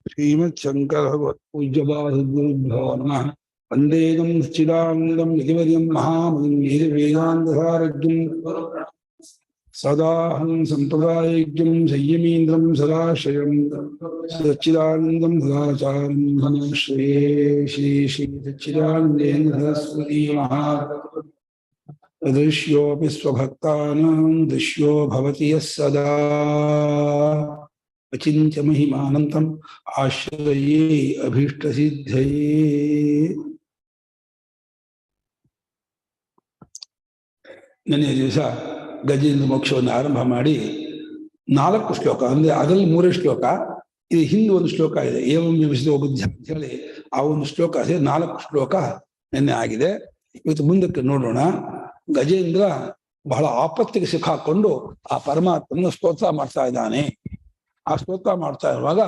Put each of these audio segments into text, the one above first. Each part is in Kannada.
श्रीमच्छंकर भगवत पूज्य गुरुभ्यो नमः। वंदेदं सच्चिदानंदं निधिवर्यं महामहिम वेदांतसारज्ञं सदाहं संप्रदायज्ञं संयमीन्द्रं सदाश्रयं सच्चिदानंदं सदाचार्यं श्री श्री श्री सच्चिदानंदेन्द्र सरस्वती महादृश्योऽपि स्वभक्तानां दृश्यो भवति यः सदा अचिंत्य महिमानंतम आश्रये अभीष्ट सिद्धये। ನೆನ್ನೆ ದಿವಸ ಗಜೇಂದ್ರ ಮೋಕ್ಷವನ್ನು ಆರಂಭ ಮಾಡಿ 4 ಶ್ಲೋಕ ಅಂದ್ರೆ ಅದರಲ್ಲಿ 3 ಶ್ಲೋಕ, ಇದು ಹಿಂದೆ ಒಂದು ಶ್ಲೋಕ ಇದೆ, ಏವಂ ವಿಭಜಿತ ಬುದ್ಧಿ ಅಂತ ಹೇಳಿ ಆ ಒಂದು ಶ್ಲೋಕ ಅದೇ 4 ಶ್ಲೋಕ ನಿನ್ನೆ ಆಗಿದೆ. ಇವತ್ತು ಮುಂದಕ್ಕೆ ನೋಡೋಣ. ಗಜೇಂದ್ರ ಬಹಳ ಆಪತ್ತಿಗೆ ಸಿಕ್ಕಾಕೊಂಡು ಆ ಪರಮಾತ್ಮನ ಸ್ತೋತ್ರ ಮಾಡ್ತಾ ಇದ್ದಾನೆ. ಆ ಸ್ತೋತ್ರ ಮಾಡ್ತಾ ಇರುವಾಗ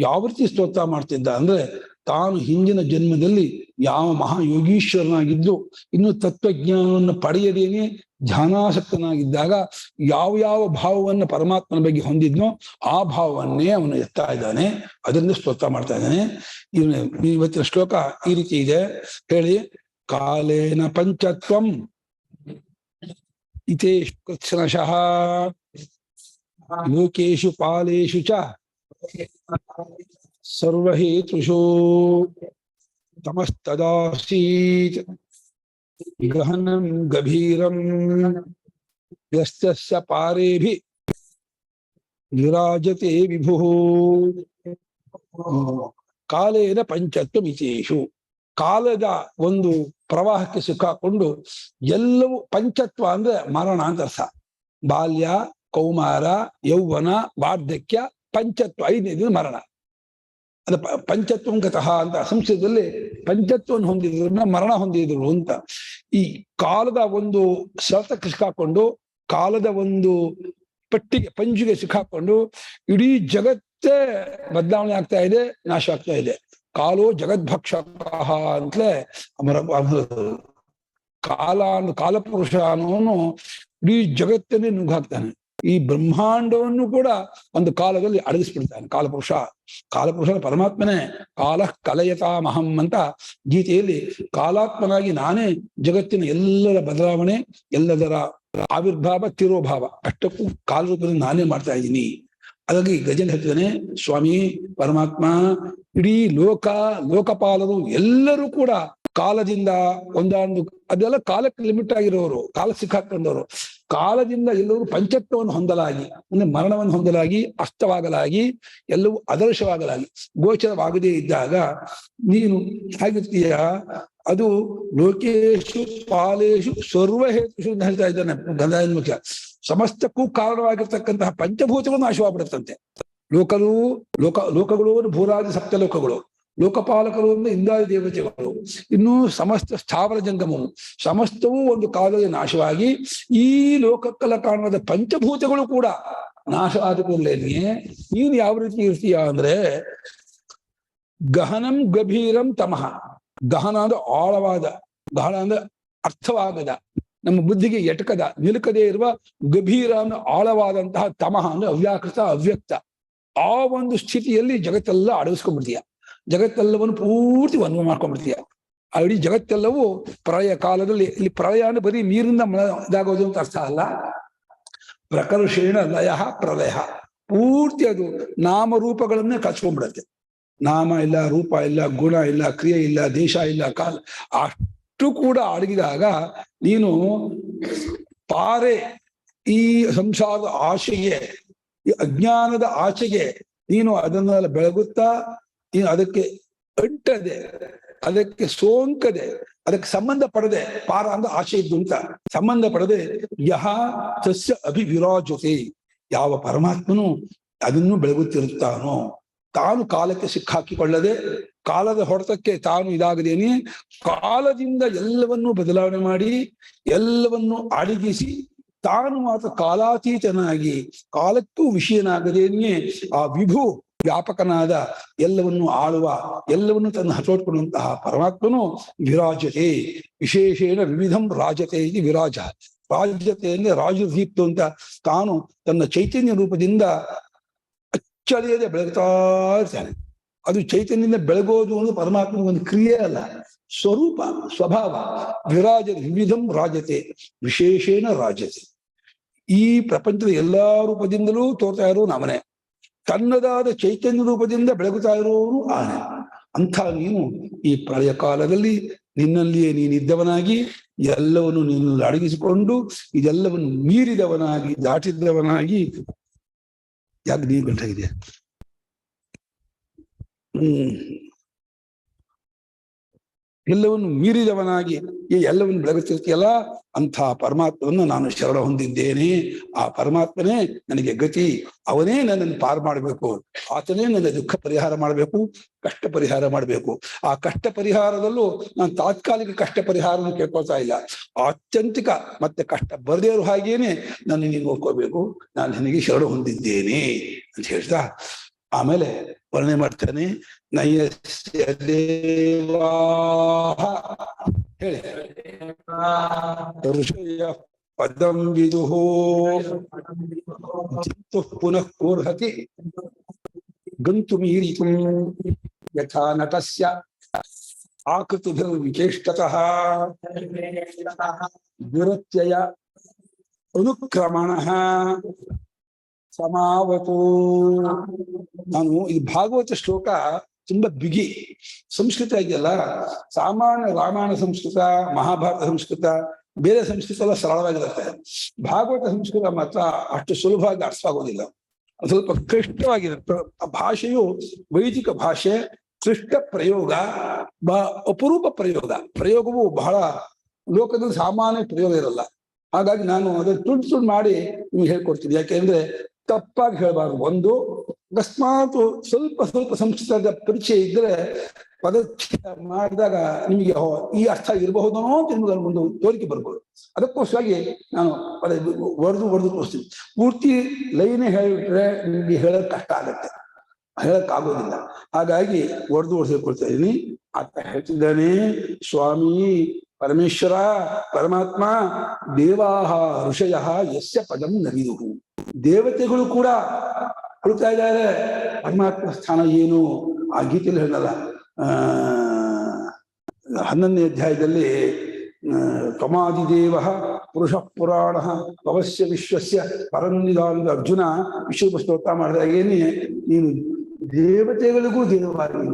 ಯಾವ ರೀತಿ ಸ್ತೋತ್ರ ಮಾಡ್ತಿದ್ದ ಅಂದ್ರೆ, ತಾನು ಹಿಂದಿನ ಜನ್ಮದಲ್ಲಿ ಯಾವ ಮಹಾಯೋಗೀಶ್ವರನಾಗಿದ್ದು ಇನ್ನು ತತ್ವಜ್ಞಾನವನ್ನು ಪಡೆಯದೇನೆ ಧ್ಯಾನಾಸಕ್ತನಾಗಿದ್ದಾಗ ಯಾವ ಯಾವ ಭಾವವನ್ನು ಪರಮಾತ್ಮನ ಬಗ್ಗೆ ಹೊಂದಿದ್ನೋ ಆ ಭಾವವನ್ನೇ ಅವನು ಎತ್ತಾ ಇದ್ದಾನೆ, ಅದರಿಂದ ಸ್ತೋತ್ರ ಮಾಡ್ತಾ ಇದ್ದಾನೆ. ಇವತ್ತಿನ ಶ್ಲೋಕ ಈ ರೀತಿ ಇದೆ, ಹೇಳಿ. ಕಾಲೇನ ಪಂಚತ್ವಂ ಇತೇಷು ಕೃತ್ಸ್ನಶಃ ಲೋಕೇಶು ಪಾಲೇಶು ಚ ಸರ್ವಹೇತುಷು ತಮಸ್ತದಾಸೀತ್ ಗಹನಂ ಗಭೀರಂ ಯಸ್ತಸ್ಯ ಪಾರೇಭಿ ವಿರಾಜತೆ ವಿಭುಃ. ಕಾಲೇನ ಪಂಚತ್ವಮಿತೇಷು, ಕಾಲದ ಒಂದು ಪ್ರವಾಹಕ್ಕೆ ಸಿಕ್ಕಾಕೊಂಡು ಎಲ್ಲವೂ, ಪಂಚತ್ವ ಅಂದ್ರೆ ಮರಣ ಅಂತ ಅರ್ಥ. ಬಾಲ್ಯ, ಕೌಮಾರ, ಯೌವನ, ವಾರ್ಧಕ್ಯ, ಪಂಚತ್ವ 5ನೇದು ಮರಣ. ಅದ ಪಂಚತ್ವಂಗತಃ ಅಂತ ಸಂಸ್ಕೃತದಲ್ಲಿ ಪಂಚತ್ವವನ್ನು ಹೊಂದಿದ್ರನ್ನ ಮರಣ ಹೊಂದಿದ್ರು ಅಂತ. ಈ ಕಾಲದ ಒಂದು ಸೆಳೆತಕ್ಕೆ ಸಿಕ್ಕಾಕೊಂಡು, ಕಾಲದ ಒಂದು ಪಟ್ಟಿಗೆ ಪಂಜಿಗೆ ಸಿಕ್ಕಾಕೊಂಡು ಇಡೀ ಜಗತ್ತೇ ಬದಲಾವಣೆ ಆಗ್ತಾ ಇದೆ, ನಾಶ ಆಗ್ತಾ ಇದೆ. ಕಾಲೋ ಜಗದ್ಭಕ್ಷಕ ಅಂತಲೇ ಕಾಲಪುರುಷ ಅನ್ನೋನು ಇಡೀ ಜಗತ್ತನ್ನೇ ನುಗ್ಗಾಕ್ತಾನೆ. ಈ ಬ್ರಹ್ಮಾಂಡವನ್ನು ಕೂಡ ಒಂದು ಕಾಲದಲ್ಲಿ ಅಡಗಿಸ್ಬಿಡ್ತಾನೆ ಕಾಲಪುರುಷ. ಕಾಲಪುರುಷನ ಪರಮಾತ್ಮನೇ. ಕಾಲ ಕಲಯತಾಮಹಂ ಅಂತ ಗೀತೆಯಲ್ಲಿ ಕಾಲಾತ್ಮನಾಗಿ ನಾನೇ ಜಗತ್ತಿನ ಎಲ್ಲರ ಬದಲಾವಣೆ, ಎಲ್ಲದರ ಆವಿರ್ಭಾವ, ತಿರೋಭಾವ ಅಷ್ಟಕ್ಕೂ ಕಾಲರೂಪದಲ್ಲಿ ನಾನೇ ಮಾಡ್ತಾ ಇದ್ದೀನಿ. ಹಾಗಾಗಿ ಗಜೇಂದ್ರ ಹೇಳ್ತಿದ್ದಾನೆ, ಸ್ವಾಮಿ ಪರಮಾತ್ಮ, ಇಡೀ ಲೋಕಪಾಲರು ಎಲ್ಲರೂ ಕೂಡ ಕಾಲದಿಂದ ಒಂದಾಂದು, ಅದೆಲ್ಲ ಕಾಲಕ್ಕೆ ಲಿಮಿಟ್ ಆಗಿರೋರು, ಕಾಲ ಸಿಕ್ಕಾಕೊಂಡವರು. ಕಾಲದಿಂದ ಎಲ್ಲರೂ ಪಂಚತ್ವವನ್ನು ಹೊಂದಲಾಗಿ, ಅಂದ್ರೆ ಮರಣವನ್ನು ಹೊಂದಲಾಗಿ, ಅಸ್ತವಾಗಲಾಗಿ, ಎಲ್ಲವೂ ಅದರ್ಶವಾಗಲಾಗಿ, ಗೋಚರವಾಗದೇ ಇದ್ದಾಗ ನೀನು ಹೇಗಿರ್ತೀಯ? ಅದು ಲೋಕೇಶು ಪಾಲೇಶು ಸರ್ವಹೇತುಷು ಅಂತ ಹೇಳ್ತಾ ಇದ್ದಾನೆ ಗಂಧಾಯನ ಮುಖ್ಯ. ಸಮಸ್ತಕ್ಕೂ ಕಾರಣವಾಗಿರ್ತಕ್ಕಂತಹ ಪಂಚಭೂತಗಳು ನಾಶವಾಗ್ಬಿಡುತ್ತಂತೆ. ಲೋಕಗಳು ಭೂರಾದಿ ಸಪ್ತಲೋಕಗಳು, ಲೋಕಪಾಲಕರು ಅಂದ್ರೆ ಇಂದ್ರಾದಿ ದೇವತೆಗಳು, ಇನ್ನು ಸಮಸ್ತ ಸ್ಥಾವರ ಜಂಗಮವು ಸಮಸ್ತವೂ ಒಂದು ಕಾಲದಲ್ಲಿ ನಾಶವಾಗಿ ಈ ಲೋಕಕ್ಕಲ ಕಾರಣವಾದ ಪಂಚಭೂತಗಳು ಕೂಡ ನಾಶ ಆದ ಕೂಡಲೇ ನೀನು ಯಾವ ರೀತಿ ಇರ್ತೀಯ ಅಂದ್ರೆ, ಗಹನಂ ಗಭೀರಂ ತಮಃ. ಗಹನ ಅಂದ್ರೆ ಆಳವಾದ, ಗಹನ ಅಂದ್ರೆ ಅರ್ಥವಾಗದ, ನಮ್ಮ ಬುದ್ಧಿಗೆ ಎಟಕದ, ನಿಲುಕದೇ ಇರುವ, ಗಭೀರ ಅಂದ್ರೆ ಆಳವಾದಂತಹ, ತಮಃ ಅಂದ್ರೆ ಅವ್ಯಾಕೃತ, ಅವ್ಯಕ್ತ. ಆ ಒಂದು ಸ್ಥಿತಿಯಲ್ಲಿ ಜಗತ್ತೆಲ್ಲ ಅಡಗಿಸ್ಕೊಂಡ್ಬಿಡ್ತೀಯ, ಜಗತ್ತೆಲ್ಲವನ್ನು ಪೂರ್ತಿ ವನ್ಮ ಮಾಡ್ಕೊಂಡ್ಬಿಡ್ತೀಯ. ಆ ಇಡೀ ಜಗತ್ತೆಲ್ಲವೂ ಪ್ರಳಯ ಕಾಲದಲ್ಲಿ, ಇಲ್ಲಿ ಪ್ರಳಯ ಅಂದ್ರೆ ಬರೀ ನೀರಿಂದ ಇದಾಗೋದು ಅಂತ ಅರ್ಥ ಅಲ್ಲ. ಪ್ರಕರ್ಷೇಣ ಲಯ ಪ್ರಲಯ, ಪೂರ್ತಿ ಅದು ನಾಮರೂಪಗಳನ್ನೇ ಕಚ್ಕೊಂಡ್ಬಿಡತ್ತೆ. ನಾಮ ಇಲ್ಲ, ರೂಪ ಇಲ್ಲ, ಗುಣ ಇಲ್ಲ, ಕ್ರಿಯೆ ಇಲ್ಲ, ದೇಶ ಇಲ್ಲ, ಕಾಲ, ಅಷ್ಟು ಕೂಡ ಅಡಗಿದಾಗ ನೀನು ಪಾರೆ, ಈ ಸಂಸಾರದ ಆಶೆಗೆ, ಈ ಅಜ್ಞಾನದ ಆಚೆಗೆ ನೀನು ಅದನ್ನೆಲ್ಲ ಬೆಳಗುತ್ತಾ, ನೀನು ಅದಕ್ಕೆ ಅಂಟದೆ, ಅದಕ್ಕೆ ಸೋಂಕದೆ, ಅದಕ್ಕೆ ಸಂಬಂಧ ಪಡದೆ, ಪಾರ ಅಂದ್ರೆ ಆಶೆ ಇದ್ದು ಅಂತ ಸಂಬಂಧ ಪಡದೆ, ಯಹ ತಸ್ಯ ಅಭಿವಿರಾಜತೆ, ಯಾವ ಪರಮಾತ್ಮನು ಅದನ್ನು ಬೆಳಗುತ್ತಿರುತ್ತಾನೋ, ತಾನು ಕಾಲಕ್ಕೆ ಸಿಕ್ಕಾಕಿಕೊಳ್ಳದೆ, ಕಾಲದ ಹೊಡೆತಕ್ಕೆ ತಾನು ಇದಾಗದೇನೆ, ಕಾಲದಿಂದ ಎಲ್ಲವನ್ನೂ ಬದಲಾವಣೆ ಮಾಡಿ, ಎಲ್ಲವನ್ನೂ ಅಡಗಿಸಿ, ತಾನು ಮಾತ್ರ ಕಾಲಾತೀತನಾಗಿ ಕಾಲಕ್ಕೂ ವಿಷಯನಾಗದೇನೆ ಆ ವಿಭು ವ್ಯಾಪಕನಾದ ಎಲ್ಲವನ್ನು ಆಳುವ ಎಲ್ಲವನ್ನು ತನ್ನ ಹತೋಟ್ಕೊಳ್ಳುವಂತಹ ಪರಮಾತ್ಮನು ವಿರಾಜತೆ ವಿಶೇಷೇಣ ವಿವಿಧಂ ರಾಜತೆ ಇದು ವಿರಾಜ. ರಾಜ್ಯತೆ ಅಂದ್ರೆ ರಾಜದೀಪ್ತು ಅಂತ ತಾನು ತನ್ನ ಚೈತನ್ಯ ರೂಪದಿಂದ ಅಚ್ಚಳಿಯದೆ ಬೆಳಗ್ತಾ ಇರ್ತಾನೆ. ಅದು ಚೈತನ್ಯದಿಂದ ಬೆಳಗೋದು ಒಂದು ಪರಮಾತ್ಮನ ಒಂದು ಕ್ರಿಯೆ ಅಲ್ಲ, ಸ್ವರೂಪ ಸ್ವಭಾವ. ವಿರಾಜ ವಿವಿಧಂ ರಾಜತೆ ವಿಶೇಷೇಣ ರಾಜತೆ. ಈ ಪ್ರಪಂಚದ ಎಲ್ಲಾ ರೂಪದಿಂದಲೂ ತೋರ್ತಾ ಇರೋನು ಅವನೇ, ತನ್ನದಾದ ಚೈತನ್ಯ ರೂಪದಿಂದ ಬೆಳಗುತ್ತಾ ಇರೋನು ಆನೆ. ಅಂಥ ನೀನು ಈ ಪ್ರಳಯ ಕಾಲದಲ್ಲಿ ನಿನ್ನಲ್ಲಿಯೇ ನೀನಿದ್ದವನಾಗಿ ಎಲ್ಲವನ್ನು ನೀನು ಅಡಗಿಸಿಕೊಂಡು ಇದೆಲ್ಲವನ್ನು ಮೀರಿದವನಾಗಿ ದಾಟಿದವನಾಗಿ ಯಾಕೆ ನೀನು ಗಂಟಾಗಿದೆ ಎಲ್ಲವನ್ನು ಮೀರಿದವನಾಗಿ ಈ ಎಲ್ಲವನ್ನು ಬೆಳಗುತ್ತಿರ್ತೀಯಲ್ಲ, ಅಂಥ ಪರಮಾತ್ಮವನ್ನು ನಾನು ಶರಣ ಹೊಂದಿದ್ದೇನೆ. ಆ ಪರಮಾತ್ಮನೇ ನನಗೆ ಗತಿ, ಅವನೇ ನನ್ನನ್ನು ಪಾರು ಮಾಡಬೇಕು, ಆತನೇ ನನ್ನ ದುಃಖ ಪರಿಹಾರ ಮಾಡಬೇಕು, ಕಷ್ಟ ಪರಿಹಾರ ಮಾಡಬೇಕು. ಆ ಕಷ್ಟ ಪರಿಹಾರದಲ್ಲೂ ನಾನು ತಾತ್ಕಾಲಿಕ ಕಷ್ಟ ಪರಿಹಾರವನ್ನು ಕೇಳ್ಕೊಳ್ತಾ ಇಲ್ಲ, ಆತ್ಯಂತಿಕ ಮತ್ತೆ ಕಷ್ಟ ಬರದೇ ಇರೋ ಹಾಗೇನೆ ನಾನು ನಿನಗೆ ನೋಡ್ಕೋಬೇಕು, ನಾನು ನಿನಗೆ ಶರಣ ಹೊಂದಿದ್ದೇನೆ ಅಂತ ಹೇಳ್ತಾ ಆಮೇಲೆ ವರ್ಣನೆ ಮಾಡ್ತಾನೆ. ನಯಸ್ಯ ದೇವಾಃ ಹೇಳಿ ಋಷಯ ಪದಂ ವಿದುಃ ಜಂತುಃ ಪುನಃ ಕೂರ್ಹತಿ ಗಂತುಮೀರಿತುಂ ಯಥಾ ನಟಸ್ಯ ಆಕೃತಿಭಿರ್ವಿಚೇಷ್ಟತಃ ದುರತ್ಯಯ ಅನುಕ್ರಮಣಃ ಸಮಾವತು. ನಾನು ಈ ಭಾಗವತ ಶ್ಲೋಕ ತುಂಬಾ ಬಿಗಿ ಸಂಸ್ಕೃತ ಇದೆಯಲ್ಲ, ಸಾಮಾನ್ಯ ರಾಮಾಯಣ ಸಂಸ್ಕೃತ, ಮಹಾಭಾರತ ಸಂಸ್ಕೃತ, ಬೇರೆ ಸಂಸ್ಕೃತ ಎಲ್ಲ ಸರಳವಾಗಿರುತ್ತೆ. ಭಾಗವತ ಸಂಸ್ಕೃತ ಮಾತ್ರ ಅಷ್ಟು ಸುಲಭವಾಗಿ ಅರ್ಥವಾಗೋದಿಲ್ಲ, ಸ್ವಲ್ಪ ಕ್ಲಿಷ್ಟವಾಗಿರುತ್ತೆ. ಆ ಭಾಷೆಯು ವೈದಿಕ ಭಾಷೆ, ಕ್ಲಿಷ್ಟ ಪ್ರಯೋಗ, ಅಪರೂಪ ಪ್ರಯೋಗವು ಬಹಳ ಲೋಕದಲ್ಲಿ ಸಾಮಾನ್ಯ ಪ್ರಯೋಗ ಇರಲ್ಲ. ಹಾಗಾಗಿ ನಾನು ಅದನ್ನು ತುಂಡು ಮಾಡಿ ನಿಮ್ಗೆ ಹೇಳ್ಕೊಡ್ತೀನಿ. ಯಾಕೆಂದ್ರೆ ತಪ್ಪಾಗಿ ಹೇಳಬಾರ್ದು. ಒಂದು, ಅಕಸ್ಮಾತ್ ಸ್ವಲ್ಪ ಸಂಸ್ಕೃತದ ಪರಿಚಯ ಇದ್ರೆ ಪದಚ್ಛೇದ ಮಾಡಿದಾಗ ನಿಮಗೆ ಈ ಅರ್ಥ ಇರಬಹುದೋ ಅಂತ ಒಂದು ತೋರಿಕೆ ಬರ್ಬೋದು. ಅದಕ್ಕೋಸ್ಕರವಾಗಿ ನಾನು ಪದ ಒಡೆದು ತೋರಿಸ್ತೀನಿ. ಪೂರ್ತಿ ಲೈನೇ ಹೇಳಿಬಿಟ್ರೆ ನಿಮಗೆ ಹೇಳೋದು ಕಷ್ಟ ಆಗತ್ತೆ, ಹೇಳಕ್ಕಾಗೋದಿಲ್ಲ. ಹಾಗಾಗಿ ಒಡೆದು ಹೇಳ್ಕೊಳ್ತಾ ಇದ್ದೀನಿ. ಆತ ಹೇಳ್ತಿದ್ದಾನೆ, ಸ್ವಾಮಿ ಪರಮೇಶ್ವರ ಪರಮಾತ್ಮ ದೇವಾಹ ಋಷಯ ಯಸ್ಯ ಪದಂ ನವಿದುಹು. ದೇವತೆಗಳು ಕೂಡ ಹುಡುಕ್ತಾ ಇದ್ದಾರೆ ಪರಮಾತ್ಮ ಸ್ಥಾನ ಏನು. ಆ ಗೀತೆಯಲ್ಲಿ ಹೇಳಲ್ಲ, 11ನೇ ಅಧ್ಯಾಯದಲ್ಲಿ ತ್ವಮಾದಿದೇವ ಪುರುಷ ಪುರಾಣ ಪವಸ್ಯ ವಿಶ್ವಸ್ಯ ಪರನ್ನಿಧಾನದ ಅರ್ಜುನ ವಿಶ್ವ ಸ್ತೋತ್ರ ಮಾಡಿದಾಗೇನೆ ನೀನು ದೇವತೆಗಳಿಗೂ ದೇವವಾಗಿ,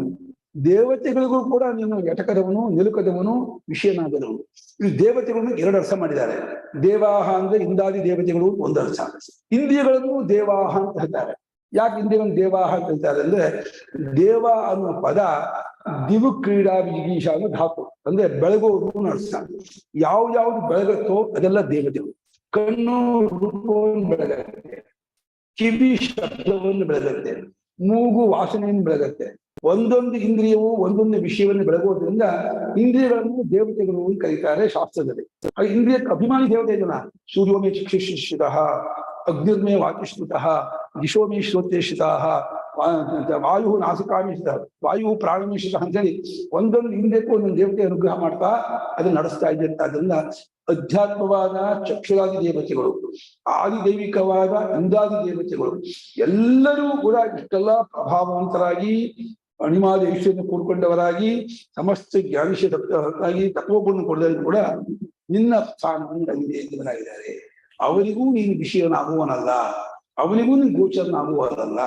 ದೇವತೆಗಳಿಗೂ ಕೂಡ ನೀನು ಎಟಕದವನು, ನಿಲುಕದವನು, ವಿಷಯನಾಗದವನು. ಈ ದೇವತೆಗಳನ್ನು ಎರಡು ಅರ್ಥ ಮಾಡಿದ್ದಾರೆ. ದೇವಾಹ ಅಂದ್ರೆ ಇಂದಾದಿ ದೇವತೆಗಳು ಒಂದು ಅರ್ಥ, ಇಂದ್ರಿಯಗಳನ್ನು ದೇವಾಹ ಅಂತ ಹೇಳ್ತಾರೆ. ಯಾಕೆ ಇಂದ್ರಿಯಗಳನ್ನು ದೇವಾಹ ಅಂತ ಹೇಳ್ತಾರೆ ಅಂದ್ರೆ, ದೇವ ಅನ್ನುವ ಪದ ದಿವು ಕ್ರೀಡಾ ವಿಜಿಗೀಷ ಅನ್ನೋ ಧಾತು, ಅಂದ್ರೆ ಬೆಳಗೋದು ಅರ್ಥ. ಯಾವ್ದು ಬೆಳಗತ್ತೋ ಅದೆಲ್ಲ ದೇವತೆಗಳು. ಕಣ್ಣು ರೂಪವನ್ನು ಬೆಳಗತ್ತೆ, ಕಿವಿ ಶಬ್ದವನ್ನು ಬೆಳಗತ್ತೆ, ಮೂಗು ವಾಸನೆಯನ್ನು ಬೆಳಗತ್ತೆ. ಒಂದೊಂದು ಇಂದ್ರಿಯವು ಒಂದೊಂದು ವಿಷಯವನ್ನು ಬೆಳಗೋದ್ರಿಂದ ಇಂದ್ರಿಯಗಳನ್ನು ದೇವತೆಗಳು ಕರೀತಾರೆ ಶಾಸ್ತ್ರದಲ್ಲಿ. ಹಾಗೆ ಇಂದ್ರಿಯಕ್ಕೆ ಅಭಿಮಾನಿ ದೇವತೆ ಇದನ್ನ ಸೂರ್ಯೋಮೇ ಚಕ್ಷುಶ್ರಿತ, ಅಗ್ನಿರ್ಮೇ ವಾಚುಶ್ರಿತ, ದಿಶೋಮೇ ಶ್ರೋತೇಶ್ರಿತ, ವಾಯು ನಾಸಿಕಾಮಿಶ್ರಿತ, ವಾಯು ಪ್ರಾಣಮಿಶ್ರಿತ ಅಂತೇಳಿ ಒಂದೊಂದು ಇಂದ್ರಿಯಕ್ಕೂ ಒಂದೊಂದು ದೇವತೆ ಅನುಗ್ರಹ ಮಾಡ್ತಾ ಅದನ್ನ ನಡೆಸ್ತಾ ಇದೆ ಅಂತ. ಅದರಿಂದ ಅಧ್ಯಾತ್ಮವಾದ ಚಕ್ಷುರಾದಿ ದೇವತೆಗಳು, ಆದಿದೈವಿಕವಾದ ಇಂದಾದಿ ದೇವತೆಗಳು ಎಲ್ಲರೂ ಕೂಡ ಇಷ್ಟೆಲ್ಲ ಪ್ರಭಾವವಂತರಾಗಿ ಅಣಿಮಾದ ಈಶ್ವರನ್ನು ಕೂಡ್ಕೊಂಡವರಾಗಿ ಸಮಸ್ತ ಜ್ಞಾನಿಷಾಗಿ ತತ್ವಗುಣ ಕೊಡದಲ್ಲಿ ಕೂಡ ನಿನ್ನ ಸ್ಥಾನವನ್ನು ಅಲ್ಲಿದ್ದಾರೆ. ಅವರಿಗೂ ನೀನು ವಿಷಯನಾಗುವನಲ್ಲ, ಅವನಿಗೂ ನೀನು ಗೋಚರನಾಗುವನಲ್ಲ.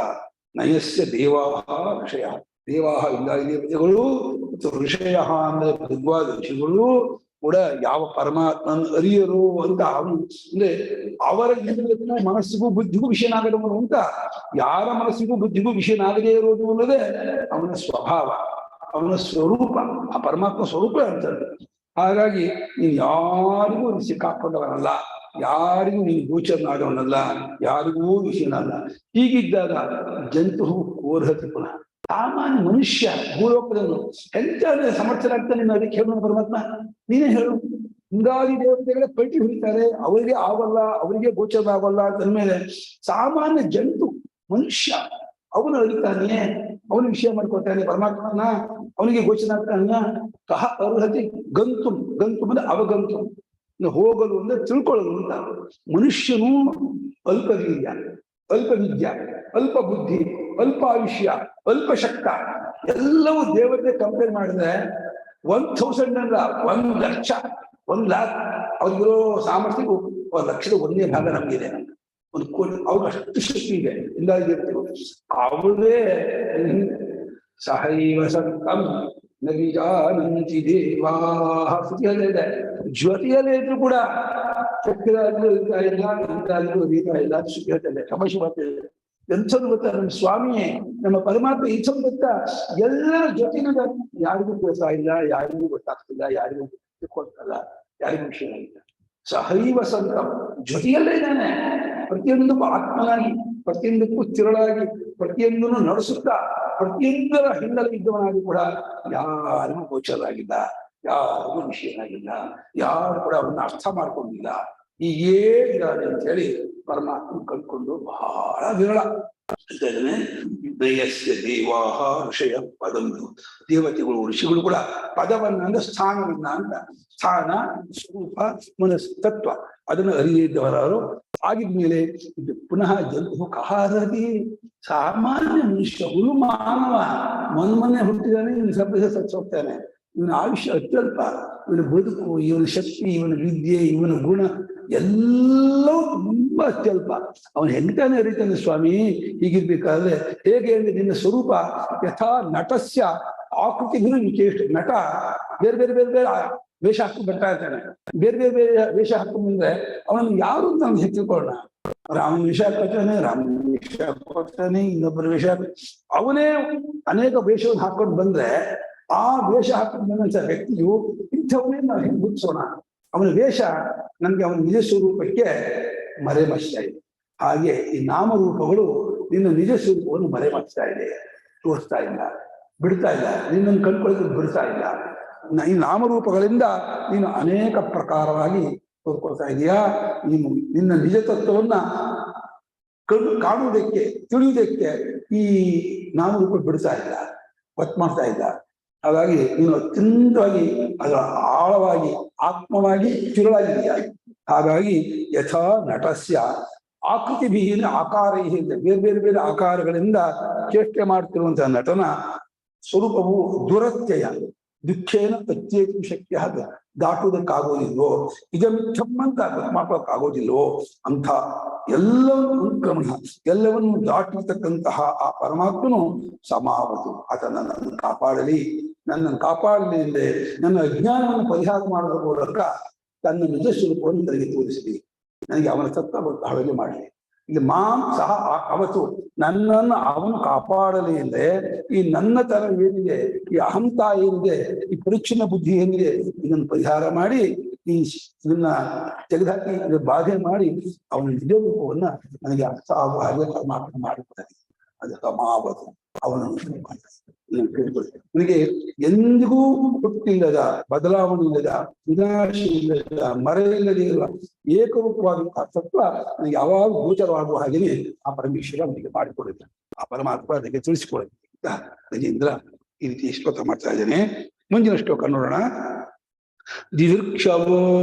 ನಯಸ್ಯ ದೇವಾಹ ಋಷಯ, ದೇವಾಹ ಇಂದಾದಿ ದೇವತೆಗಳು ಮತ್ತು ಋಷಯ ಅಂದ್ರೆ ಭಗವಾದ ಋಷಿಗಳು ಕೂಡ ಯಾವ ಪರಮಾತ್ಮನ ಅರಿಯರು ಅಂತ ಅವನು ಅಂದ್ರೆ ಅವರ ಮನಸ್ಸಿಗೂ ಬುದ್ಧಿಗೂ ವಿಷಯನಾಗದವನು ಅಂತ. ಯಾರ ಮನಸ್ಸಿಗೂ ಬುದ್ಧಿಗೂ ವಿಷಯನಾಗದೇ ಇರೋದು ಅನ್ನೋದೇ ಅವನ ಸ್ವಭಾವ, ಅವನ ಸ್ವರೂಪ, ಆ ಪರಮಾತ್ಮ ಸ್ವರೂಪ ಅಂತಾರೆ. ಹಾಗಾಗಿ ನೀನು ಯಾರಿಗೂ ಸಿಕ್ಕಾಕೊಂಡವನಲ್ಲ, ಯಾರಿಗೂ ನೀನು ಗೋಚರನಾದವನಲ್ಲ, ಯಾರಿಗೂ ವಿಷಯನಲ್ಲ. ಹೀಗಿದ್ದಾಗ ಜಂತು ಕೋರ್ಹತಿ ಪುನಃ. ಸಾಮಾನ್ಯ ಮನುಷ್ಯ ಭೂಲೋಕದನ್ನು ಎಂತ ಸಮರ್ಥರಾಗ್ತಾನೆ ಅದಕ್ಕೆ ಹೇಳೋಣ ಪರಮಾತ್ಮ, ನೀನೇ ಹೇಳು. ಇಂದಾದಿ ದೇವತೆಗಳೇ ಪಲ್ಟಿ ಹೊಡಿತಾರೆ, ಅವರಿಗೆ ಆಗಲ್ಲ, ಅವರಿಗೆ ಗೋಚರ ಆಗಲ್ಲ ಅಂದ್ಮೇಲೆ ಸಾಮಾನ್ಯ ಜಂತು ಮನುಷ್ಯ ಅವನು ಅರಿತಾನೆ, ಅವನು ವಿಷಯ ಮಾಡ್ಕೊತಾನೆ ಪರಮಾತ್ಮನ, ಅವನಿಗೆ ಗೋಚರ ಆಗ್ತಾನ. ಕಹ ಅರ್ಹತಿ ಗಂತು, ಗಂತು ಅಂದ್ರೆ ಅವಗಂತು, ಹೋಗಲು ಅಂದ್ರೆ ತಿಳ್ಕೊಳ್ಳಲು ಅಂತ. ಮನುಷ್ಯನು ಅಲ್ಪವೀರ್ಯ, ಅಲ್ಪ ವಿದ್ಯೆ, ಅಲ್ಪ ಬುದ್ಧಿ, ಅಲ್ಪ ಆಯುಷ್ಯ, ಅಲ್ಪ ಶಕ್ತ ಎಲ್ಲವೂ ದೇವತೆ ಕಂಪೇರ್ ಮಾಡಿದ್ರೆ 1000 ಅಲ್ಲ 1,00,000, 1,00,000 ಅವ್ರಿಗಿರೋ ಸಾಮರ್ಥ್ಯ 1,00,000ದ 1ನೇ ಭಾಗ ನಮಗಿದೆ. 1 ಕೋಟಿ ಅವ್ರಿಗೆ ಅಷ್ಟು ಶಕ್ತಿ ಇದೆ. ಹಿಂದಾಗಿರ್ತೀವಿ ಅವಳೇ ಸಹೈವ ಸಂತಂ ನವಿಜಾನಂತಿ ದೇವಾ ಇದೆ. ಜ್ಯೋತಿಯಲ್ಲೇ ಇದ್ರು ಕೂಡ ಚಕ್ರಾದ್ರೂ ಇರ್ತಾ ಇಲ್ಲ, ಇಂದಾದ್ರೂ ಅರಿತಾ ಇಲ್ಲ, ಸುಖ ಹೇಳ್ತದೆ. ತಮಾಷೆ ಮಾಡ್ತಿದೆ. ಎಂಥದ್ದು ಗೊತ್ತಾ ನಮ್ಮ ಸ್ವಾಮಿಯೇ, ನಮ್ಮ ಪರಮಾತ್ಮ ಇಂಥದ್ದು ಗೊತ್ತಾ, ಎಲ್ಲ ಜೊತೆನ ಯಾರಿಗೂ ಗೊತ್ತಾ ಇಲ್ಲ, ಯಾರಿಗೂ ಗೊತ್ತಾಗ್ತಿಲ್ಲ, ಯಾರಿಗೂ ಗೊತ್ತಿಲ್ಲ, ಯಾರಿಗೂ ವಿಷಯ ಇಲ್ಲ. ಸಹೈವ ಸಂತಂ ಜೊತೆಯಲ್ಲೇ ಇದ್ದಾನೆ. ಪ್ರತಿಯೊಂದಕ್ಕೂ ಆತ್ಮನಾಗಿ, ಪ್ರತಿಯೊಂದಕ್ಕೂ ತಿರುಳಾಗಿ, ಪ್ರತಿಯೊಂದನ್ನು ನಡೆಸುತ್ತಾ, ಪ್ರತಿಯೊಂದರ ಹಿನ್ನೆಲೆ ಇದ್ದವನಾಗಿ ಕೂಡ ಯಾರಿಗೂ ಗೋಚರಾಗಿಲ್ಲ, ಯಾರಿಗೂ ವಿಷಯನಾಗಿಲ್ಲ, ಯಾರು ಕೂಡ ಅವನ್ನ ಅರ್ಥ ಮಾಡ್ಕೊಂಡಿಲ್ಲ. ಹೀಗೇ ಇದ್ದಾನೆ ಅಂತ ಹೇಳಿ ಪರಮಾತ್ಮ ಕಂಡುಕೊಂಡು ಬಹಳ ವಿರಳ. ದಯಸ್ಯ ದೇವಾಹ ಋಷಯ ಪದಂತು, ದೇವತೆಗಳು ಋಷಿಗಳು ಕೂಡ ಪದವನ್ನ ಅಂದ್ರೆ ಸ್ಥಾನವನ್ನ ಅಂತ, ಸ್ಥಾನ ಸ್ವರೂಪ ಮನಸ್ಸು ತತ್ವ ಅದನ್ನು ಅರಿಯದವರಾರು ಆಗಿದ್ಮೇಲೆ ಇದು ಪುನಃ ಜಂತು ಕಹಾರದಿ. ಸಾಮಾನ್ಯ ಮನುಷ್ಯ, ಹುಲು ಮಾನವ, ಮೊನ್ನೆ ಹುಟ್ಟಿದಾನೆ, ಇವನು ಸ್ವಲ್ಪ ಸತ್ತು ಹೋಗ್ತಾನೆ. ಇವನ ಆಯುಷ್ಯ ಅತ್ಯಲ್ಪ, ಇವನ ಬದುಕು, ಇವನ ಶಕ್ತಿ, ಇವನ ವಿದ್ಯೆ, ಇವನ ಗುಣ ಎಲ್ಲವೂ ತುಂಬಾ ಅತ್ಯಲ್ಪ. ಅವನು ಹೆಂಗ್ತಾನೆ ಅರಿತಾನೆ ಸ್ವಾಮಿ. ಹೀಗಿರ್ಬೇಕಾದ್ರೆ ಹೇಗೆ ಅಂದ್ರೆ ನಿನ್ನ ಸ್ವರೂಪ ಯಥಾ ನಟಸ್ಯ ಆಕೃತಿ ವಿಚೇಷ್ಟ. ನಟ ಬೇರೆ ಬೇರೆ ಬೇರೆ ಬೇರೆ ವೇಷ ಹಾಕೊಂಡು ಬರ್ತಾ ಇರ್ತಾನೆ. ಬೇರೆ ಬೇರೆ ಬೇರೆ ವೇಷ ಹಾಕೊಂಡು ಬಂದ್ರೆ ಅವನನ್ನು ಯಾರು ಅಂತ ನಮ್ಗೆ ಹೆಚ್ಚಿಕೊಳ್ಳೋಣ. ರಾಮನ ವೇಷ ಹಾಕೋತಾನೆ, ರಾಮನ ವೇಷ ಹಾಕೋತಾನೆ, ಇನ್ನೊಬ್ಬರ ವೇಷ ಅವನೇ ಅನೇಕ ವೇಷವನ್ನು ಹಾಕೊಂಡು ಬಂದ್ರೆ ಆ ವೇಷ ಹಾಕೊಂಡು ಬಂದಂತ ವ್ಯಕ್ತಿಯು ಇಂಥವನ್ನೇ ನಾವು ಹೆಂಗೆ ಗುರುತಿಸೋಣ. ಅವನ ವೇಷ ನಮ್ಗೆ ಅವನ ನಿಜ ಸ್ವರೂಪಕ್ಕೆ ಮರೆಮಾಚ್ತಾ ಇದೆ. ಹಾಗೆ ಈ ನಾಮರೂಪಗಳು ನಿನ್ನ ನಿಜ ಸ್ವರೂಪವನ್ನು ಮರೆಮಾಚ್ತಾ ಇದೆ, ತೋರಿಸ್ತಾ ಇಲ್ಲ, ಬಿಡ್ತಾ ಇಲ್ಲ, ನಿನ್ನನ್ನು ಕಂಡುಕೊಳ್ಳೋದು ಬಿಡ್ತಾ ಇಲ್ಲ. ಈ ನಾಮರೂಪಗಳಿಂದ ನೀನು ಅನೇಕ ಪ್ರಕಾರವಾಗಿ ತೋರ್ಕೊಳ್ತಾ ಇದೆಯಾ. ನೀನು ನಿನ್ನ ನಿಜ ತತ್ವವನ್ನ ಕಾಣುವುದಕ್ಕೆ, ತಿಳಿಯುವುದಕ್ಕೆ ಈ ನಾಮರೂಪ ಬಿಡ್ತಾ ಇಲ್ಲ, ಒತ್ತು ಮಾಡ್ತಾ ಇಲ್ಲ. ಹಾಗಾಗಿ ನೀನು ಅತ್ಯಂತವಾಗಿ ಅದರ ಆಳವಾಗಿ ಆತ್ಮವಾಗಿ ತಿರುಳಾಗಿದೆಯಾ. ಹಾಗಾಗಿ ಯಥಾ ನಟಸ್ಯ ಆಕೃತಿ ಬೀಹಿನ ಆಕಾರ, ಬೇರೆ ಬೇರೆ ಬೇರೆ ಆಕಾರಗಳಿಂದ ಚೇಷ್ಟೆ ಮಾಡ್ತಿರುವಂತಹ ನಟನ ಸ್ವರೂಪವು ದುರತ್ಯಯ, ದುಃಖೇನ ಪ್ರತ್ಯೇಕ ಶಕ್ಯ, ದಾಟುವುದಕ್ಕಾಗೋದಿಲ್ವೋ, ಇದಮಿಥಮ್ಮಂತ ಮಾಡ್ಕೊಳಕ್ಕಾಗೋದಿಲ್ವೋ ಅಂತ ಎಲ್ಲವನ್ನು ಅನುಕ್ರಮಣ, ಎಲ್ಲವನ್ನು ದಾಟಿರ್ತಕ್ಕಂತಹ ಆ ಪರಮಾತ್ಮನು ಸಮಾವತು, ಆತ ನನ್ನನ್ನು ಕಾಪಾಡಲಿ, ನನ್ನನ್ನು ಕಾಪಾಡಲಿ ಎಂದರೆ ನನ್ನ ಅಜ್ಞಾನವನ್ನು ಪರಿಹಾರ ಮಾಡುವ ಮೂಲಕ ತನ್ನ ನಿಜ ಸ್ವರೂಪವನ್ನು ನನಗೆ ತೋರಿಸಲಿ, ನನಗೆ ಅವನ ತತ್ವ ಗೊತ್ತಾಗಲಿ ಮಾಡಲಿ. ಇಲ್ಲಿ ಮಾಂ ಸಹ ಅವತು, ನನ್ನನ್ನು ಅವನು ಕಾಪಾಡಲಿ ಅಂದ್ರೆ ಈ ನನ್ನ ತರ ಏನಿದೆ, ಈ ಅಹಂತ ಏನಿದೆ, ಈ ಪರಿಚ್ಛಿನ್ನ ಬುದ್ಧಿ ಏನಿದೆ, ಇದನ್ನು ಪರಿಹಾರ ಮಾಡಿ ಇದನ್ನ ತೆಗೆದುಹಾಕಿ ಇದು ಬಾಧೆ ಮಾಡಿ ಅವನ ನಿಜ ರೂಪವನ್ನ ನನಗೆ ಅರ್ಥ ಆಗುವ ಹಾಗೆ ಪರಮಾತ್ಮ ಮಾಡಿಕೊಡ್ತಾನೆ. ಅದು ಸಮಾವತು, ಅವನನ್ನು ಕೇಳ್ಕೊಳ್ತೇನೆ. ನನಗೆ ಎಂದಿಗೂ ಹುಟ್ಟಿಲ್ಲದ, ಬದಲಾವಣೆ ಇಲ್ಲದ, ವಿನಾಶ ಇಲ್ಲದ, ಮರ ಇಲ್ಲದೆ ಇರುವ ಏಕರೂಪವಾದಂತಹ ತತ್ವ ನನಗೆ ಯಾವಾಗ ಗೋಚರವಾಗುವ ಹಾಗೆಯೇ ಆ ಪರಮೇಶ್ವರ ಅವನಿಗೆ ಮಾಡಿಕೊಡುತ್ತೆ, ಆ ಪರಮಾತ್ಮ ಅದಕ್ಕೆ ತಿಳಿಸಿಕೊಡುತ್ತೆ. ಗಜೇಂದ್ರ ಈ ರೀತಿ ಶ್ಲೋಕ ಮಾಡ್ತಾ ಇದ್ದೇನೆ. ಮುಂದಿನ ಶ್ಲೋಕ ನೋಡೋಣ. ದಿದೃಕ್ಷವೋ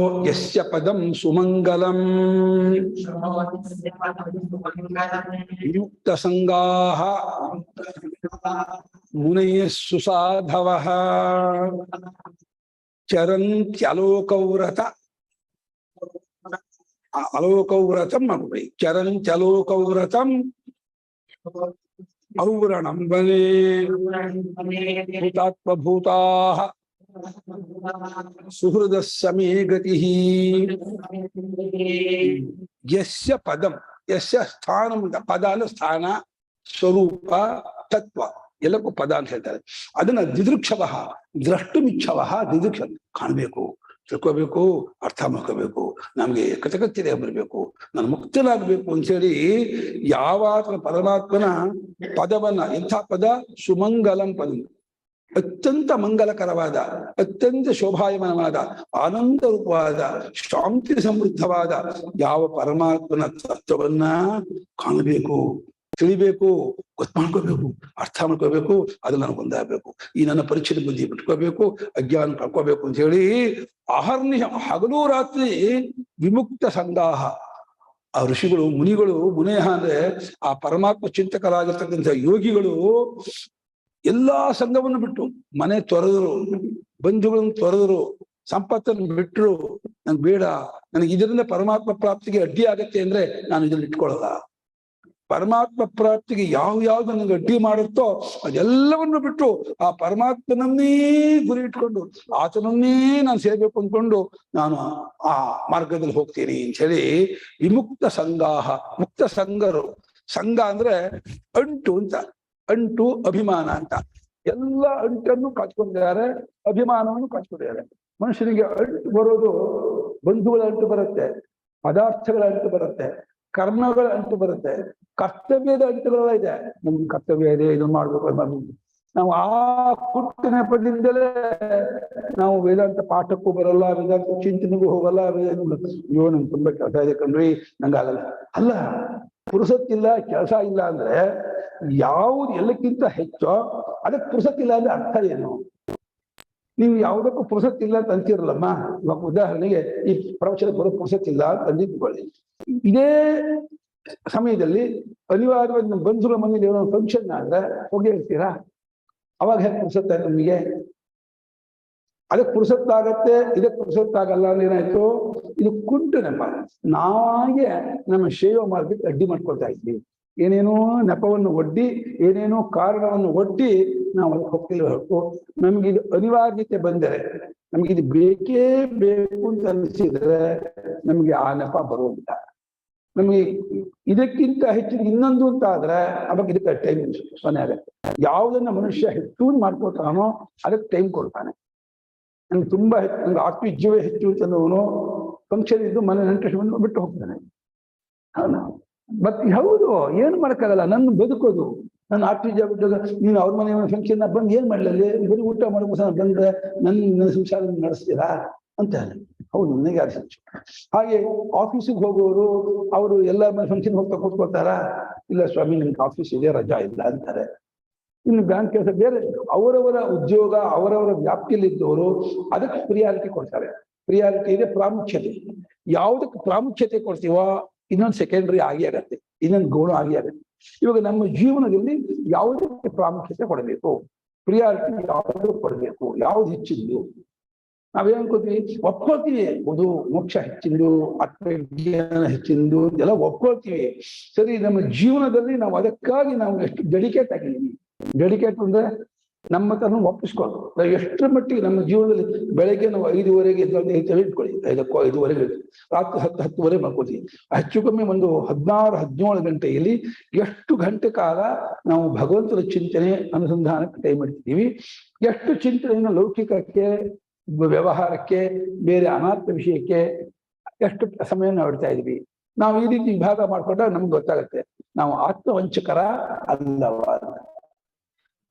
ಯಸ್ಯ ಪದಂ ಸುಮಂಗಲಂ ಯುಕ್ತ ಸಂಗಾಹ ಮುನಯಃ ಸುಸಾಧವಃ ಚರಂತ್ಯಲೋಕವ್ರತ ಅಲೋಕವ್ರತಂ ಮಾಡ್ಬಿಡಿ. ಚರಂತ್ಯಲೋಕವ್ರತಂ ಔರಣಂ ವನೇ ಭೂತಾತ್ಮಭೂತಾಃ ಸುಹೃದ ಸಮೇ ಗತಿ. ಯಸ್ಯ ಪದಂ, ಯಸ್ಯ ಸ್ಥಾನಂ, ಪದ ಅಂದ್ರೆ ಸ್ಥಾನ, ಸ್ವರೂಪ, ತತ್ವ ಎಲ್ಲಕ್ಕೂ ಪದ ಅಂತ ಹೇಳ್ತಾರೆ. ಅದನ್ನ ದಿದೃಕ್ಷವ, ದ್ರಷ್ಟುಮಿಚ್ಛವ, ದಿದೃಕ್ಷ ಕಾಣಬೇಕು, ತಿಳ್ಕೋಬೇಕು, ಅರ್ಥ ಮಾಡ್ಕೋಬೇಕು, ನಮ್ಗೆ ಕಥಕತ್ತಿದೆ ಬರಬೇಕು, ನಾನು ಮುಕ್ತನಾಗಬೇಕು ಅಂತೇಳಿ ಯಾವಾಗ ಪರಮಾತ್ಮನ ಪದವನ್ನ, ಇಂಥ ಪದ ಸುಮಂಗಲಂ ಪದ, ಅತ್ಯಂತ ಮಂಗಲಕರವಾದ, ಅತ್ಯಂತ ಶೋಭಾಯಮಾನವಾದ, ಆನಂದ ರೂಪವಾದ, ಶಾಂತಿ ಸಮೃದ್ಧವಾದ ಯಾವ ಪರಮಾತ್ಮನ ತತ್ವವನ್ನ ಕಾಣಬೇಕು, ತಿಳಿಬೇಕು, ಗೊತ್ತು ಮಾಡ್ಕೋಬೇಕು, ಅರ್ಥ ಮಾಡ್ಕೋಬೇಕು, ಅದು ನನಗೆ ಒಂದಾಗಬೇಕು. ಈ ನನ್ನ ಪರಿಚಯ ಬುದ್ಧಿ ಬಿಟ್ಕೋಬೇಕು, ಅಜ್ಞಾನ ಕಳ್ಕೋಬೇಕು ಅಂತ ಹೇಳಿ ಅಹರ್ನಿಶ ಹಗಲು ರಾತ್ರಿ ವಿಮುಕ್ತ ಸಂಗಾಹ. ಆ ಋಷಿಗಳು, ಮುನಿಗಳು, ಮುನೇಹ ಅಂದ್ರೆ ಆ ಪರಮಾತ್ಮ ಚಿಂತಕರಾಗಿರ್ತಕ್ಕಂಥ ಯೋಗಿಗಳು ಎಲ್ಲಾ ಸಂಘವನ್ನು ಬಿಟ್ಟು ಮನೆ ತೊರೆದರು, ಬಂಧುಗಳನ್ನು ತೊರೆದರು, ಸಂಪತ್ತನ್ನು ಬಿಟ್ಟರು. ನಂಗೆ ಬೇಡ, ನನಗೆ ಇದರಿಂದ ಪರಮಾತ್ಮ ಪ್ರಾಪ್ತಿಗೆ ಅಡ್ಡಿ ಆಗತ್ತೆ ಅಂದ್ರೆ ನಾನು ಇದನ್ನ ಇಟ್ಕೊಳ್ಳಲ್ಲ. ಪರಮಾತ್ಮ ಪ್ರಾಪ್ತಿಗೆ ಯಾವ್ದು ನನಗೆ ಅಡ್ಡಿ ಮಾಡುತ್ತೋ ಅದೆಲ್ಲವನ್ನು ಬಿಟ್ಟು ಆ ಪರಮಾತ್ಮನನ್ನೇ ಗುರಿ ಇಟ್ಕೊಂಡು ಆತನನ್ನೇ ನಾನು ಸೇರ್ಬೇಕು ಅಂದ್ಕೊಂಡು ನಾನು ಆ ಮಾರ್ಗದಲ್ಲಿ ಹೋಗ್ತೀನಿ ಅಂತ ಹೇಳಿ ವಿಮುಕ್ತ ಸಂಗಾಹ. ಮುಕ್ತ ಸಂಘರು, ಸಂಘ ಅಂದ್ರೆ ಅಂಟು ಅಂತ, ಅಂಟು ಅಭಿಮಾನ ಅಂತ. ಎಲ್ಲ ಅಂಟನ್ನು ಕಾಚ್ಕೊಂಡಿದ್ದಾರೆ, ಅಭಿಮಾನವನ್ನು ಕಾಚ್ಕೊಂಡಿದ್ದಾರೆ. ಮನುಷ್ಯನಿಗೆ ಅಂಟು ಬರೋದು ಬಂಧುಗಳ ಅಂಟು ಬರುತ್ತೆ, ಪದಾರ್ಥಗಳ ಅಂಟು ಬರುತ್ತೆ, ಕರ್ಮಗಳ ಅಂಟು ಬರುತ್ತೆ, ಕರ್ತವ್ಯದ ಅಂಟುಗಳೆಲ್ಲ ಇದೆ. ನಮ್ಗೆ ಕರ್ತವ್ಯ ಇದೆ, ಇದನ್ನು ಮಾಡ್ಬೇಕು. ನಾವು ಆ ಹುಟ್ಟು ನೆಪದಿಂದಲೇ ನಾವು ವೇದಾಂತ ಪಾಠಕ್ಕೂ ಬರಲ್ಲ, ವೇದಾಂತ ಚಿಂತನೆಗೂ ಹೋಗಲ್ಲ. ಅಯ್ಯೋ ನಂಗೆ ತುಂಬಾ ಕೆಲಸ ಇದೆ ಕಣ್ರಿ, ನಂಗಾಗಲ್ಲ. ಅಲ್ಲ, ಪುರುಸತ್ತಿಲ್ಲ, ಕೆಲಸ ಇಲ್ಲ ಅಂದ್ರೆ ಯಾವ್ದು ಎಲ್ಲಕ್ಕಿಂತ ಹೆಚ್ಚೋ ಅದಕ್ಕೆ ಪುರುಸತ್ತಿಲ್ಲ ಅಂದ್ರೆ ಅರ್ಥ ಏನು? ನೀವು ಯಾವುದಕ್ಕೂ ಪುರುಸತ್ತಿಲ್ಲ ಅಂತ ಅಂತಿರಲ್ಲಮ್ಮ. ಇವಾಗ ಉದಾಹರಣೆಗೆ ಈ ಪ್ರವಚನ ಬರೋ ಪುರುಸತ್ತಿಲ್ಲ ಅಂತ ಅಂದಿಟ್ಕೊಳ್ಳಿ. ಇದೇ ಸಮಯದಲ್ಲಿ ಅನಿವಾರ್ಯವಾಗಿ ನಮ್ಮ ಬಂಧುಗಳ ಮನೇಲಿ ಏನೋ ಫಂಕ್ಷನ್ ಆದ್ರೆ ಹೋಗಿ ಇರ್ತೀರಾ? ಅವಾಗ ಹೇಗೆ ಪುರುಸತ್ತ ನಮಗೆ? ಅದಕ್ಕೆ ಪುರುಸತ್ತಾಗತ್ತೆ, ಇದಕ್ಕೆ ಪುರುಸತ್ತಾಗಲ್ಲ ಅಂದ್ರೆ ಏನಾಯ್ತು? ಇದು ಕುಂಟು ನೆಪ. ನಾವಾಗೆ ನಮ್ಮ ಶೈವ ಮಾರ್ಗಕ್ಕೆ ಅಡ್ಡಿ ಮಾಡ್ಕೊಳ್ತಾ ಇದ್ವಿ. ಏನೇನೋ ನೆಪವನ್ನು ಒಡ್ಡಿ, ಏನೇನೋ ಕಾರಣವನ್ನು ಒಡ್ಡಿ ನಾವು ಅದಕ್ಕೆ ಹೋಗ್ತಿಲ್ಲ. ನಮ್ಗೆ ಇದು ಅನಿವಾರ್ಯತೆ ಬಂದರೆ, ನಮ್ಗೆ ಇದು ಬೇಕೇ ಬೇಕು ಅಂತ ಅನಿಸಿದ್ರೆ ನಮ್ಗೆ ಆ ನೆಪ ಬರೋದಿಲ್ಲ. ನಮ್ಗೆ ಇದಕ್ಕಿಂತ ಹೆಚ್ಚು ಇನ್ನೊಂದು ಅಂತ ಆದ್ರೆ ಅವಾಗ ಇದಕ್ಕೆ ಟೈಮ್ ಸೊನ್ನೆ ಆಗತ್ತೆ. ಯಾವುದನ್ನ ಮನುಷ್ಯ ಹೆಚ್ಚು ಮಾಡ್ಕೊಳ್ತಾನೋ ಅದಕ್ಕೆ ಟೈಮ್ ಕೊಡ್ತಾನೆ. ನಂಗೆ ತುಂಬಾ ಹೆಚ್ಚು, ನಂಗೆ ಆತ್ಮೀಜ್ಯವೇ ಹೆಚ್ಚು ಅಂತಂದವನು ಫಂಕ್ಷನ್ ಇದ್ದು ಮನೆ ನೆಂಟು ಬಿಟ್ಟು ಹೋಗ್ತಾನೆ. ಮತ್ತೆ ಹೌದು, ಏನು ಮಾಡಕ್ಕಾಗಲ್ಲ. ನನ್ನ ಬದುಕೋದು, ನನ್ನ ಆತ್ಮೀಯ ಬಿಟ್ಟಾಗ ನೀನು ಅವ್ರ ಮನೆ ಫಂಕ್ಷನ್ ಬಂದು ಏನ್ ಮಾಡ್ಲಲ್ಲಿ, ಬರೀ ಊಟ ಮಾಡ್ಕೋಸ ಬಂದ್ರೆ ನನ್ನ ಸಂಸಾರ ನಡೆಸ್ತೀರಾ ಅಂತ. ಹೌದು, ನನಗೆ ಯಾರು ಸಂಚು. ಹಾಗೆ ಆಫೀಸಿಗೆ ಹೋಗೋರು ಅವರು ಎಲ್ಲ ಫಂಕ್ಷನ್ ಹೋಗ್ತಾ ಕೂತ್ಕೊಳ್ತಾರ? ಇಲ್ಲ ಸ್ವಾಮಿ, ನಿಮ್ಗೆ ಆಫೀಸ್ ಇದೆ, ರಜಾ ಇಲ್ಲ ಅಂತಾರೆ. ಇನ್ನು ಬ್ಯಾಂಕ್ ಕೆಲಸ ಬೇರೆ, ಅವರವರ ಉದ್ಯೋಗ, ಅವರವರ ವ್ಯಾಪ್ತಿಯಲ್ಲಿದ್ದವರು ಅದಕ್ಕೆ ಪ್ರಿಯಾರಿಟಿ ಕೊಡ್ತಾರೆ. ಪ್ರಿಯಾರಿಟಿ ಇದೆ, ಪ್ರಾಮುಖ್ಯತೆ. ಯಾವುದಕ್ಕೆ ಪ್ರಾಮುಖ್ಯತೆ ಕೊಡ್ತೀವೋ ಇನ್ನೊಂದು ಸೆಕೆಂಡ್ರಿ ಆಗಿ ಆಗತ್ತೆ, ಇನ್ನೊಂದು ಗೌಣ ಆಗಿ ಆಗತ್ತೆ. ಇವಾಗ ನಮ್ಮ ಜೀವನದಲ್ಲಿ ಯಾವುದಕ್ಕೆ ಪ್ರಾಮುಖ್ಯತೆ ಕೊಡಬೇಕು, ಪ್ರಿಯಾರಿಟಿ ಯಾವುದು ಕೊಡಬೇಕು, ಯಾವ್ದು ಹೆಚ್ಚಿಂದು ನಾವೇನ್ ಅನ್ಕೋತೀವಿ? ಒಪ್ಕೊಳ್ತೀವಿ. ಅದು ಮೋಕ್ಷ ಹೆಚ್ಚಿಂದು, ಆತ್ಮಜ್ಞಾನ ಹೆಚ್ಚಿಂದು ಎಲ್ಲ ಒಪ್ಕೊಳ್ತೀವಿ. ಸರಿ, ನಮ್ಮ ಜೀವನದಲ್ಲಿ ನಾವು ಅದಕ್ಕಾಗಿ ನಾವು ಎಷ್ಟು ಡೆಡಿಕೇಟ್ ಆಗಿದ್ದೀವಿ. ಡೆಡಿಕೇಟ್ ಅಂದ್ರೆ ನಮ್ಮ ತನ್ನ ಒಪ್ಪಿಸ್ಕೊಳ್ಳೋದು. ನಾವು ಎಷ್ಟರ ಮಟ್ಟಿಗೆ ನಮ್ಮ ಜೀವನದಲ್ಲಿ ಬೆಳಗ್ಗೆ ನಾವು 5:30ಗೆ ಇಟ್ಕೊಳ್ಳಿ, 5:05 ರಾತ್ರಿ 10:10 ಮಾಡ್ಕೋತೀವಿ. ಹೆಚ್ಚು ಕಮ್ಮಿ ಒಂದು 16-17 ಗಂಟೆಯಲ್ಲಿ ಎಷ್ಟು ಗಂಟೆ ಕಾಲ ನಾವು ಭಗವಂತನ ಚಿಂತನೆ ಅನುಸಂಧಾನಕ್ಕೆ ಟೈಮ್ ಇಡ್ತಿದ್ದೀವಿ. ಎಷ್ಟು ಚಿಂತನೆಯನ್ನು ಲೌಕಿಕಕ್ಕೆ, ವ್ಯವಹಾರಕ್ಕೆ, ಬೇರೆ ಅನಾತ್ಮ ವಿಷಯಕ್ಕೆ ಎಷ್ಟು ಸಮಯ ನಾವು ಇಡ್ತಾ ಇದೀವಿ. ನಾವು ಈ ರೀತಿ ವಿಭಾಗ ಮಾಡ್ಕೊಂಡ್ರೆ ನಮ್ಗೆ ಗೊತ್ತಾಗುತ್ತೆ ನಾವು ಆತ್ಮವಂಚಕರ ಅಲ್ಲವ.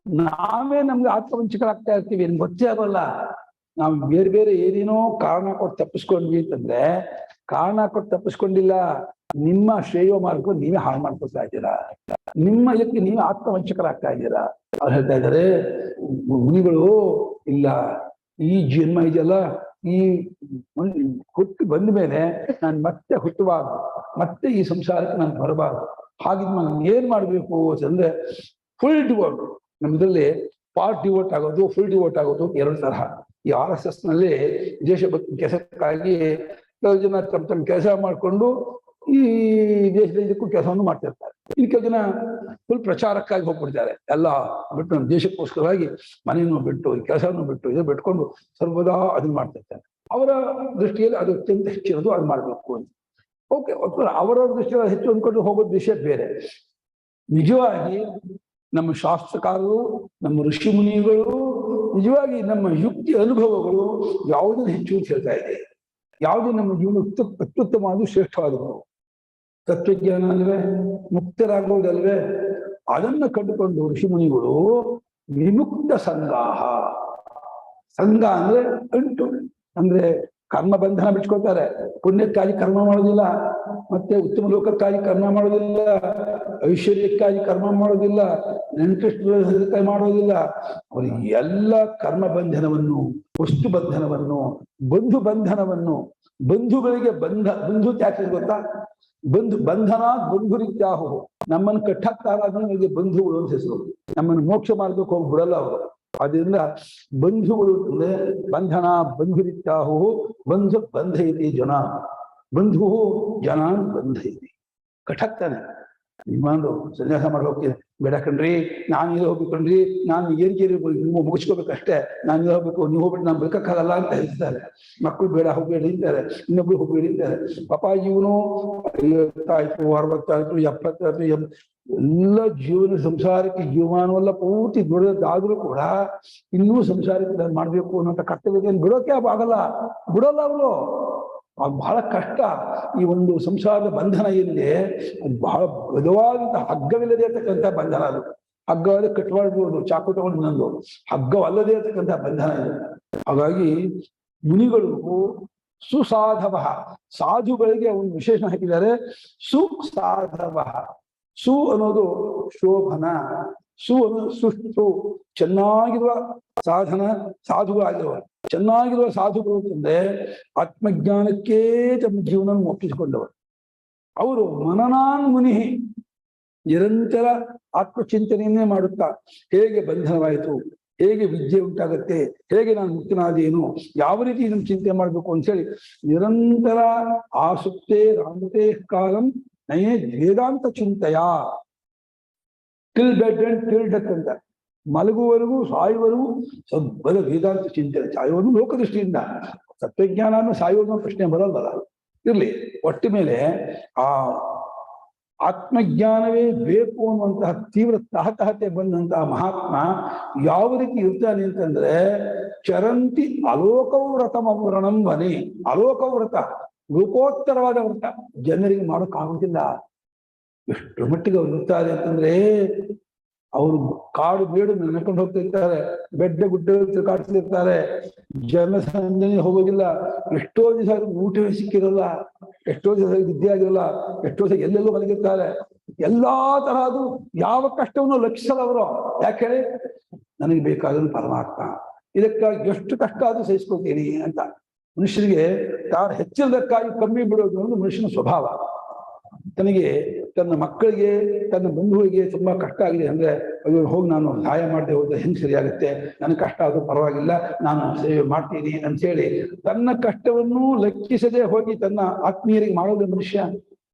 ನಾವೇ ನಮ್ಗೆ ಆತ್ಮವಂಚಕರಾಗ್ತಾ ಇರ್ತೀವಿ, ನಮ್ಗೆ ಗೊತ್ತೇ ಆಗೋಲ್ಲ. ನಾವು ಬೇರೆ ಬೇರೆ ಏನೇನೋ ಕಾರಣ ಕೊಟ್ಟು ತಪ್ಪಿಸ್ಕೊಂಡ್ವಿ ಅಂತಂದ್ರೆ, ಕಾರಣ ಕೊಟ್ಟು ತಪ್ಪಿಸ್ಕೊಂಡಿಲ್ಲ, ನಿಮ್ಮ ಶ್ರೇಯೋ ಮಾರ್ಗ ನೀವೇ ಹಾಳು ಮಾಡ್ಕೊಳ್ತಾ ಇದ್ದೀರಾ. ನಿಮ್ಮ ಇದಕ್ಕೆ ನೀವೇ ಆತ್ಮವಂಚಕರಾಗ್ತಾ ಇದ್ದೀರಾ. ಅವ್ರು ಹೇಳ್ತಾ ಇದ್ದಾರೆ ಮುನಿಗಳು, ಇಲ್ಲ ಈ ಜನ್ಮ ಇದೆಯಲ್ಲ, ಈ ಹುಟ್ಟು ಬಂದ ಮೇಲೆ ನಾನು ಮತ್ತೆ ಹುಟ್ಟಬಾರ್ದು, ಮತ್ತೆ ಈ ಸಂಸಾರಕ್ಕೆ ನಾನು ಬರಬಾರ್ದು. ಹಾಗಿದ್ ನಾನು ಏನ್ ಮಾಡ್ಬೇಕು ಅಂತಂದ್ರೆ ಫುಲ್ ಡಿವೋಟ್. ನಮ್ದ್ರಲ್ಲಿ ಪಾರ್ಟ್ ಡಿವೋಟ್ ಆಗೋದು, ಫುಲ್ ಡಿವೋಟ್ ಆಗೋದು ಎರಡು ತರಹ. ಈ RSS ನಲ್ಲಿ ದೇಶಭಕ್ತಿ ಕೆಲಸಕ್ಕಾಗಿ ಕೆಲವು ಜನ ತಮ್ಮ ಕೆಲಸ ಮಾಡಿಕೊಂಡು ಈ ದೇಶದ ಇದಕ್ಕೂ ಕೆಲಸವನ್ನು ಮಾಡ್ತಿರ್ತಾರೆ. ಇನ್ನು ಕೆಲವು ಜನ ಫುಲ್ ಪ್ರಚಾರಕ್ಕಾಗಿ ಹೋಗ್ಬಿಡ್ತಾರೆ. ಎಲ್ಲ ಬಿಟ್ಟು ನಮ್ಮ ದೇಶಕ್ಕೋಸ್ಕರವಾಗಿ ಮನೆಯನ್ನು ಬಿಟ್ಟು, ಈ ಕೆಲಸವನ್ನು ಬಿಟ್ಟು, ಇದು ಬಿಟ್ಕೊಂಡು ಸರ್ವದಾ ಅದನ್ನ ಮಾಡ್ತಿರ್ತಾರೆ. ಅವರ ದೃಷ್ಟಿಯಲ್ಲಿ ಅದು ಅತ್ಯಂತ ಹೆಚ್ಚಿರೋದು, ಅದು ಮಾಡ್ಬೇಕು ಅಂತ. ಓಕೆ, ಅವರವ್ರ ದೃಷ್ಟಿಯಲ್ಲಿ ಹೆಚ್ಚು ಅಂದ್ಕೊಂಡು ಹೋಗೋದು ವಿಷಯ ಬೇರೆ. ನಿಜವಾಗಿ ನಮ್ಮ ಶಾಸ್ತ್ರಕಾರರು, ನಮ್ಮ ಋಷಿ ಮುನಿಗಳು, ನಿಜವಾಗಿ ನಮ್ಮ ಯುಕ್ತಿ ಅನುಭವಗಳು ಯಾವುದನ್ನು ಹೆಚ್ಚು ಅಂತ ಹೇಳ್ತಾ ಇದೆ. ಯಾವುದು ನಮ್ಮ ಜೀವನ ಅತ್ಯುತ್ತಮವಾದ ಶ್ರೇಷ್ಠವಾದವು. ತತ್ವಜ್ಞಾನ ಅಲ್ವೇ, ಮುಕ್ತರಾಗುವುದಲ್ವೇ, ಅದನ್ನ ಕಂಡುಕೊಂಡು ಋಷಿ ಮುನಿಗಳು ವಿಮುಕ್ತ ಸಂಗಾಹ. ಸಂಘ ಅಂದ್ರೆ ಅಂಟು, ಅಂದ್ರೆ ಕರ್ಮ ಬಂಧನ ಬಿಟ್ಕೊಳ್ತಾರೆ. ಪುಣ್ಯಕ್ಕಾಗಿ ಕರ್ಮ ಮಾಡೋದಿಲ್ಲ, ಮತ್ತೆ ಉತ್ತಮ ಲೋಕಕ್ಕಾಗಿ ಕರ್ಮ ಮಾಡೋದಿಲ್ಲ, ಐಶ್ವರ್ಯಕ್ಕಾಗಿ ಕರ್ಮ ಮಾಡೋದಿಲ್ಲ, ನೆಂಟರಿಷ್ಟಕ್ಕಾಗಿ ಮಾಡೋದಿಲ್ಲ. ಅವರಿಗೆ ಎಲ್ಲ ಕರ್ಮ ಬಂಧನವನ್ನು, ವಸ್ತು ಬಂಧನವನ್ನು, ಬಂಧು ಬಂಧನವನ್ನು, ಬಂಧುಗಳಿಗೆ ಬಂಧು ತ್ಯಾಗ ಗೊತ್ತಾ? ಬಂಧನ ಬಂಧುರಿತ್ಯಾಹು. ನಮ್ಮನ್ನು ಕಟ್ಟಾಕ್ತಾರಾದ್ರೆ ಬಂಧುಗಳು ಅಂತ ಹೆಸರು. ನಮ್ಮನ್ನು ಮೋಕ್ಷ ಮಾರ್ಗಕ್ಕೆ ಹೋಗಿ ಬಿಡಲ್ಲ ಅವರು. ಅದರಿಂದ ಬಂಧುಗಳು ಅಂದ್ರೆ ಬಂಧನ ಬಂಧುರಿತ್ಯಾಹು. ಬಂಧು ಬಂಧಯತಿ ಜನ, ಬಂಧು ಜನ ಬಂಧಯತಿ. ಕಟ್ಟಾಕ್ತಾನೆ. ನಿಮ್ಮಂದು ಸನ್ಯಾಸ ಮಾಡಿ ಹೋಗ್ತೀನಿ, ಬೇಡ ಕಣ್ರಿ, ನಾನು ಇಲ್ಲಿ ಹೋಗ್ಬೇಕು ಕಣ್ರಿ, ನಾನು ಏರಿಕೇರಿ ನೀವು ಮುಗಿಸ್ಕೋಬೇಕಷ್ಟೇ, ನಾನು ಇಲ್ಲಿ ಹೋಗ್ಬೇಕು, ನೀವು ಹೋಗ್ಬಿಟ್ಟು ನಾನು ಬದುಕಕ್ಕಾಗಲ್ಲ ಅಂತ ಹೇಳ್ತಾರೆ. ಮಕ್ಕಳು ಬೇಡ ಹೋಗ್ಬೇಡಿ ಅಂತಾರೆ, ಇನ್ನೊಬ್ರು ಹೋಗ್ಬೇಡಿ ಅಂತಾರೆ. ಪಾಪ ಇವನು 50 60 70 ಎಲ್ಲ ಜೀವನ ಸಂಸಾರಕ್ಕೆ ಜೀವಮಾನವಲ್ಲ ಪೂರ್ತಿ ದುಡಿದಾದ್ರೂ ಕೂಡ ಇನ್ನೂ ಸಂಸಾರಕ್ಕೆ ನಾನು ಮಾಡ್ಬೇಕು ಅನ್ನೋಂಥ ಕರ್ತವ್ಯದಲ್ಲಿ ಬಿಡೋಕೆ ಆಗಲ್ಲ, ಬಿಡೋಲ್ಲ ಅವರು. ಅದು ಬಹಳ ಕಷ್ಟ. ಈ ಒಂದು ಸಂಸಾರದ ಬಂಧನ ಏನಿದೆ ಅದು ಬಹಳ ಬಲವಾದಂತಹ ಹಗ್ಗವಿಲ್ಲದೆ ಇರ್ತಕ್ಕಂಥ ಬಂಧನ. ಅದು ಹಗ್ಗವಾದ ಕಟ್ವಾಡ್ಬೋದು, ಚಾಕು ತಗೊಂಡು ನಂದು, ಹಗ್ಗವಲ್ಲದೆ ಇರ್ತಕ್ಕಂಥ ಬಂಧನ ಇದೆ. ಹಾಗಾಗಿ ಮುನಿಗಳು ಸುಸಾಧವ, ಸಾಧುಗಳಿಗೆ ಒಂದು ವಿಶೇಷಣ ಹಾಕಿದ್ದಾರೆ, ಸುಸಾಧವ. ಸು ಅನ್ನೋದು ಶೋಭನ, ಸು ಅನ್ನೋದು ಸುಷ್ಟು, ಚೆನ್ನಾಗಿರುವ ಸಾಧನ, ಸಾಧುಗಳಾಗಿರುವ ಚೆನ್ನಾಗಿರುವ ಸಾಧುಗಳು ಅಂತಂದ್ರೆ ಆತ್ಮಜ್ಞಾನಕ್ಕೇ ತಮ್ಮ ಜೀವನ ಒಪ್ಪಿಸಿಕೊಂಡವರು. ಅವರು ಮನನಾನ್ ಮುನಿ, ನಿರಂತರ ಆತ್ಮಚಿಂತನೆಯನ್ನೇ ಮಾಡುತ್ತಾ ಹೇಗೆ ಬಂಧನವಾಯಿತು, ಹೇಗೆ ವಿದ್ಯೆ ಉಂಟಾಗತ್ತೆ, ಹೇಗೆ ನಾನು ಮುಕ್ತನಾದೇನು, ಯಾವ ರೀತಿ ಇದನ್ನು ಚಿಂತೆ ಮಾಡಬೇಕು ಅಂತ ಹೇಳಿ ನಿರಂತರ ಆಸುಪ್ತೆ ರಾಮತೆ ಕಾಲಂ ನಯೇ ವೇದಾಂತ ಚಿಂತೆಯ. Till bed and till death ಅಂತ, ಮಲಗುವವರೆಗೂ ಸಾಯುವವರೆಗೂ ಬಲ ವೇದಾಂತ ಚಿಂತನೆ. ಸಾಯುವುದು ಲೋಕದೃಷ್ಟಿಯಿಂದ, ತತ್ವಜ್ಞಾನ ಅಂದ್ರೆ ಸಾಯುವುದು ಪ್ರಶ್ನೆ ಬರಲ್ವಲ್ಲ. ಇರ್ಲಿ, ಒಟ್ಟು ಮೇಲೆ ಆ ಆತ್ಮಜ್ಞಾನವೇ ಬೇಕು ಅನ್ನುವಂತಹ ತೀವ್ರ ತಹತಹತೆ ಬಂದಂತಹ ಮಹಾತ್ಮ ಯಾವ ರೀತಿ ಇರ್ತಾನೆ ಅಂತಂದ್ರೆ, ಚರಂತಿ ಅಲೋಕವ್ರತಮವರಣಂ ವನೆ. ಅಲೋಕವ್ರತ, ಲೋಕೋತ್ತರವಾದ ವ್ರತ, ಜನರಿಗೆ ಮಾಡೋಕ್ಕಾಗೋದಿಲ್ಲ. ಎಷ್ಟು ಮಟ್ಟಿಗೆ ಅವ್ರು ಇರ್ತಾರೆ ಅಂತಂದ್ರೆ, ಅವರು ಕಾಡು ಬೇಡು ನೆನ್ಕೊಂಡು ಹೋಗ್ತಿರ್ತಾರೆ, ಬೆಡ್ಡ ಗುಡ್ಡ ತಿರುಗಾಡ್ತಿರ್ತಾರೆ, ಜನಸಂದಣಿ ಹೋಗೋದಿಲ್ಲ. ಎಷ್ಟೋ ದಿವಸ ಊಟವೇ ಸಿಕ್ಕಿರಲ್ಲ, ಎಷ್ಟೋ ದಿವಸ ವಿದ್ಯೆ ಆಗಿರಲ್ಲ, ಎಷ್ಟೋ ದಿವಸ ಎಲ್ಲೆಲ್ಲೂ ಮಲಗಿರ್ತಾರೆ. ಎಲ್ಲಾ ತರಹದ್ದು ಯಾವ ಕಷ್ಟವನ್ನು ಲಕ್ಷಿಸಲ್ಲ ಅವರು. ಯಾಕೆ ಹೇಳಿ, ನನಗೆ ಬೇಕಾದ ಪರಮಾತ್ಮ, ಇದಕ್ಕಾಗಿ ಎಷ್ಟು ಕಷ್ಟ ಆದ್ರೂ ಸಹಿಸ್ಕೊಳ್ತೀನಿ ಅಂತ. ಮನುಷ್ಯನಿಗೆ ತಾನು ಹೆಚ್ಚಿನದಕ್ಕಾಗಿ ಕಮ್ಮಿ ಬಿಡೋದು ಅನ್ನೋದು ಮನುಷ್ಯನ ಸ್ವಭಾವ. ತನಗೆ ತನ್ನ ಮಕ್ಕಳಿಗೆ ತನ್ನ ಬಂಧುವಿಗೆ ತುಂಬಾ ಕಷ್ಟ ಆಗಿದೆ ಅಂದ್ರೆ ಅಯ್ಯೋ ಹೋಗಿ ನಾನು ಸಹಾಯ ಮಾಡದೆ ಹೋದ್ರೆ ಹೆಂಗೆ ಸರಿಯಾಗುತ್ತೆ, ನನಗೆ ಕಷ್ಟ ಆದ್ರೂ ಪರವಾಗಿಲ್ಲ, ನಾನು ಸೇವೆ ಮಾಡ್ತೀನಿ ಅಂತ ಹೇಳಿ ತನ್ನ ಕಷ್ಟವನ್ನು ಲೆಕ್ಕಿಸದೆ ಹೋಗಿ ತನ್ನ ಆತ್ಮೀಯರಿಗೆ ಮಾಡೋದು ಮನುಷ್ಯ.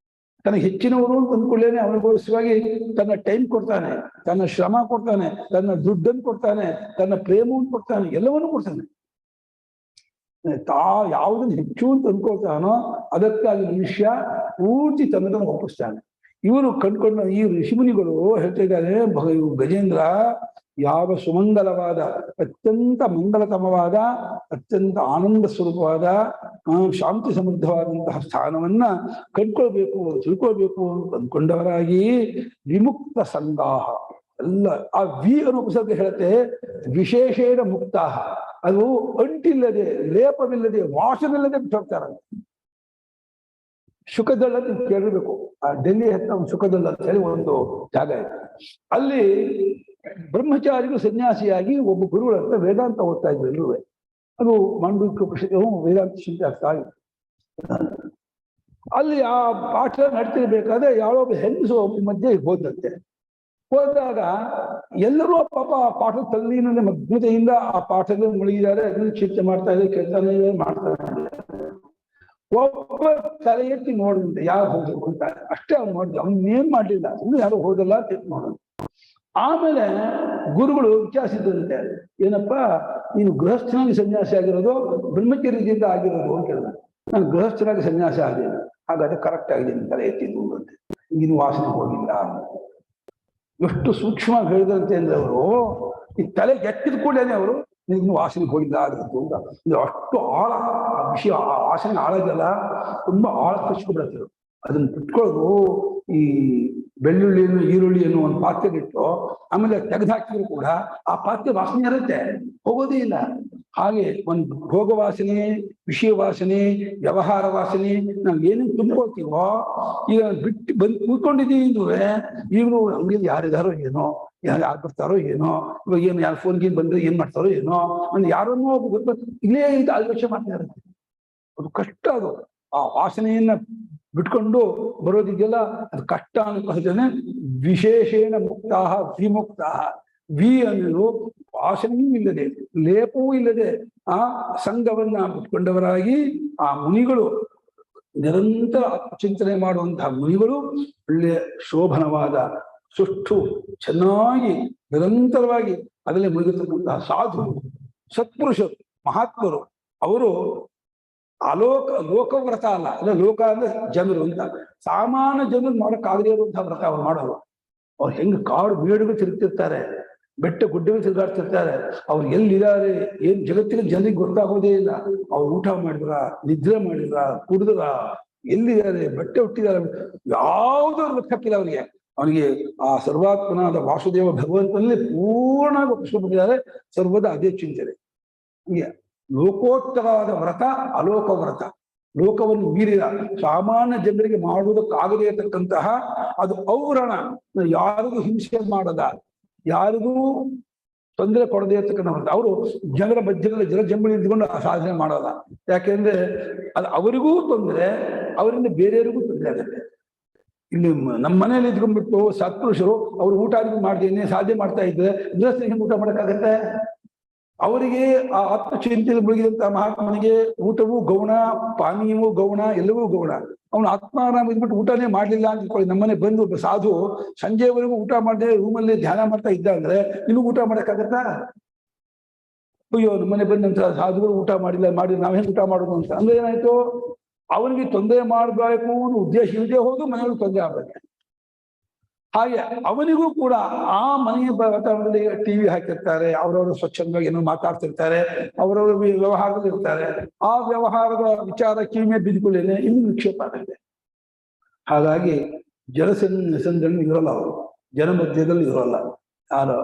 ತನಗೆ ಹೆಚ್ಚಿನವರು ಅಂತ ಅಂದ್ಕೊಳ್ಳೇನೆ ಅವನಿಗೋಸ್ಕರವಾಗಿ ತನ್ನ ಟೈಮ್ ಕೊಡ್ತಾನೆ, ತನ್ನ ಶ್ರಮ ಕೊಡ್ತಾನೆ, ತನ್ನ ದುಡ್ಡನ್ನು ಕೊಡ್ತಾನೆ, ತನ್ನ ಪ್ರೇಮವನ್ನು ಕೊಡ್ತಾನೆ, ಎಲ್ಲವನ್ನೂ ಕೊಡ್ತಾನೆ. ಯಾವುದನ್ನು ಹೆಚ್ಚು ಅಂತ ಅಂದ್ಕೊಳ್ತಾನೋ ಅದಕ್ಕಾಗಿ ಮನುಷ್ಯ ಪೂರ್ತಿ ತನ್ನದನ್ನು ಒಪ್ಪಿಸ್ತಾನೆ. ಇವರು ಕಂಡ್ಕೊಂಡ ಈ ಋಷಿಮುನಿಗಳು ಹೇಳ್ತಾ ಇದ್ದಾರೆ, ಗಜೇಂದ್ರ ಯಾವ ಸುಮಂಗಲವಾದ, ಅತ್ಯಂತ ಮಂಗಲತಮವಾದ, ಅತ್ಯಂತ ಆನಂದ ಸ್ವರೂಪವಾದ, ಶಾಂತಿ ಸಮೃದ್ಧವಾದಂತಹ ಸ್ಥಾನವನ್ನ ಕಂಡ್ಕೊಳ್ಬೇಕು, ತಿಳ್ಕೊಳ್ಬೇಕು ಅಂತ ಅಂದ್ಕೊಂಡವರಾಗಿ ವಿಮುಕ್ತ ಸಂಗಾಹ ಎಲ್ಲ ಆ ವಿ ಅನ್ನೋ ಪುಸ್ತಕ ಹೇಳುತ್ತೆ, ವಿಶೇಷೇಣ ಮುಕ್ತಾಹ. ಅದು ಅಂಟಿಲ್ಲದೆ, ಲೇಪವಿಲ್ಲದೆ, ವಾಸವಿಲ್ಲದೆ ಬಿಟ್ಟು ಹೋಗ್ತಾರ. ಶುಕದಳ್ಳ ಅಂತ ಕೇಳಿರ್ಬೇಕು, ಆ ಡೆಲ್ಲಿ ಹತ್ರ ಒಂದು ಶುಕದಳ್ಳ ಅಂತ ಹೇಳಿ ಒಂದು ಜಾಗ ಇದೆ. ಅಲ್ಲಿ ಬ್ರಹ್ಮಚಾರಿಗೂ ಸನ್ಯಾಸಿಯಾಗಿ ಒಬ್ಬ ಗುರುಗಳ ಹತ್ರ ವೇದಾಂತ ಓದ್ತಾ ಇದ್ರು ಎಲ್ಲರೂ. ಅದು ಮಾಂಡವಿಕ ಉಪನಿಷತ್ತು ವೇದಾಂತ ಚಿಂತೆ ಆಗ್ತಾ ಇತ್ತು. ಅಲ್ಲಿ ಆ ಪಾಠ ನಡ್ತಿರ್ಬೇಕಾದ್ರೆ ಯಾವೊಬ್ಬ ಹೆಂಗಸು ಮಧ್ಯೆ ಹೋದಂತೆ. ಹೋದಾಗ ಎಲ್ಲರೂ ಪಾಪ ಆ ಪಾಠದ ತಲ್ಲಿನಲ್ಲಿ ಮಗ್ನತೆಯಿಂದ ಆ ಪಾಠದಲ್ಲಿ ಮುಳುಗಿದ್ದಾರೆ, ಅದನ್ನು ಚಿಂತೆ ಮಾಡ್ತಾ ಇದ್ದಾರೆ, ಕೇಳ್ತಾನೆ ಮಾಡ್ತಾ ಇದ್ದಾರೆ. ಒಬ್ಬ ತಲೆ ಎತ್ತಿ ನೋಡಿದಂತೆ ಯಾರು ಹೋಗ್ಬೇಕು ಅಂತ ಅಷ್ಟೇ ಅವ್ನು ನೋಡಿದ, ಅವನ್ನೇನ್ ಮಾಡ್ಲಿಲ್ಲ, ಇನ್ನು ಯಾರು ಹೋಗಲ್ಲ ಅಂತ ನೋಡೋದು. ಆಮೇಲೆ ಗುರುಗಳು ವಿಚಾರಿಸಿದಂತೆ, ಏನಪ್ಪ ನೀನು ಗೃಹಸ್ಥನಾಗಿ ಸನ್ಯಾಸಿ ಆಗಿರೋದು ಬ್ರಹ್ಮಚರ್ಯದಿಂದ ಆಗಿರೋದು ಅಂತ ಹೇಳಿದ. ನಾನು ಗೃಹಸ್ಥನಾಗಿ ಸನ್ಯಾಸಿ ಆಗಿದ್ದೇನೆ, ಹಾಗಾದ್ರೆ ಕರೆಕ್ಟ್ ಆಗಿದ್ದೀನಿ, ತಲೆ ಎತ್ತಿ ನೋಡುವಂತೆ, ನೀನು ವಾಸನೆ ಹೋಗಿಲ್ಲ. ಎಷ್ಟು ಸೂಕ್ಷ್ಮವಾಗಿ ಹೇಳಿದಂತೆ ಅಂದ್ರೆ ಅವರು ಈ ತಲೆ ಎತ್ತಿದ ಕೂಡಲೇ ಅವರು ನೀನು ವಾಸನೆಗೆ ಹೋಗಿಲ್ಲ ಆಗಿತ್ತು ಅಂತ. ಅಷ್ಟು ಆಳ ಆ ವಿಷಯ, ಆ ವಾಸನೆ ಆಳದಲ್ಲ, ತುಂಬಾ ಆಳ ಕಚ್ಕೊಬಿಡತ್ತೆ. ಅದನ್ನ ಬಿಟ್ಕೊಳ್ಳೋದು ಈ ಬೆಳ್ಳುಳ್ಳಿಯನ್ನು ಈರುಳ್ಳಿಯನ್ನು ಒಂದು ಪಾತ್ರೆಗಿಟ್ಟು ಆಮೇಲೆ ತೆಗೆದು ಹಾಕಿದ್ರು ಕೂಡ ಆ ಪಾತ್ರೆ ವಾಸನೆ ಇರುತ್ತೆ, ಹೋಗೋದೇ ಇಲ್ಲ. ಹಾಗೆ ಒಂದು ಭೋಗ ವಾಸನೆ, ವಿಷಯ ವಾಸನೆ, ವ್ಯವಹಾರ ವಾಸನೆ ನಾವು ಏನೇನು ತುಂಬ್ಕೊಳ್ತೀವೋ, ಈಗ ಬಿಟ್ಟು ಬಂದು ಕೂತ್ಕೊಂಡಿದ್ದೀವಿ ಅಂದ್ರೆ ಈಗಲೂ ಅಂಗಡಿಯಲ್ಲಿ ಯಾರಿದಾರೋ ಏನೋ, ಯಾರು ಬರ್ತಾರೋ ಏನೋ, ಇವಾಗ ಏನು ಯಾರು ಫೋನ್ಗೆ ಬಂದ್ರೆ ಏನ್ ಮಾಡ್ತಾರೋ ಏನೋ, ಒಂದು ಯಾರನ್ನೋ ಇಲ್ಲೇ ಅಂತ ಆಲೋಚನೆ ಮಾಡ್ತಾರೆ. ಅದು ಕಷ್ಟ. ಅದು ಆ ವಾಸನೆಯನ್ನ ಬಿಟ್ಕೊಂಡು ಬರೋದಿದೆಯಲ್ಲ, ಅದು ಕಷ್ಟ ಅನ್ಕೋದೇನೆ. ವಿಶೇಷೇಣ ಮುಕ್ತಾ ವಿಮುಕ್ತ. ವಿ ಅನ್ನೋದು ವಾಸನೆಯೂ ಇಲ್ಲದೆ, ಲೇಪವೂ ಇಲ್ಲದೆ ಆ ಸಂಘವನ್ನ ಬಿಟ್ಕೊಂಡವರಾಗಿ ಆ ಮುನಿಗಳು, ನಿರಂತರ ಚಿಂತನೆ ಮಾಡುವಂತಹ ಮುನಿಗಳು, ಒಳ್ಳೆಯ ಶೋಭನವಾದ ಸುಷ್ಟು ಚೆನ್ನಾಗಿ ನಿರಂತರವಾಗಿ ಅದರಲ್ಲಿ ಮುಳುಗಿರ್ತಕ್ಕಂತಹ ಸಾಧು ಸತ್ಪುರುಷರು, ಮಹಾತ್ಮರು. ಅವರು ಲೋಕವ್ರತ ಅಲ್ಲ, ಅಂದ್ರೆ ಲೋಕ ಅಂದ್ರೆ ಜನರು ಅಂತ. ಸಾಮಾನ್ಯ ಜನರು ಮಾಡೋಕ್ಕಾಗದೇ ಇರುವಂತಹ ವ್ರತ ಅವ್ರು ಮಾಡೋರು. ಅವ್ರು ಹೆಂಗ್ ಕಾಡು ಮೇಡುಗಳು ತಿರುಗ್ತಿರ್ತಾರೆ, ಬೆಟ್ಟ ಗುಡ್ಡಗಳು ತಿರುಗಾಡ್ತಿರ್ತಾರೆ. ಅವ್ರು ಎಲ್ಲಿದ್ದಾರೆ, ಏನ್ ಜಗತ್ತಿನ ಜನರಿಗೆ ಗೊತ್ತಾಗೋದೇ ಇಲ್ಲ. ಅವ್ರು ಊಟ ಮಾಡಿದ್ರ, ನಿದ್ರೆ ಮಾಡಿದ್ರ, ಕುಡಿದ್ರ, ಎಲ್ಲಿದ್ದಾರೆ, ಬಟ್ಟೆ ಹುಟ್ಟಿದ್ದಾರೆ, ಯಾವುದೋ ಲೆಕ್ಕಕ್ಕಿಲ್ಲ ಅವನಿಗೆ. ಅವನಿಗೆ ಆ ಸರ್ವಾತ್ಮನಾದ ವಾಸುದೇವ ಭಗವಂತನಲ್ಲಿ ಪೂರ್ಣವಾಗಿ ಒಪ್ಪಿಸ್ಕೊಂಡಿದ್ದಾರೆ. ಸರ್ವದ ಅದೇ ಚಿಂತನೆ. ಹೀಗೆ ಲೋಕೋತ್ತರವಾದ ವ್ರತ ಅಲೋಕ ವ್ರತ. ಲೋಕವನ್ನು ಮೀರಿದ ಸಾಮಾನ್ಯ ಜನರಿಗೆ ಮಾಡುವುದಕ್ಕಾಗದೇ ಇರತಕ್ಕಂತಹ ಅದು ಔರಣ, ಯಾರಿಗೂ ಹಿಂಸೆ ಮಾಡದ, ಯಾರಿಗೂ ತೊಂದರೆ ಕೊಡದೇ ಇರ್ತಕ್ಕಂಥ ವ್ರತ. ಅವರು ಜನರ ಮಧ್ಯದಲ್ಲಿ ಜಂಬಳಿ ನಿಂತ್ಕೊಂಡು ಸಾಧನೆ ಮಾಡೋಲ್ಲ. ಯಾಕೆಂದ್ರೆ ಅದು ಅವರಿಗೂ ತೊಂದರೆ, ಅವರಿಂದ ಬೇರೆಯವರಿಗೂ ತೊಂದರೆ ಆಗುತ್ತೆ. ಇಲ್ಲಿ ನಮ್ಮ ಮನೇಲಿ ಇದ್ಕೊಂಡ್ಬಿಟ್ಟು ಸತ್ಪುರುಷರು ಅವರು ಊಟ ಮಾಡ್ದೇನೆ ಸಾಧನೆ ಮಾಡ್ತಾ ಇದ್ರೆ ಗೃಹಸ್ಥರಿಗೆ ಊಟ ಮಾಡೋಕ್ಕಾಗತ್ತೆ? ಅವರಿಗೆ ಆ ಆತ್ಮಚಿಂತೆಯಲ್ಲಿ ಮುಳುಗಿದಂತಹ ಮಹಾತ್ಮನಿಗೆ ಊಟವೂ ಗೌಣ, ಪಾನೀಯವೂ ಗೌಣ, ಎಲ್ಲವೂ ಗೌಣ. ಅವನು ಆತ್ಮಾರಾಮ ಇದ್ಬಿಟ್ಟು ಊಟನೇ ಮಾಡ್ಲಿಲ್ಲ ಅಂತ ಇಟ್ಕೊಳ್ಳಿ. ನಮ್ಮನೆ ಬಂದು ಒಬ್ಬ ಸಾಧು ಸಂಜೆವರೆಗೂ ಊಟ ಮಾಡದೆ ರೂಮಲ್ಲಿ ಧ್ಯಾನ ಮಾಡ್ತಾ ಇದ್ದ ಅಂದ್ರೆ ನಿನಗೂ ಊಟ ಮಾಡಕ್ಕಾಗತ್ತಾ? ಅಯ್ಯೋ, ನಮ್ಮನೆ ಬಂದಂತಹ ಸಾಧುಗಳು ಊಟ ಮಾಡಿಲ್ಲ, ನಾವ್ ಹೆಂಗ್ ಊಟ ಮಾಡೋದು ಅಂತ ಅಂದ್ರೆ ಏನಾಯ್ತು? ಅವನಿಗೆ ತೊಂದರೆ ಮಾಡಬೇಕು ಅನ್ನೋ ಉದ್ದೇಶ ಇಲ್ಲದೆ ಹೋದು ಮನೆಯೊಳಗೆ ತೊಂದರೆ ಆಗ್ಬೇಕು. ಹಾಗೆ ಅವನಿಗೂ ಕೂಡ ಆ ಮನೆಯ ವಾತಾವರಣದಲ್ಲಿ ಟಿವಿ ಹಾಕಿರ್ತಾರೆ, ಅವರವರು ಸ್ವಚ್ಛಂದವಾಗಿ ಏನೋ ಮಾತಾಡ್ತಿರ್ತಾರೆ, ಅವರವರು ವ್ಯವಹಾರದಲ್ಲಿ ಇರ್ತಾರೆ. ಆ ವ್ಯವಹಾರದ ವಿಚಾರ ಕಿವಿಮೆ ಬಿದ್ದುಕೊಳ್ಳೇನೆ ಇನ್ನು ನಿಕ್ಷೇಪ ಆಗುತ್ತೆ. ಹಾಗಾಗಿ ಜನಸಂದಣಿ ಇರೋಲ್ಲ, ಅವರು ಜನ ಮಧ್ಯದಲ್ಲಿ ಇರೋಲ್ಲ. ಯಾರು